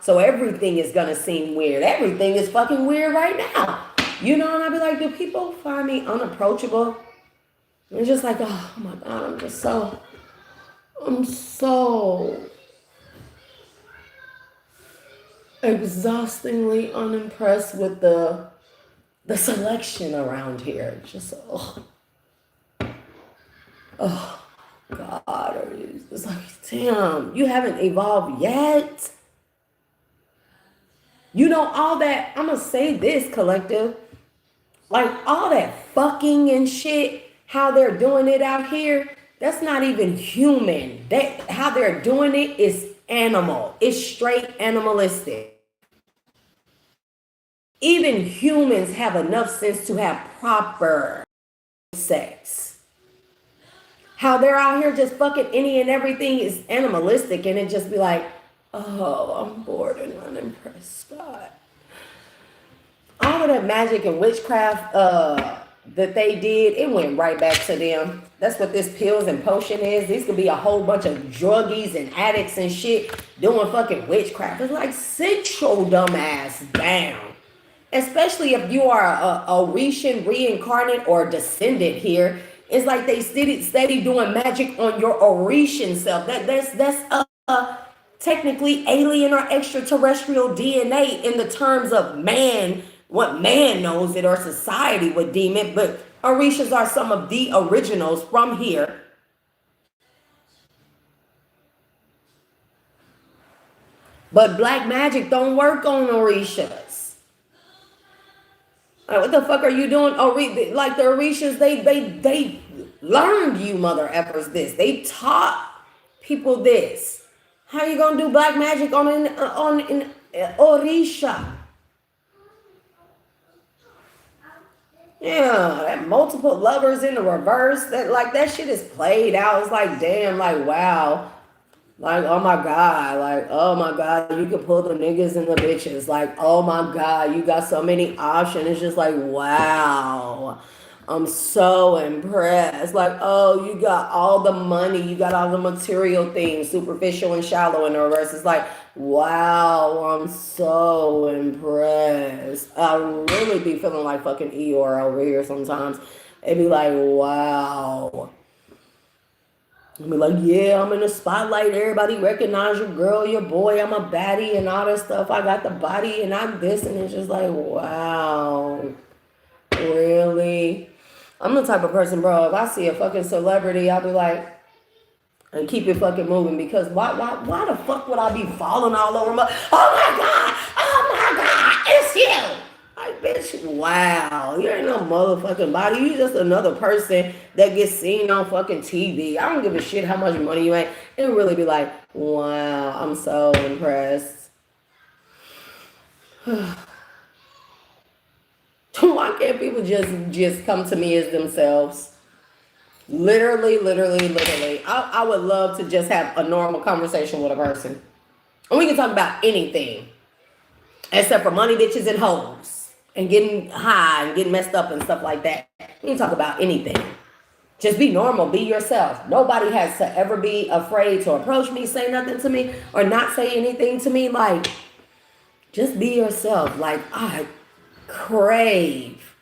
So everything is gonna seem weird. Everything is fucking weird right now. And I'd be like, do people find me unapproachable? And it's just like, oh my God, I'm so exhaustingly unimpressed with the selection around here. Just, oh God, it's like, damn, you haven't evolved yet. All that, I'm gonna say this, collective. Like all that fucking and shit, how they're doing it out here, that's not even human. How they're doing it is animal. It's straight animalistic. Even humans have enough sense to have proper sex. How they're out here just fucking any and everything is animalistic, and it just be like, oh, I'm bored and unimpressed, God. All of that magic and witchcraft that they did, it went right back to them. That's what this pills and potion is. These could be a whole bunch of druggies and addicts and shit doing fucking witchcraft. It's like, sit your dumb ass down. Especially if you are a Orishan reincarnate or descendant here. It's like they steady doing magic on your Orishan self. That's technically alien or extraterrestrial DNA in the terms of man, what man knows it or society would deem it, but Orishas are some of the originals from here. But black magic don't work on Orishas. Like, what the fuck are you doing? Like the Orishas, they learned you mother effers this. They taught people this. How you gonna do black magic on an Orisha? Yeah, that multiple lovers in the reverse, that shit is played out. It's like, damn, like, wow. Like, oh my God, you can pull the niggas and the bitches. Like, oh my God, you got so many options. It's just like, wow. I'm so impressed. Like, oh, you got all the money, you got all the material things, superficial and shallow in the reverse. It's like, wow, I'm so impressed. I really be feeling like fucking Eeyore over here sometimes. It'd be like, wow. I'd be like, yeah, I'm in the spotlight. Everybody recognize your girl, your boy. I'm a baddie and all that stuff. I got the body and I'm this. And it's just like, wow. Really? I'm the type of person, bro, if I see a fucking celebrity, I'll be like, and keep it fucking moving, because why the fuck would I be falling all over oh my God, it's you. Like, bitch, wow, you ain't no motherfucking body. You just another person that gets seen on fucking TV. I don't give a shit how much money you make. It would really be like, wow, I'm so impressed. Why can't people just come to me as themselves? Literally. I would love to just have a normal conversation with a person. And we can talk about anything. Except for money, bitches, and hoes. and getting high and getting messed up and stuff like that. You can talk about anything. Just be normal, be yourself. Nobody has to ever be afraid to approach me, say nothing to me, or not say anything to me. Like, just be yourself. Like, I crave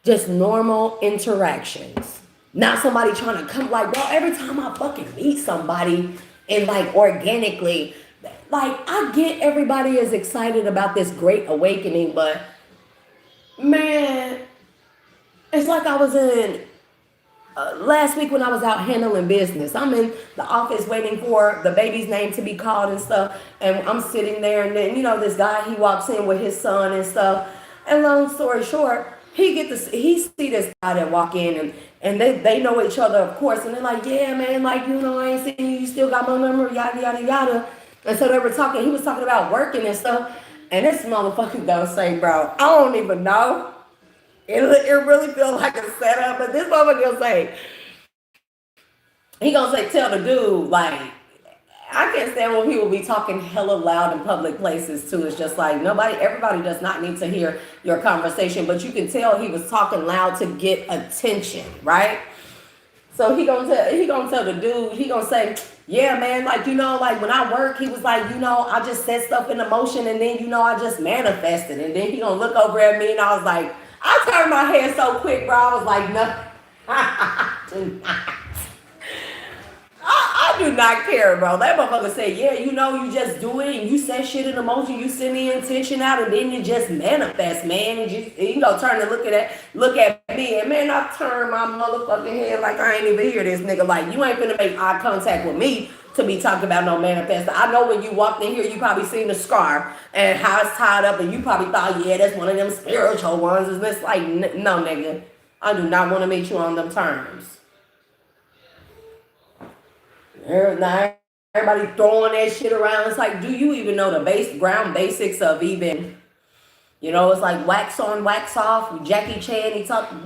just normal interactions. Not somebody trying to come, like, bro, every time I fucking meet somebody and like organically, like, I get everybody is excited about this great awakening, but man, it's like I was in last week when I was out handling business. I'm in the office waiting for the baby's name to be called and stuff, and I'm sitting there, and then this guy, he walks in with his son and stuff, and long story short, he see this guy that walk in, and they know each other, of course, and they're like, yeah, man, like, I ain't seen you, you still got my number, yada yada yada. And so they were talking, he was talking about working and stuff, and this motherfucker gonna say, bro, I don't even know. It really feels like a setup, but this motherfucker gonna say, tell the dude, like, I can't stand when people be talking hella loud in public places too. It's just like everybody does not need to hear your conversation, but you can tell he was talking loud to get attention, right? So he gonna tell the dude, he gonna say, yeah, man, like, like when I work, he was like, I just set stuff into motion, and then, I just manifested. And then he gonna look over at me, and I was like, I turned my head so quick, bro. I was like, no, I do not care, bro. That motherfucker said, yeah, you just do it, and you set shit in motion, you send the intention out, and then you just manifest, man. And you turn and look at me, and man, I turn my motherfucking head like I ain't even hear this nigga. Like, you ain't finna make eye contact with me to be talking about no manifest. I know when you walked in here, you probably seen the scar and how it's tied up, and you probably thought, yeah, that's one of them spiritual ones. And it's like, no, nigga, I do not want to meet you on them terms. Now everybody throwing that shit around. It's like, do you even know the ground basics of even, it's like wax on, wax off. Jackie Chan, he talk, the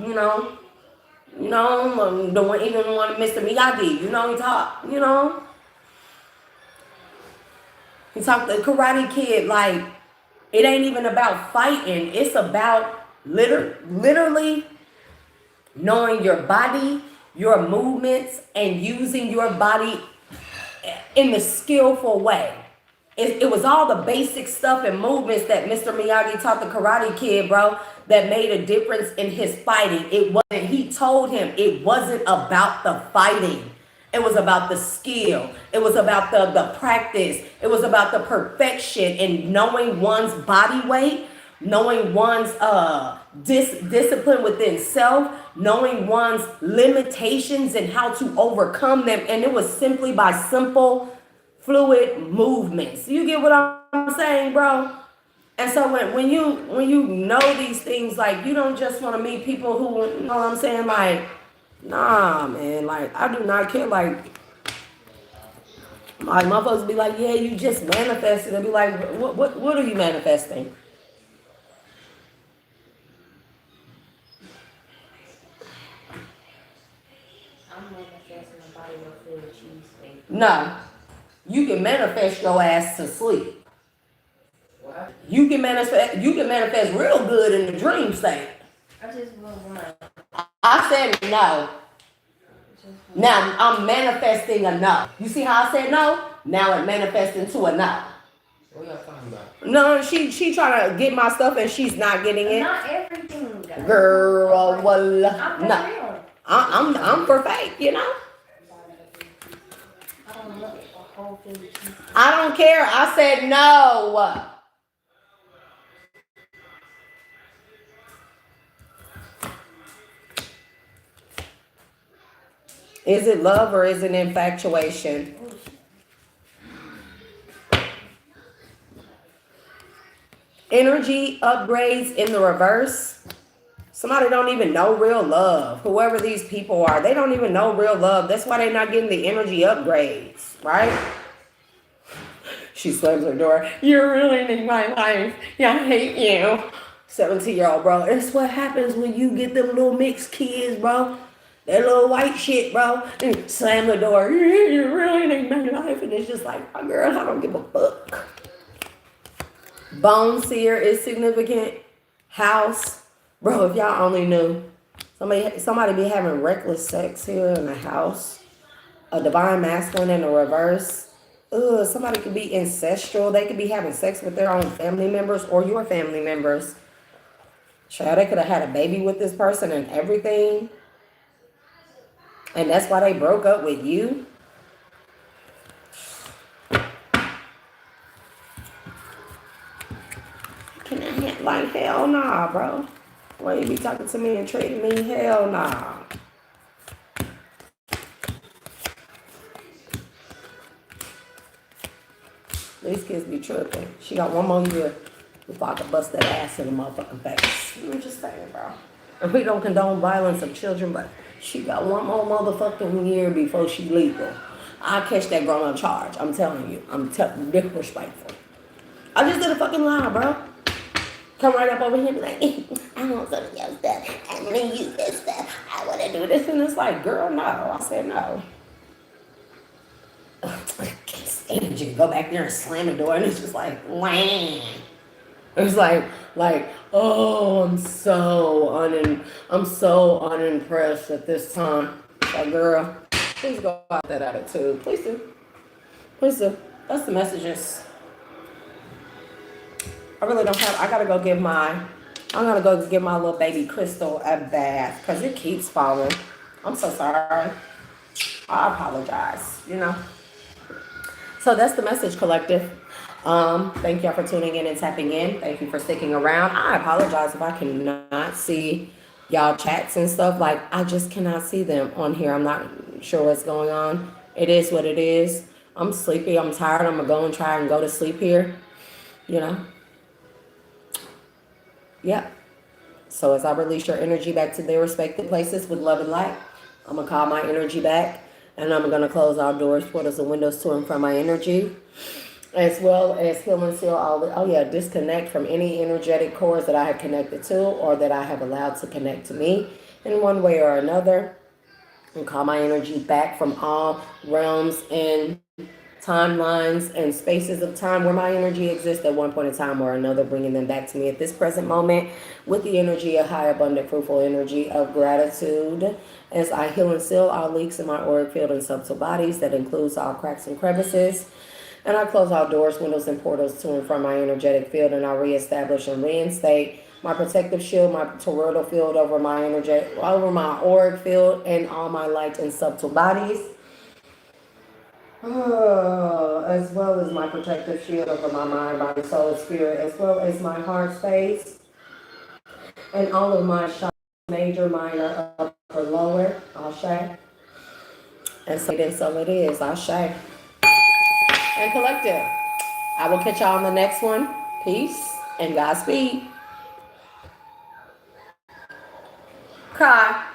one, even one Mr. Miyagi, he talk, he talked the Karate Kid, like, it ain't even about fighting. It's about literally knowing your body, your movements, and using your body in the skillful way. It was all the basic stuff and movements that Mr. Miyagi taught the Karate Kid, bro, that made a difference in his fighting. He told him it wasn't about the fighting. It was about the skill. It was about the practice. It was about the perfection and knowing one's body weight, knowing one's discipline within self, knowing one's limitations and how to overcome them. And it was simply by simple, fluid movements. You get what I'm saying, bro? And so when you know these things, like, you don't just want to meet people who, you know what I'm saying, like, nah, man, like, I do not care, like motherfuckers be like, yeah, you just manifested. And be like, what are you manifesting? I'm manifesting a body of food cheesesteak. No, you can manifest your ass to sleep. What? You can manifest real good in the dream state. I just want one. I said no. Now I'm manifesting a no. You see how I said no? Now it manifests into a no. What y'all talking about? No, she trying to get my stuff and she's not getting it. Not everything, guys. Girl, well, I'm no. I'm for fake, I don't look at the whole thing. I don't care. I said no. Is it love or is it infatuation? Energy upgrades in the reverse. Somebody don't even know real love. Whoever these people are, they don't even know real love. That's why they're not getting the energy upgrades, right? She slams her door. You're ruining my life. Yeah, I hate you. 17-year-old, bro. That's what happens when you get them little mixed kids, bro. That little white shit, bro. And slam the door. You're ruining my life. And it's just like, oh, girl, I don't give a fuck. Bone seer is significant. House, bro. If y'all only knew, somebody be having reckless sex here in the house. A divine masculine in the reverse. Ugh, somebody could be ancestral. They could be having sex with their own family members or your family members. Child, they could have had a baby with this person and everything. And that's why they broke up with you. Can I, like, hell nah, bro. Why you be talking to me and treating me? Hell nah. These kids be tripping. She got one more year before I can bust that ass in the motherfucking face. I'm just saying, bro. And we don't condone violence of children, but she got one more motherfucking year before she legal. I'll catch that girl on charge. I'm telling you. I'm disrespectful. I just did a fucking lie, bro. Come right up over here and be like, I want some of your stuff. I want to use this stuff. I want to do this. And it's like, girl, no. I said no. I can't stand you. Go back there and slam the door. And it's just like, wham. It's like, oh, I'm so unimpressed at this time. It's like, girl, please go out that attitude. Please do. Please do. That's the messages. I really don't have, I'm gonna go give my little baby Crystal a bath because it keeps falling. I'm so sorry. I apologize, you know. So that's the message, collective. Thank y'all for tuning in and tapping in. Thank you for sticking around. I apologize if I cannot see y'all chats and stuff. Like, I just cannot see them on here. I'm not sure what's going on. It is what it is. I'm sleepy. I'm tired. I'm gonna go and try and go to sleep here, you know. Yeah. So as I release your energy back to their respective places with love and light, I'm going to call my energy back, and I'm going to close all doors, portals, and windows to and from my energy, as well as heal and seal all the, disconnect from any energetic cords that I have connected to or that I have allowed to connect to me in one way or another, and call my energy back from all realms and timelines and spaces of time where my energy exists at one point in time or another, bringing them back to me at this present moment with the energy of high, abundant, fruitful energy of gratitude as I heal and seal all leaks in my auric field and subtle bodies. That includes all cracks and crevices. And I close all doors, windows, and portals to and from my energetic field, and I reestablish and reinstate my protective shield, my toroidal field over my auric field and all my light and subtle bodies. As well as my protective shield over my mind, body, soul, spirit, as well as my heart space, and all of my chakras, major, minor, upper, lower, Ashe. And so it is, Ashe. And collective, I will catch y'all on the next one. Peace and Godspeed. Cry.